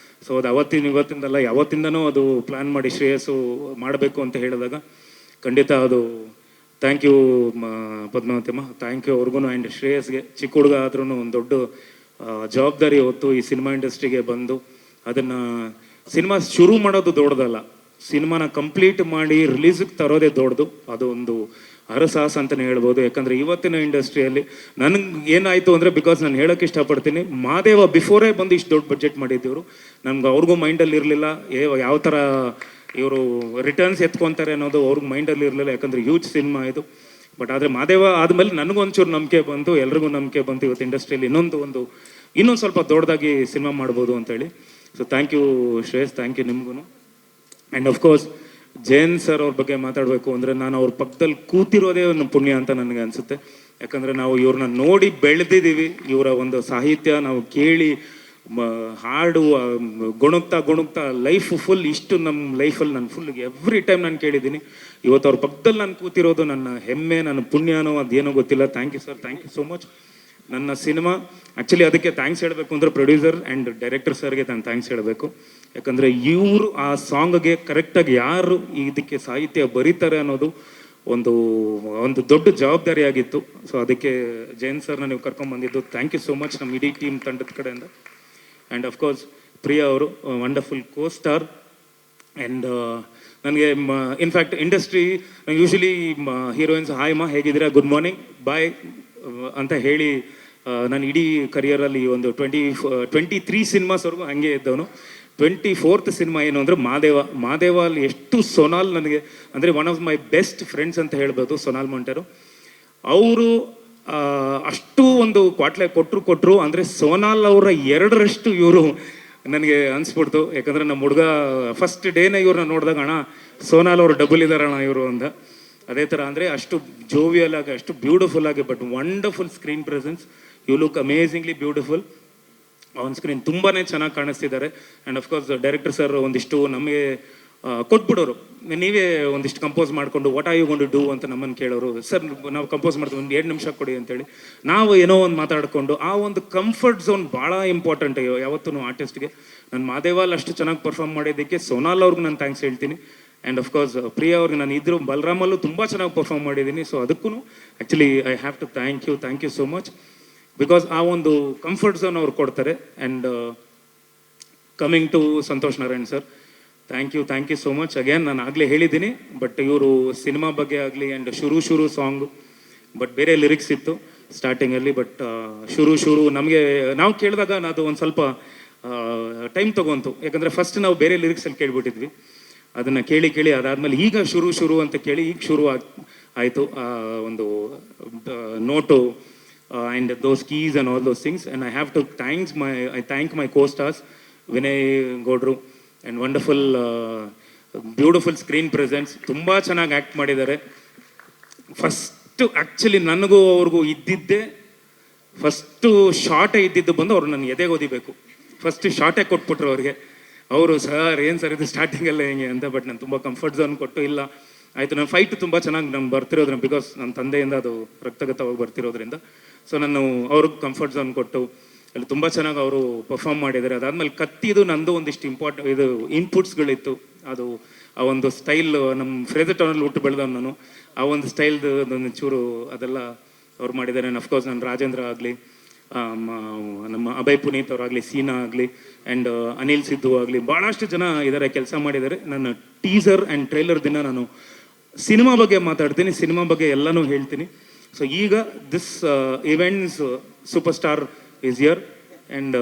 ಸೊ ಅದು ಇವತ್ತಿಂದಲ್ಲ, ಯಾವತ್ತಿಂದನೂ ಅದು ಪ್ಲ್ಯಾನ್ ಮಾಡಿ ಶ್ರೇಯಸ್ಸು ಮಾಡಬೇಕು ಅಂತ ಹೇಳಿದಾಗ ಖಂಡಿತ ಅದು ಥ್ಯಾಂಕ್ ಯು ಪದ್ಮಾವತಿಮ್ಮ, ಥ್ಯಾಂಕ್ ಯು ಅವ್ರಿಗೂ. ಆ್ಯಂಡ್ ಶ್ರೇಯಸ್ಗೆ ಚಿಕ್ಕ ಹುಡುಗ ಆದ್ರೂ ಒಂದು ದೊಡ್ಡ ಜವಾಬ್ದಾರಿ ಹೊತ್ತು ಈ ಸಿನಿಮಾ ಇಂಡಸ್ಟ್ರಿಗೆ ಬಂದು ಅದನ್ನು ಸಿನಿಮಾ ಶುರು ಮಾಡೋದು ದೊಡ್ಡದಲ್ಲ, ಸಿನಿಮಾನ ಕಂಪ್ಲೀಟ್ ಮಾಡಿ ರಿಲೀಸಿಗೆ ತರೋದೇ ದೊಡ್ಡದು. ಅದು ಒಂದು ಹರಸಾಹಸ ಅಂತಲೇ ಹೇಳ್ಬೋದು. ಯಾಕಂದರೆ ಇವತ್ತಿನ ಇಂಡಸ್ಟ್ರಿಯಲ್ಲಿ ನನಗೆ ಏನಾಯಿತು ಅಂದರೆ, ಬಿಕಾಸ್ ನಾನು ಹೇಳೋಕ್ಕೆ ಇಷ್ಟಪಡ್ತೀನಿ, ಮಾದೇವ ಬಿಫೋರೇ ಬಂದು ಇಷ್ಟು ದೊಡ್ಡ ಬಡ್ಜೆಟ್ ಮಾಡಿದ್ದೀವರು. ನಮ್ಗೆ ಅವ್ರಿಗೂ ಮೈಂಡಲ್ಲಿ ಇರಲಿಲ್ಲ ಯಾವ ಥರ ಇವರು ರಿಟರ್ನ್ಸ್ ಎತ್ಕೊತಾರೆ ಅನ್ನೋದು ಅವ್ರಿಗೆ ಮೈಂಡಲ್ಲಿ ಇರಲಿಲ್ಲ, ಯಾಕಂದರೆ ಹ್ಯೂಜ್ ಸಿನಿಮಾ ಇದು. ಬಟ್ ಆದರೆ ಮಾದೇವ ಆದಮೇಲೆ ನನಗೊಂಚೂರು ನಂಬಿಕೆ ಬಂತು, ಎಲ್ರಿಗೂ ನಂಬಿಕೆ ಬಂತು, ಇವತ್ತು ಇಂಡಸ್ಟ್ರಿಯಲ್ಲಿ ಇನ್ನೊಂದು ಸ್ವಲ್ಪ ದೊಡ್ಡದಾಗಿ ಸಿನಿಮಾ ಮಾಡ್ಬೋದು ಅಂತೇಳಿ. So thank you Shreyas, thank you ನಿಮಗೂ. ಆ್ಯಂಡ್ ಅಫ್ಕೋರ್ಸ್ ಜಯನ್ ಸರ್ ಅವ್ರ ಬಗ್ಗೆ ಮಾತಾಡಬೇಕು ಅಂದರೆ, ನಾನು ಅವ್ರ ಪಕ್ಕದಲ್ಲಿ ಕೂತಿರೋದೇ ಒಂದು ಪುಣ್ಯ ಅಂತ ನನಗೆ ಅನಿಸುತ್ತೆ. ಯಾಕಂದರೆ ನಾವು ಇವ್ರನ್ನ ನೋಡಿ ಬೆಳೆದಿದ್ದೀವಿ, ಇವರ ಒಂದು ಸಾಹಿತ್ಯ ನಾವು ಕೇಳಿ ಹಾಡು ಗುಣಗ್ತಾ ಲೈಫ್ ಫುಲ್ ಇಷ್ಟು ನಮ್ಮ ಲೈಫಲ್ಲಿ ನಾನು ಫುಲ್ ಎವ್ರಿ ಟೈಮ್ ನಾನು ಕೇಳಿದ್ದೀನಿ. ಇವತ್ತು ಅವ್ರ ಪಕ್ಕದಲ್ಲಿ ನಾನು ಕೂತಿರೋದು ನನ್ನ ಹೆಮ್ಮೆ, ನನ್ನ ಪುಣ್ಯನೋ ಅದೇನೋ ಗೊತ್ತಿಲ್ಲ. Thank you sir, thank you so much. ನನ್ನ ಸಿನಿಮಾ ಆ್ಯಕ್ಚುಲಿ ಅದಕ್ಕೆ ಥ್ಯಾಂಕ್ಸ್ ಹೇಳಬೇಕು ಅಂದರೆ ಪ್ರೊಡ್ಯೂಸರ್ ಆ್ಯಂಡ್ ಡೈರೆಕ್ಟರ್ ಸರ್ಗೆ ನಾನು ಥ್ಯಾಂಕ್ಸ್ ಹೇಳಬೇಕು. ಯಾಕಂದರೆ ಇವರು ಆ ಸಾಂಗ್ಗೆ ಕರೆಕ್ಟಾಗಿ ಯಾರು ಇದಕ್ಕೆ ಸಾಹಿತ್ಯ ಬರೀತಾರೆ ಅನ್ನೋದು ಒಂದು ದೊಡ್ಡ ಜವಾಬ್ದಾರಿ ಆಗಿತ್ತು. ಸೊ ಅದಕ್ಕೆ ಜಯನ್ ಸರ್ನ ನೀವು ಕರ್ಕೊಂಡ್ಬಂದಿದ್ದು ಥ್ಯಾಂಕ್ ಯು ಸೋ ಮಚ್ ನಮ್ಮ ಇಡೀ ಟೀಮ್ ತಂಡದ ಕಡೆಯಿಂದ. ಆ್ಯಂಡ್ ಅಫ್ಕೋರ್ಸ್ ಪ್ರಿಯಾ ಅವರು ವಂಡರ್ಫುಲ್ ಕೋ-ಸ್ಟಾರ್. ಆ್ಯಂಡ್ ನನಗೆ in fact industry usually heroines hi ಮಾ ಹೇಗಿದ್ದೀರಾ, ಗುಡ್ ಮಾರ್ನಿಂಗ್, ಬಾಯ್ ಅಂತ ಹೇಳಿ ನಾನು ಇಡೀ ಕರಿಯರಲ್ಲಿ ಒಂದು 23 ಸಿನಿಮಾಸ್ವರೆಗೂ ಹಾಗೆ ಇದ್ದವನು. 24th ಸಿನಿಮಾ ಏನು ಅಂದರೆ ಮಾದೇವ ಅಲ್ಲಿ ಎಷ್ಟು ಸೊನಾಲ್ ನನಗೆ ಅಂದರೆ one of my best friends ಅಂತ ಹೇಳ್ಬೋದು, ಸೊನಾಲ್ ಮೊಂಟೆರೋ. ಅವರು ಅಷ್ಟು ಒಂದು ಕ್ವಾಟ್ಲೆ ಕೊಟ್ಟರು ಅಂದರೆ ಸೋನಾಲ್ ಅವರ 2ರಷ್ಟು ಇವರು ನನಗೆ ಅನಿಸ್ಬಿಡ್ತು. ಯಾಕಂದರೆ ನಮ್ಮ ಹುಡುಗ ಫಸ್ಟ್ ಡೇನೇ ಇವ್ರನ್ನ ನೋಡಿದಾಗ ಅಣ್ಣ ಸೋನಾಲ್ ಅವರು ಡಬಲ್ ಇದ್ದಾರಣ್ಣ ಇವರು ಅಂತ. ಅದೇ ಥರ ಅಂದರೆ ಅಷ್ಟು ಜೋವಿಯಲ್ ಆಗಿ, ಅಷ್ಟು ಬ್ಯೂಟಿಫುಲ್ ಆಗಿ, but wonderful screen presence. You look amazingly beautiful on screen. ತುಂಬಾ ಚೆನ್ನಾಗಿ ಕಾಣಿಸ್ತಿದ್ದಾರೆ. ಆ್ಯಂಡ್ ಅಫ್ಕೋರ್ಸ್ ಡೈರೆಕ್ಟರ್ ಸರ್ ಒಂದಿಷ್ಟು ನಮಗೆ ಕೊಟ್ಬಿಡೋರು, ನೀವೇ ಒಂದಿಷ್ಟು ಕಂಪೋಸ್ ಮಾಡಿಕೊಂಡು what are you gonna do ಅಂತ ನಮ್ಮನ್ನು ಕೇಳೋರು. ಸರ್ ನಾವು ಕಂಪೋಸ್ ಮಾಡ್ತೀವಿ, ಒಂದು 2 ನಿಮಿಷ ಕೊಡಿ ಅಂತೇಳಿ ನಾವು ಏನೋ ಒಂದು ಮಾತಾಡಿಕೊಂಡು ಆ ಒಂದು ಕಂಫರ್ಟ್ ಝೋನ್ ಭಾಳ ಇಂಪಾರ್ಟೆಂಟ್ ಯಾವತ್ತೂ ಆರ್ಟಿಸ್ಟ್ಗೆ. ನಾನು ಮಾದೇವಾಲ್ ಅಷ್ಟು ಚೆನ್ನಾಗಿ ಪರ್ಫಾರ್ಮ್ ಮಾಡಿದ್ದಕ್ಕೆ ಸೋನಾಲ್ ಅವ್ರಿಗೆ ನಾನು ಥ್ಯಾಂಕ್ಸ್ ಹೇಳ್ತೀನಿ. ಆ್ಯಂಡ್ ಅಫ್ಕೋರ್ಸ್ ಪ್ರಿಯಾ ಅವ್ರಿಗೆ ನಾನು ಇದ್ರು ಬಲರಾಮಲ್ಲೂ ತುಂಬ ಚೆನ್ನಾಗಿ ಪರ್ಫಾರ್ಮ್ ಮಾಡಿದ್ದೀನಿ. ಸೊ ಅದಕ್ಕೂ actually I have to thank you so much, because ಆ ಒಂದು ಕಂಫರ್ಟ್ ಝೋನ್ ಅವ್ರು ಕೊಡ್ತಾರೆ. And coming to Santhosh Narayan sir, thank you so much again. ನಾನು ಆಗಲೇ ಹೇಳಿದ್ದೀನಿ, ಬಟ್ ಇವರು ಸಿನಿಮಾ ಬಗ್ಗೆ ಆಗಲಿ ಆ್ಯಂಡ್ ಶುರು ಸಾಂಗ್, ಬಟ್ ಬೇರೆ ಲಿರಿಕ್ಸ್ ಇತ್ತು ಸ್ಟಾರ್ಟಿಂಗಲ್ಲಿ. ಬಟ್ ಶುರು ನಮಗೆ ನಾವು ಕೇಳಿದಾಗ ಅದು ಒಂದು ಸ್ವಲ್ಪ ಟೈಮ್ ತೊಗೊಂತು. ಯಾಕಂದರೆ ಫಸ್ಟ್ ನಾವು ಬೇರೆ ಲಿರಿಕ್ಸಲ್ಲಿ ಕೇಳಿಬಿಟ್ಟಿದ್ವಿ, ಅದನ್ನು ಕೇಳಿ ಅದಾದಮೇಲೆ ಈಗ ಶುರು ಅಂತ ಕೇಳಿ ಈಗ ಶುರು ಆಯಿತು ಒಂದು note and those keys and all those things. And I have to thank my co-stars Vinay ಗೌಡ್ರು and wonderful beautiful screen presence. ತುಂಬ ಚೆನ್ನಾಗಿ ಆ್ಯಕ್ಟ್ ಮಾಡಿದ್ದಾರೆ. ಫಸ್ಟು ಆ್ಯಕ್ಚುಲಿ ನನಗೂ ಅವ್ರಿಗೂ ಇದ್ದಿದ್ದೇ ಫಸ್ಟು ಶಾರ್ಟೇ ಇದ್ದಿದ್ದು ಬಂದು ಅವ್ರು ನನ್ನ ಎದೆಗೆ ಓದಿಬೇಕು. ಫಸ್ಟ್ ಶಾರ್ಟೇ ಕೊಟ್ಬಿಟ್ರು ಅವ್ರಿಗೆ. ಅವರು ಸರ್ ಏನು ಸರ್ ಇದು ಸ್ಟಾರ್ಟಿಂಗಲ್ಲೇ ಹೆಂಗೆ ಅಂತ. ಬಟ್ ನಾನು ತುಂಬ ಕಂಫರ್ಟ್ ಝೋನ್ ಕೊಟ್ಟು ಇಲ್ಲ ಆಯಿತು. ನನ್ನ ಫೈಟ್ ತುಂಬ ಚೆನ್ನಾಗಿ ನಾನು ಬರ್ತಿರೋದ್ರಿಂದ, ಬಿಕಾಸ್ ನನ್ನ ತಂದೆಯಿಂದ ಅದು ರಕ್ತಗತವಾಗಿ ಬರ್ತಿರೋದ್ರಿಂದ, ಸೊ ನಾನು ಅವ್ರಿಗೆ ಕಂಫರ್ಟ್ ಝೋನ್ ಕೊಟ್ಟು ಅಲ್ಲಿ ತುಂಬ ಚೆನ್ನಾಗಿ ಅವರು ಪರ್ಫಾರ್ಮ್ ಮಾಡಿದ್ದಾರೆ. ಅದಾದಮೇಲೆ ಕತ್ತಿದು ನಂದು ಒಂದಿಷ್ಟು ಇದು ಇನ್ಪುಟ್ಸ್ಗಳಿತ್ತು. ಅದು ಆ ಒಂದು ಸ್ಟೈಲ್ ನಮ್ಮ ಫ್ರೇಜರ್ ಟೌನಲ್ಲಿ ಹುಟ್ಟು ಬೆಳೆದವ್ ನಾನು. ಆ ಒಂದು ಸ್ಟೈಲ್ದು ಒಂದು ಚೂರು ಅದೆಲ್ಲ ಅವ್ರು ಮಾಡಿದ್ದಾರೆ. ಅಫ್ಕೋರ್ಸ್ ನಾನು ರಾಜೇಂದ್ರ ಆಗಲಿ, ನಮ್ಮ ಅಭಯ್ ಪುನೀತ್ ಅವರಾಗಲಿ, ಸೀನಾ ಆಗಲಿ ಆ್ಯಂಡ್ ಅನಿಲ್ ಸಿದ್ದು ಆಗಲಿ, ಭಾಳಷ್ಟು ಜನ ಇದ್ದಾರೆ, ಕೆಲಸ ಮಾಡಿದ್ದಾರೆ. ನನ್ನ ಟೀಸರ್ ಆ್ಯಂಡ್ ಟ್ರೈಲರ್ ದಿನ ನಾನು ಸಿನಿಮಾ ಬಗ್ಗೆ ಮಾತಾಡ್ತೀನಿ, ಸಿನಿಮಾ ಬಗ್ಗೆ ಎಲ್ಲನೂ ಹೇಳ್ತೀನಿ. ಸೊ ಈಗ this events super star is here and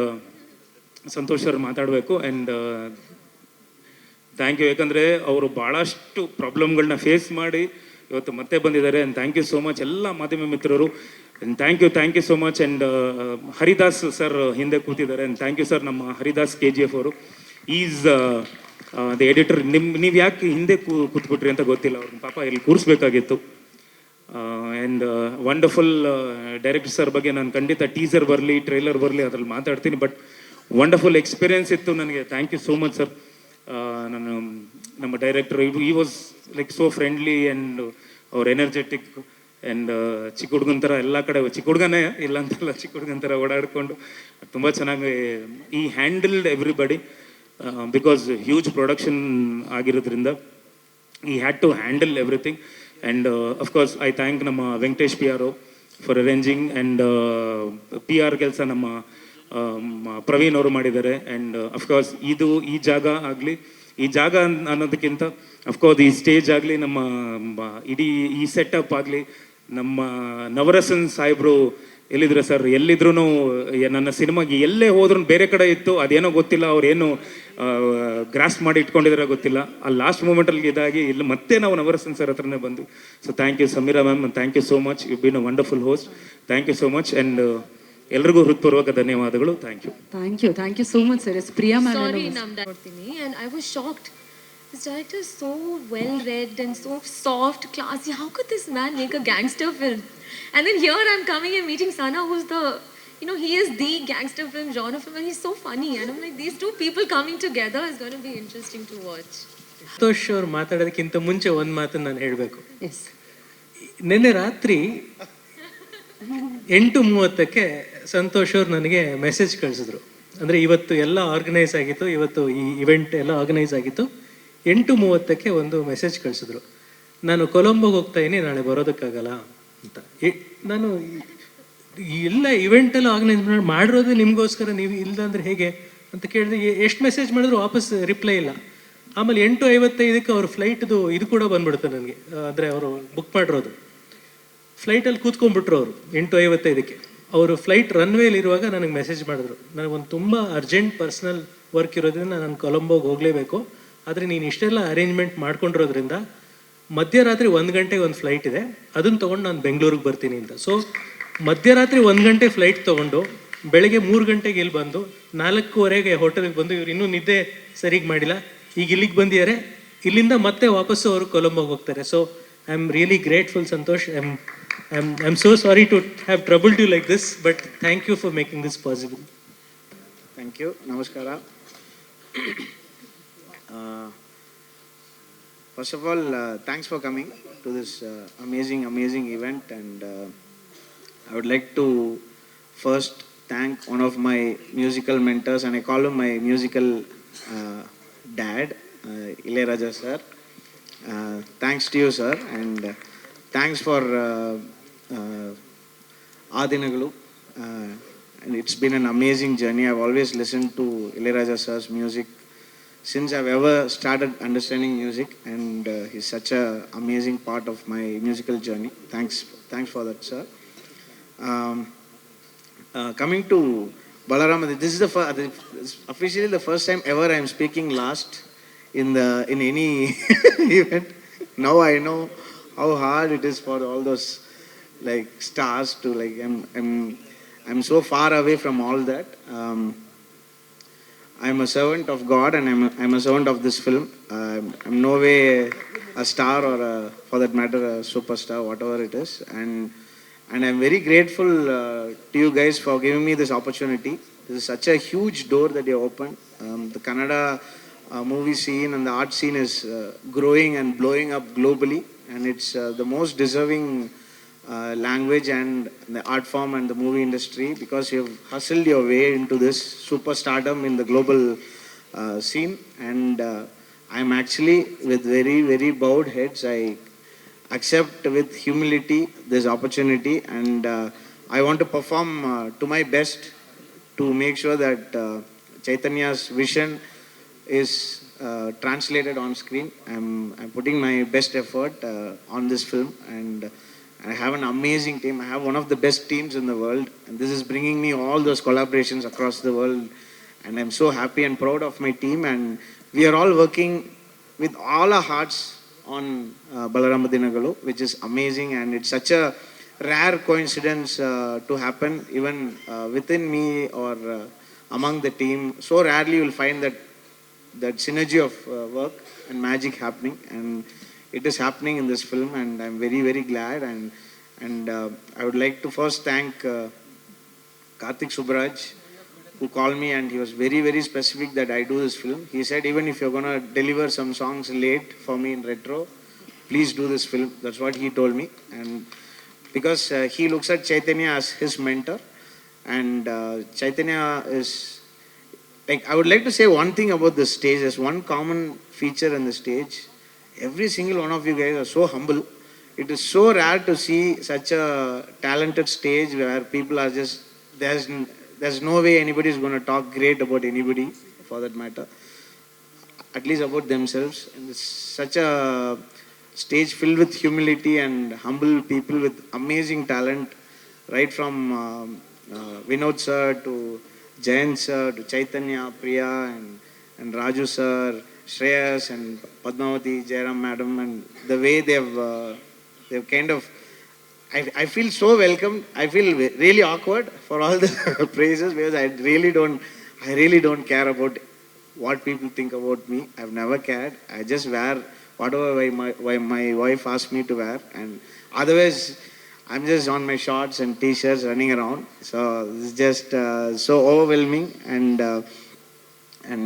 Santhosh sir ಮಾತಾಡಬೇಕು. ಆ್ಯಂಡ್ ಥ್ಯಾಂಕ್ ಯು, ಯಾಕಂದರೆ ಅವರು ಭಾಳಷ್ಟು ಪ್ರಾಬ್ಲಮ್ಗಳನ್ನ ಫೇಸ್ ಮಾಡಿ ಇವತ್ತು ಮತ್ತೆ ಬಂದಿದ್ದಾರೆ. And thank you so much ಎಲ್ಲ ಮಾಧ್ಯಮ ಮಿತ್ರರು. Thank you so much. And Haridas sir ಹಿಂದೆ ಕೂತಿದ್ದಾರೆ. ಆ್ಯಂಡ್ ಥ್ಯಾಂಕ್ ಯು ಸರ್, ನಮ್ಮ ಹರಿದಾಸ್ KGF ಅವರು ಈಸ್ ದ ಎಡಿಟರ್. ನೀವು ಯಾಕೆ ಹಿಂದೆ ಕೂತ್ಬಿಟ್ರಿ ಅಂತ ಗೊತ್ತಿಲ್ಲ, ಅವ್ರನ್ನ ಪಾಪ ಇಲ್ಲಿ ಕೂರಿಸ್ಬೇಕಾಗಿತ್ತು. ಆ್ಯಂಡ್ ವಂಡರ್ಫುಲ್ ಡೈರೆಕ್ಟರ್ ಸರ್ ಬಗ್ಗೆ ನಾನು ಖಂಡಿತ ಟೀಸರ್ ಬರಲಿ ಟ್ರೈಲರ್ ಬರಲಿ ಅದ್ರಲ್ಲಿ ಮಾತಾಡ್ತೀನಿ. ಬಟ್ ವಂಡರ್ಫುಲ್ ಎಕ್ಸ್ಪೀರಿಯನ್ಸ್ ಇತ್ತು ನನಗೆ. Thank you so much sir. ನಾನು ನಮ್ಮ ಡೈರೆಕ್ಟರ್ ಈ was like so friendly and ಅವ್ರ ಎನರ್ಜೆಟಿಕ್ ಆ್ಯಂಡ್ ಚಿಕ್ಕ ಹುಡುಗನ ಥರ ಎಲ್ಲ ಕಡೆ, ಚಿಕ್ಕ ಹುಡುಗನೇ ಇಲ್ಲ ಅಂತಲ್ಲ, ಚಿಕ್ಕ ಹುಡುಗನ ಥರ ಓಡಾಡಿಕೊಂಡು ತುಂಬ ಚೆನ್ನಾಗಿ ಈ handled everybody. Because huge production ಆಗಿರೋದ್ರಿಂದ ಈ had to handle everything. And of course I thank ನಮ್ಮ Venkatesh PR for arranging. And PR ಕೆಲಸ ನಮ್ಮ ಪ್ರವೀಣ್ ಅವರು ಮಾಡಿದ್ದಾರೆ. ಆ್ಯಂಡ್ ಅಫ್ಕೋರ್ಸ್ ಈ ಜಾಗ ಆಗಲಿ, ಈ ಜಾಗ ಅನ್ನೋದಕ್ಕಿಂತ ಅಫ್ಕೋರ್ಸ್ ಈ ಸ್ಟೇಜ್ ಆಗಲಿ, ನಮ್ಮ ಇಡೀ ಈ ಸೆಟಪ್ ಆಗಲಿ, ನಮ್ಮ ನವರಸನ್ ಸಾಹೇಬ್ರು ಎಲ್ಲಿದ್ರು ಸರ್, ಎಲ್ಲಿದ್ರು ನನ್ನ ಸಿನಿಮಾಗೆ ಎಲ್ಲೇ ಹೋದ್ರೂ ಬೇರೆ ಕಡೆ ಇತ್ತು, ಅದೇನೋ ಗೊತ್ತಿಲ್ಲ, ಅವ್ರೇನು ಗ್ರಾಸ್ ಮಾಡಿ ಇಟ್ಕೊಂಡಿದ್ರೆ ಗೊತ್ತಿಲ್ಲ. ಆ ಲಾಸ್ಟ್ ಮೂಮೆಂಟಲ್ಲಿ ಇದಾಗಿ ಇಲ್ಲಿ ಮತ್ತೆ ನಾವು ನವರಸನ್ ಸರ್ ಹತ್ರನೇ ಬಂದು. So thank you Sameera ma'am, thank you so much. You been a wonderful host. Thank you so much. And ಎಲ್ರಿಗೂ ಹೃತ್ಪೂರ್ವಕ ಧನ್ಯವಾದಗಳು. Thank you so much sir. Priya ma'am, sorry ನೋಡ್ತೀನಿ and I was shocked. This director is so well read and so soft, classy. How could this man make a gangster film? And then here I'm coming and meeting Sana, who's the, he is the gangster film genre film, and he's so funny. And I'm like, these two people coming together is going to be interesting to watch. Santosh ಅವ್ರು ಮಾತಾಡೋದಕ್ಕಿಂತ ಮುಂಚೆ ಒಂದು ಮಾತನ್ನು ನಾನು ಹೇಳಬೇಕು. ನಿನ್ನೆ ರಾತ್ರಿ 8:30ಕ್ಕೆ ಸಂತೋಷ್ ಅವ್ರು ನನಗೆ ಮೆಸೇಜ್ ಕಳಿಸಿದ್ರು. ಅಂದರೆ ಇವತ್ತು ಎಲ್ಲ ಆರ್ಗನೈಸ್ ಆಗಿತ್ತು, ಇವತ್ತು ಈ ಇವೆಂಟ್ ಎಲ್ಲ ಆರ್ಗನೈಸ್ ಆಗಿತ್ತು. 8:30ಕ್ಕೆ ಒಂದು ಮೆಸೇಜ್ ಕಳಿಸಿದ್ರು, ನಾನು ಕೊಲಂಬೋಗೆ ಹೋಗ್ತಾ ಇದ್ದೀನಿ, ನಾಳೆ ಬರೋದಕ್ಕಾಗಲ್ಲ ಅಂತ. ನಾನು ಎಲ್ಲ ಇವೆಂಟೆಲ್ಲ ಆರ್ಗನೈಸ್ ಮಾಡಿರೋದು ನಿಮಗೋಸ್ಕರ, ನೀವು ಇಲ್ಲ ಅಂದರೆ ಹೇಗೆ ಅಂತ ಕೇಳಿದ್ರೆ ಎಷ್ಟು ಮೆಸೇಜ್ ಮಾಡಿದ್ರು ವಾಪಸ್ ರಿಪ್ಲೈ ಇಲ್ಲ. ಆಮೇಲೆ 8:55ಕ್ಕೆ ಅವ್ರ ಫ್ಲೈಟ್ದು ಇದು ಕೂಡ ಬಂದ್ಬಿಡ್ತು ನನಗೆ. ಅಂದರೆ ಅವರು ಬುಕ್ ಮಾಡಿರೋದು ಫ್ಲೈಟಲ್ಲಿ ಕೂತ್ಕೊಂಡ್ಬಿಟ್ರು ಅವರು 8:55ಕ್ಕೆ. ಅವರು ಫ್ಲೈಟ್ ರನ್ವೇಲಿ ಇರುವಾಗ ನನಗೆ ಮೆಸೇಜ್ ಮಾಡಿದ್ರು, ನನಗೊಂದು ತುಂಬ ಅರ್ಜೆಂಟ್ ಪರ್ಸ್ನಲ್ ವರ್ಕ್ ಇರೋದ್ರಿಂದ ನಾನು ಕೊಲಂಬೋಗೆ ಹೋಗಲೇಬೇಕು, ಆದರೆ ನೀನು ಇಷ್ಟೆಲ್ಲ ಅರೇಂಜ್ಮೆಂಟ್ ಮಾಡ್ಕೊಂಡಿರೋದ್ರಿಂದ ಮಧ್ಯರಾತ್ರಿ 1 ಗಂಟೆಗೆ ಒಂದು ಫ್ಲೈಟ್ ಇದೆ, ಅದನ್ನು ತೊಗೊಂಡು ನಾನು ಬೆಂಗಳೂರಿಗೆ ಬರ್ತೀನಿ ಅಂತ. ಸೊ ಮಧ್ಯರಾತ್ರಿ 1 ಗಂಟೆ ಫ್ಲೈಟ್ ತೊಗೊಂಡು ಬೆಳಗ್ಗೆ 3 ಗಂಟೆಗೆ ಇಲ್ಲಿ ಬಂದು 4:15ಗೆ ಹೋಟೆಲ್ಗೆ ಬಂದು ಇವ್ರು ಇನ್ನೂ ನಿದ್ದೆ ಸರಿಗೆ ಮಾಡಿಲ್ಲ, ಈಗ ಇಲ್ಲಿಗೆ ಬಂದಿದ್ದಾರೆ, ಇಲ್ಲಿಂದ ಮತ್ತೆ ವಾಪಸ್ಸು ಅವರು ಕೊಲಂಬೋಗೆ ಹೋಗ್ತಾರೆ. So I am really grateful Santhosh. I am so sorry to have troubled you like this, but thank you for making this possible. Thank you. ನಮಸ್ಕಾರ. First of all, thanks for coming to this amazing event, and I would like to first thank one of my musical mentors, and I call him my musical dad, Ilayaraja sir. Thanks to you, sir, and thanks for Adinagalu. And it's been an amazing journey. I've always listened to Ilayaraja sir's music since I've ever started understanding music, and he's such a amazing part of my musical journey. Thanks for that, sir. Coming to Balaram, this is officially the first time ever I'm speaking last in any event. Now I know how hard it is for all those like stars to like. I'm so far away from all that. I'm a servant of God, and I'm a servant of this film. I'm no way a star or for that matter a superstar, whatever it is. And I'm very grateful to you guys for giving me this opportunity. This is such a huge door that you opened. The Kannada movie scene and the art scene is growing and blowing up globally, and it's the most deserving language and the art form and the movie industry, because you've hustled your way into this superstardom in the global scene. And I'm actually, with very, very bowed heads, I accept with humility this opportunity, and I want to perform to my best to make sure that Chaitanya's vision is translated on screen. I'm putting my best effort on this film, and I have an amazing team. I have one of the best teams in the world, and this is bringing me all those collaborations across the world, and I'm so happy and proud of my team. And we are all working with all our hearts on Balaram Adinagalu, which is amazing, and it's such a rare coincidence to happen even within me or among the team. So rarely you will find that synergy of work and magic happening, and it is happening in this film, and I'm very, very glad. And I would like to first thank Karthik Subraj, who called me, and he was very, very specific that I do this film. He said, even if you're going to deliver some songs late for me in retro, please do this film. That's what he told me. And because he looks at Chaitanya as his mentor, and Chaitanya is like, I would like to say one thing about the stage. There's one common feature in the stage. Every single one of you guys are so humble. It is so rare to see such a talented stage where people are just, there's no way anybody is going to talk great about anybody, for that matter, at least about themselves. And it's such a stage filled with humility and humble people with amazing talent, right from Vinod sir to Jayant sir to Chaitanya, Priya and Raju sir, Shreyas and Padmavati, Jairam madam, and the way they've kind of, I feel so welcome. I feel really awkward for all the praises, because I really don't care about what people think about me. I've never cared. I just wear whatever my wife asked me to wear, and otherwise I'm just on my shorts and t-shirts running around. So it's just so overwhelming, and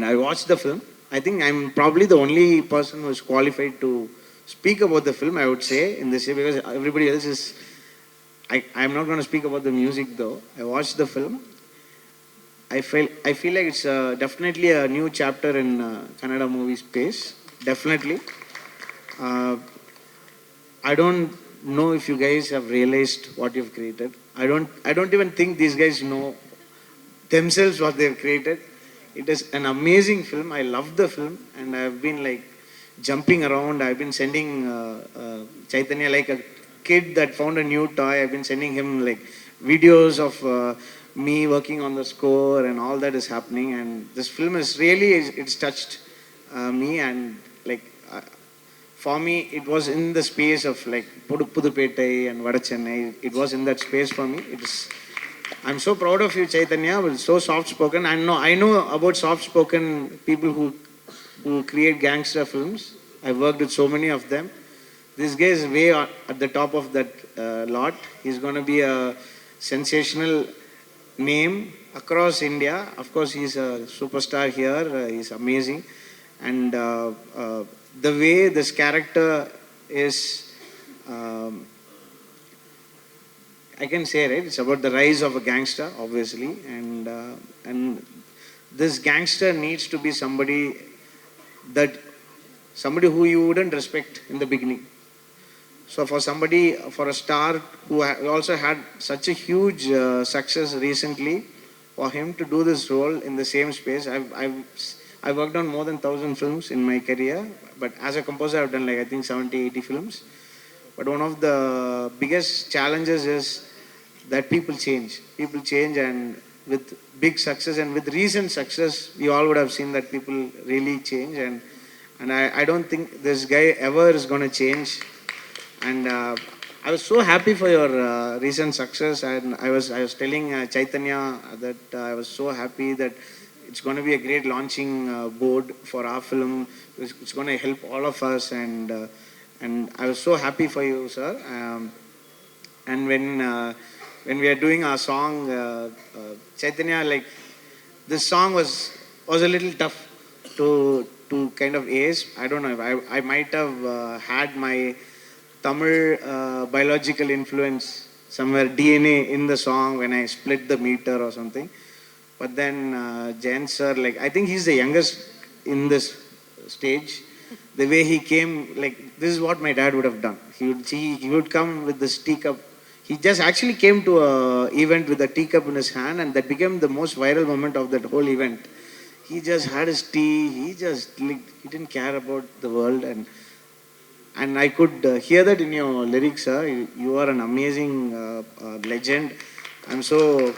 I watched the film. I think I'm probably the only person who is qualified to speak about the film, I would say, in this year, because everybody else is, I'm not going to speak about the music though. I watched the film. I feel like it's definitely a new chapter in Kannada movie space. Definitely. I don't know if you guys have realized what you've created. I don't even think these guys know themselves what they've created. It is an amazing film. I love the film, and I've been like jumping around. I've been sending Chaitanya like a kid that found a new toy. I've been sending him like videos of me working on the score, and all that is happening. And this film is really, it's touched me, and like for me, it was in the space of like Pudupettai and Vadachennai. It was in that space for me. I'm so proud of you, Chaitanya. Well, so soft spoken. I know about soft spoken people who create gangster films. I've worked with so many of them. This guy is way at the top of that lot. He's going to be a sensational name across India. Of course, he's a superstar here. He's amazing. And the way this character is, I can say, right? It's about the rise of a gangster, obviously. And this gangster needs to be somebody who you wouldn't respect in the beginning. So for a star who also had such a huge success recently, for him to do this role in the same space, I've worked on more than 1,000 films in my career, but as a composer I've done like I think 70, 80 films. But one of the biggest challenges is that people change. People change, and with big success and with recent success, you all would have seen that people really change, and I don't think this guy ever is going to change. And I was so happy for your recent success, and I was telling Chaitanya that I was so happy that it's going to be a great launching board for our film. It's going to help all of us, and I was so happy for you, sir. And when we are doing our song, Chaitanya, like this song was a little tough to kind of ace. I don't know if I might have had my Tamil biological influence somewhere, DNA in the song when I split the meter or something. But then Jain sir, like I think he's the youngest in this stage. The way he came, like this is what my dad would have done. He would come with this teacup. He just actually came to a event with a teacup in his hand, and that became the most viral moment of that whole event. He just had his tea. He didn't care about the world, and I could hear that in your lyrics, sir. You are an amazing legend. I'm so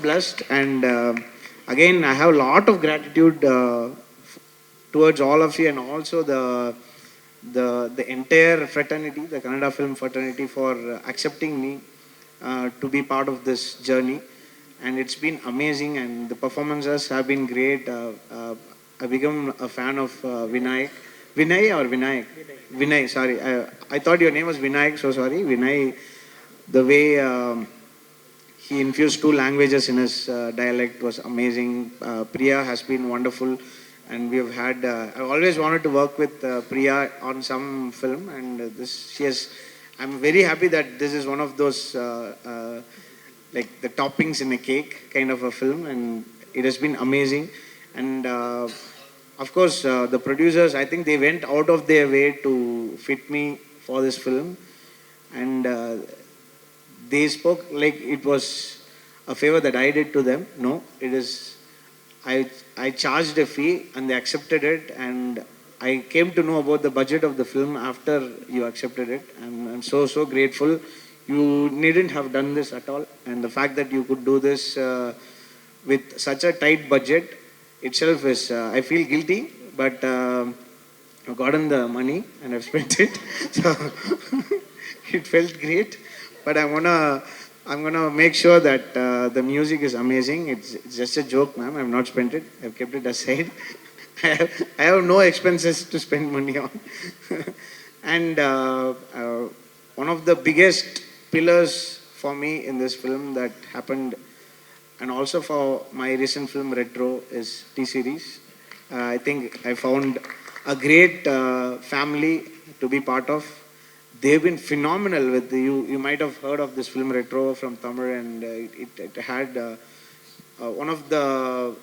blessed, and again I have a lot of gratitude towards all of you, and also the entire fraternity, the Kannada film fraternity, for accepting me to be part of this journey. And it's been amazing, and the performances have been great. I become a fan of Vinayak. Vinay or Vinayak? Vinay, sorry. I thought your name was Vinayak, so sorry. Vinay, the way he infused 2 languages in his dialect was amazing. Priya has been wonderful, and we have had, I always wanted to work with Priya on some film, and I'm very happy that this is one of those, like the toppings in a cake kind of a film, and it has been amazing. And of course, the producers, I think they went out of their way to fit me for this film, and they spoke like it was a favor that I did to them. No, it is, I charged a fee and they accepted it, and I came to know about the budget of the film after you accepted it, and I'm so grateful. You needn't have done this at all, and the fact that you could do this with such a tight budget itself is, I feel guilty, but I've gotten the money and I've spent it, so it felt great. But I'm gonna make sure that the music is amazing. It's just a joke, ma'am. I've not spent it. I've kept it aside. I have no expenses to spend money on. And one of the biggest pillars for me in this film that happened, and also for my recent film Retro, is T-Series. I think I found a great family to be part of. They've been phenomenal with you might have heard of this film Retro from Tamil, and it had one of the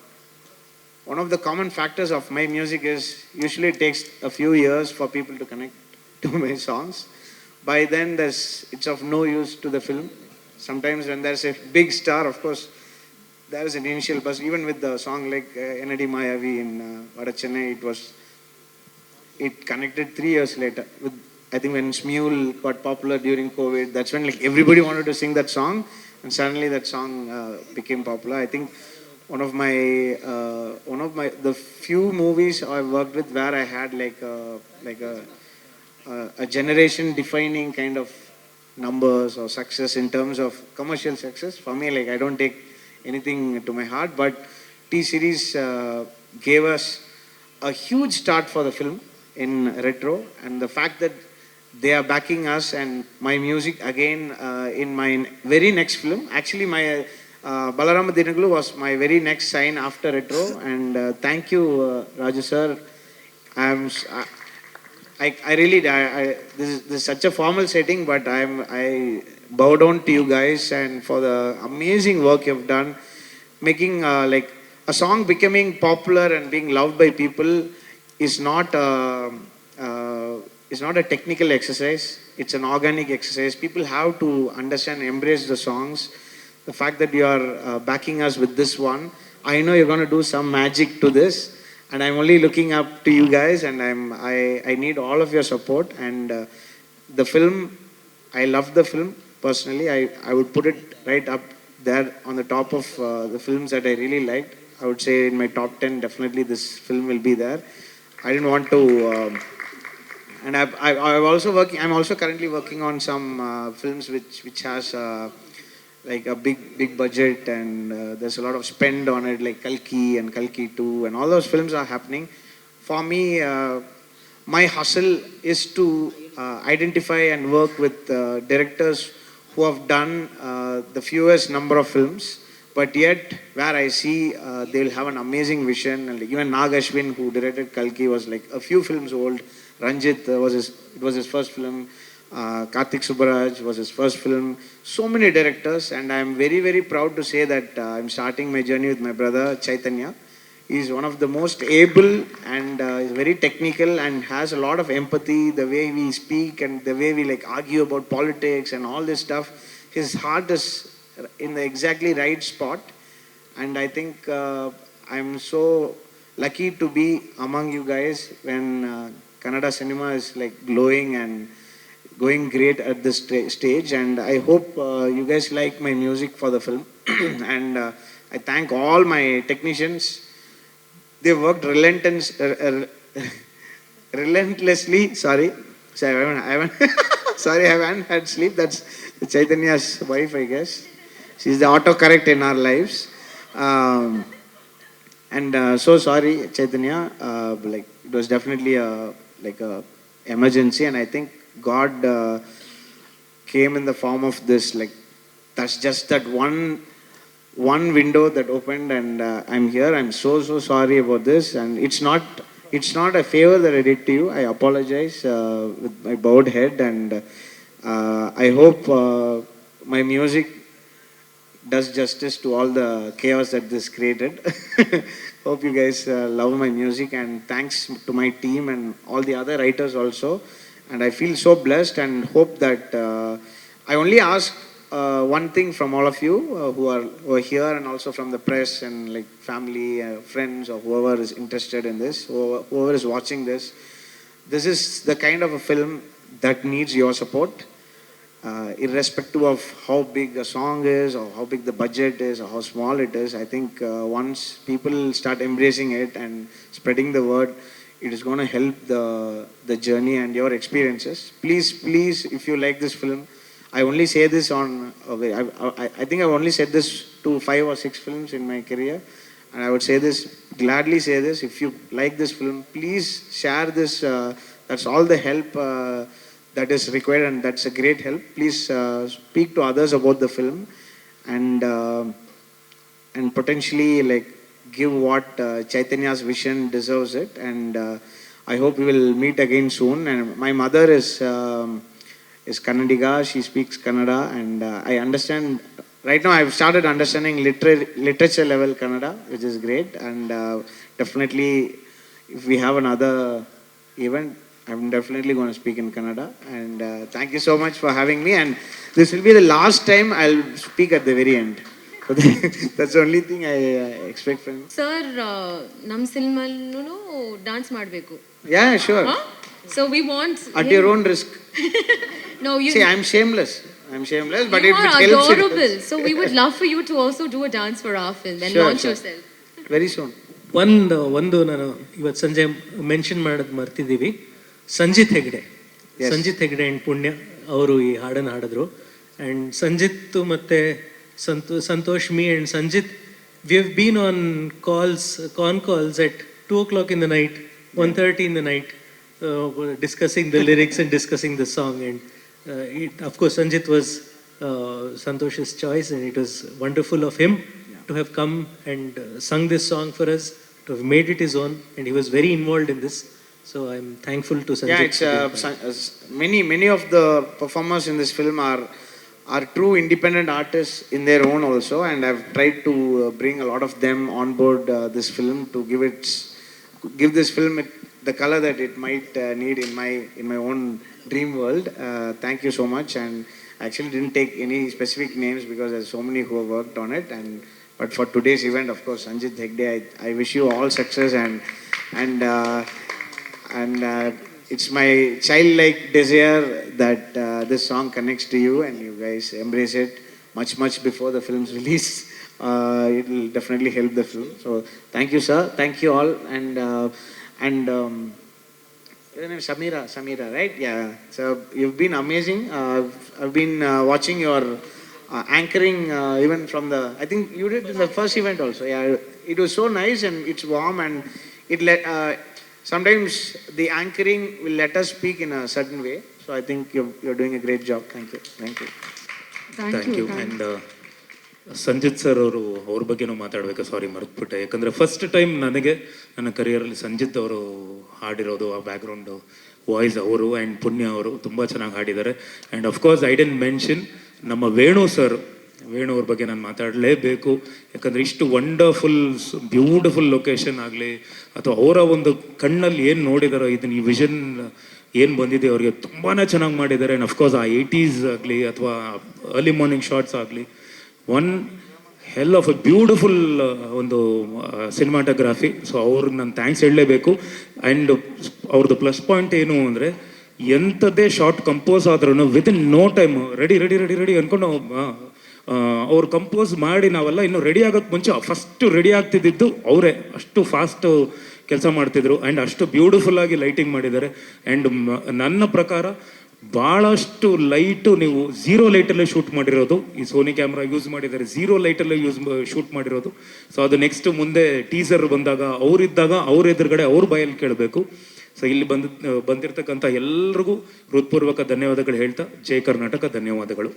common factors of my music is usually it takes a few years for people to connect to my songs. By then it's of no use to the film. Sometimes when there's a big star, of course, there is an initial buzz. Even with the song like Enadi Mayavi in Vadachennai, it connected 3 years later. I think when Smule got popular during COVID, that's when like everybody wanted to sing that song, and suddenly that song became popular. I think one of the few movies I worked with where I had like a a generation defining kind of numbers or success in terms of commercial success. For me, like, I don't take anything to my heart, but T-Series gave us a huge start for the film in retro, and the fact that they are backing us and my music again in my very next film. Actually, my Balarama Dinaglu was my very next sign after retro, and thank you, Raju sir. I really, this is such a formal setting, but I bow down to you guys and for the amazing work you've done, making like a song becoming popular and being loved by people is not a technical exercise. It's an organic exercise. People have to understand, embrace the songs. The fact that you are backing us with this one, I know you're going to do some magic to this. And I'm only looking up to you guys, and I need all of your support. And the film, I love the film personally. I would put it right up there on the top of the films that I really liked. I would say in my top 10, definitely this film will be there. I didn't want to, and I'm also currently working on some films which has like a big budget, and there's a lot of spend on it, like Kalki and Kalki 2, and all those films are happening. For me, my hustle is to identify and work with directors who have done the fewest number of films, but yet where I see they'll have an amazing vision. And like even Nag Ashwin, who directed Kalki, was like a few films old. Ranjit was his first film. Karthik Subbaraj was his first film. So many directors, and I'm very, very proud to say that I'm starting my journey with my brother Chaitanya. He's one of the most able, and is very technical and has a lot of empathy. The way we speak and the way we like argue about politics and all this stuff, his heart is in the exactly right spot. And I think I'm so lucky to be among you guys when Kannada cinema is like glowing and going great at this stage. And I hope you guys like my music for the film. And I thank all my technicians. They worked relentlessly. Sorry, I haven't sorry, I haven't had sleep. That's Chaitanya's wife, I guess. She's the autocorrect in our lives. And so sorry, Chaitanya. Like, it was definitely a emergency, and I think God came in the form of this. Like, that's just that one window that opened, and I'm here. I'm so sorry about this, and it's not a favor that I did to you. I apologize with my bowed head, and I hope my music does justice to all the chaos that this created. Hope you guys love my music, and thanks to my team and all the other writers also. And I feel so blessed, and hope that I only ask one thing from all of you who are here, and also from the press and like family, friends, or whoever is interested in this, whoever is watching this. This is the kind of a film that needs your support, irrespective of how big a song is, or how big the budget is, or how small it is. I think once people start embracing it and spreading the word, it is going to help the journey and your experiences. Please, if you like this film, I only say this on, I think I've only said this to 5 or 6 films in my career, and I would say this, gladly say this, if you like this film, please share this. That's all the help that is required, and that's a great help. Please speak to others about the film, and potentially like give what Chaitanya's vision deserves it. And I hope we will meet again soon. And my mother is Kannadiga. She speaks Kannada, and I understand. Right now, I've started understanding literature level Kannada, which is great. And definitely, if we have another event, I'm definitely going to speak in Kannada. And thank you so much for having me. And this will be the last time I'll speak at the very end. So that's the only thing I expect from you. Sir, ನಮ್ಮ ಸಿನಿಮಲ್ಲೂ dance ಮಾಡಬೇಕು. Yeah, sure. So we want at your own risk. No, you see, I'm shameless, but you it are helps. Adorable. So we would love for you to also do a dance for our film and Sure, launch sure. yourself. Very soon. ಒಂದು ನಾನು ಇವತ್ತು ಸಂಜೆ mention ಮಾಡೋದು ಮರ್ತಿದ್ದೀವಿ. Sanjith Hegde Sanjith Hegde and ಪುಣ್ಯ ಅವರು ಈ ಹಾಡನ್ನು ಹಾಡಿದ್ರು. ಆ್ಯಂಡ್ ಸಂಜಿತ್ ಮತ್ತು Santosh, me and Sanjith, we have been on calls at 2 o'clock in the night, 1:30 in the night, discussing the lyrics and discussing the song. And of course, Sanjit was Santosh's choice, and it was wonderful of him to have come and sung this song for us, to have made it his own, and he was very involved in this. So I'm thankful to Sanjit. Yeah, it's many of the performers in this film are true independent artists in their own also, and I've tried to bring a lot of them on board this film to give this film the color that it might need in my own dream world. Thank you so much. And I actually didn't take any specific names because there's so many who have worked on it. But for today's event, of course, Sanjit Hegde, I wish you all success, and it's my childlike desire that this song connects to you and you guys embrace it much before the film's release. It will definitely help the film. So thank you, sir. Thank you all. And Samira, right? Yeah. So you've been amazing. I've been watching your anchoring even from I think you did in the first event also. Yeah, it was so nice and it's warm, and sometimes the anchoring will let us speak in a certain way. So I think you're doing a great job. Thank you. Thank you. And Sanjith sir ಅವ್ರ ಬಗ್ಗೆನೂ ಮಾತಾಡಬೇಕು, ಸಾರಿ ಮರೆತುಬಿಟ್ಟೆ. ಯಾಕಂದರೆ first time ನನಗೆ ನನ್ನ ಕರಿಯರಲ್ಲಿ ಸಂಜಿತ್ ಅವರು ಹಾಡಿರೋದು, ಆ background voice ಅವರು and ಪುಣ್ಯ ಅವರು ತುಂಬ ಚೆನ್ನಾಗಿ ಹಾಡಿದ್ದಾರೆ. And of course I dent mention ನಮ್ಮ ವೇಣು ಅವ್ರ ಬಗ್ಗೆ ನಾನು ಮಾತಾಡಲೇಬೇಕು. ಯಾಕಂದರೆ ಇಷ್ಟು ವಂಡರ್ಫುಲ್ ಬ್ಯೂಟಿಫುಲ್ ಲೊಕೇಶನ್ ಆಗಲಿ, ಅಥವಾ ಅವರ ಒಂದು ಕಣ್ಣಲ್ಲಿ ಏನು ನೋಡಿದಾರೋ, ಇದನ್ನ ಈ ವಿಷನ್ ಏನು ಬಂದಿದೆ ಅವ್ರಿಗೆ ತುಂಬಾ ಚೆನ್ನಾಗಿ ಮಾಡಿದ್ದಾರೆ. ಆ್ಯಂಡ್ ಅಫ್ಕೋರ್ಸ್ ಆ 80s ಆಗಲಿ ಅಥವಾ ಅರ್ಲಿ ಮಾರ್ನಿಂಗ್ ಶಾರ್ಟ್ಸ್ ಆಗಲಿ, one hell of a beautiful ಒಂದು ಸಿನಿಮಾಟೋಗ್ರಾಫಿ. ಸೊ ಅವ್ರಿಗೆ ನಾನು ಥ್ಯಾಂಕ್ಸ್ ಹೇಳಲೇಬೇಕು. ಆ್ಯಂಡ್ ಅವ್ರದ್ದು ಪ್ಲಸ್ ಪಾಯಿಂಟ್ ಏನು ಅಂದರೆ, ಎಂಥದ್ದೇ ಶಾರ್ಟ್ ಕಂಪೋಸ್ ಆದ್ರೂ ವಿದಿನ್ ನೋ ಟೈಮ್ ರೆಡಿ ಅಂದ್ಕೊಂಡು ಅವ್ರು ಕಂಪೋಸ್ ಮಾಡಿ, ನಾವೆಲ್ಲ ಇನ್ನೂ ರೆಡಿ ಆಗೋಕ್ಕೆ ಮುಂಚೆ ಫಸ್ಟು ರೆಡಿ ಆಗ್ತಿದ್ದು ಅವರೇ. ಅಷ್ಟು ಫಾಸ್ಟ್ ಕೆಲಸ ಮಾಡ್ತಿದ್ರು ಆ್ಯಂಡ್ ಅಷ್ಟು ಬ್ಯೂಟಿಫುಲ್ ಆಗಿ ಲೈಟಿಂಗ್ ಮಾಡಿದ್ದಾರೆ. ಆ್ಯಂಡ್ ನನ್ನ ಪ್ರಕಾರ ಭಾಳಷ್ಟು ಲೈಟು ನೀವು 0 ಲೈಟಲ್ಲೇ ಶೂಟ್ ಮಾಡಿರೋದು. ಈ ಸೋನಿ ಕ್ಯಾಮ್ರಾ ಯೂಸ್ ಮಾಡಿದ್ದಾರೆ, 0 ಲೈಟಲ್ಲೇ ಶೂಟ್ ಮಾಡಿರೋದು. ಸೊ ಅದು ನೆಕ್ಸ್ಟ್ ಮುಂದೆ ಟೀಸರ್ ಬಂದಾಗ ಅವರಿದ್ದಾಗ ಅವ್ರ ಎದುರುಗಡೆ ಅವ್ರ ಬಾಯಲ್ಲಿ ಕೇಳಬೇಕು. ಸೊ ಇಲ್ಲಿ ಬಂದಿರ್ತಕ್ಕಂಥ ಎಲ್ರಿಗೂ ಹೃತ್ಪೂರ್ವಕ ಧನ್ಯವಾದಗಳು ಹೇಳ್ತಾ, ಜೈ ಕರ್ನಾಟಕ, ಧನ್ಯವಾದಗಳು.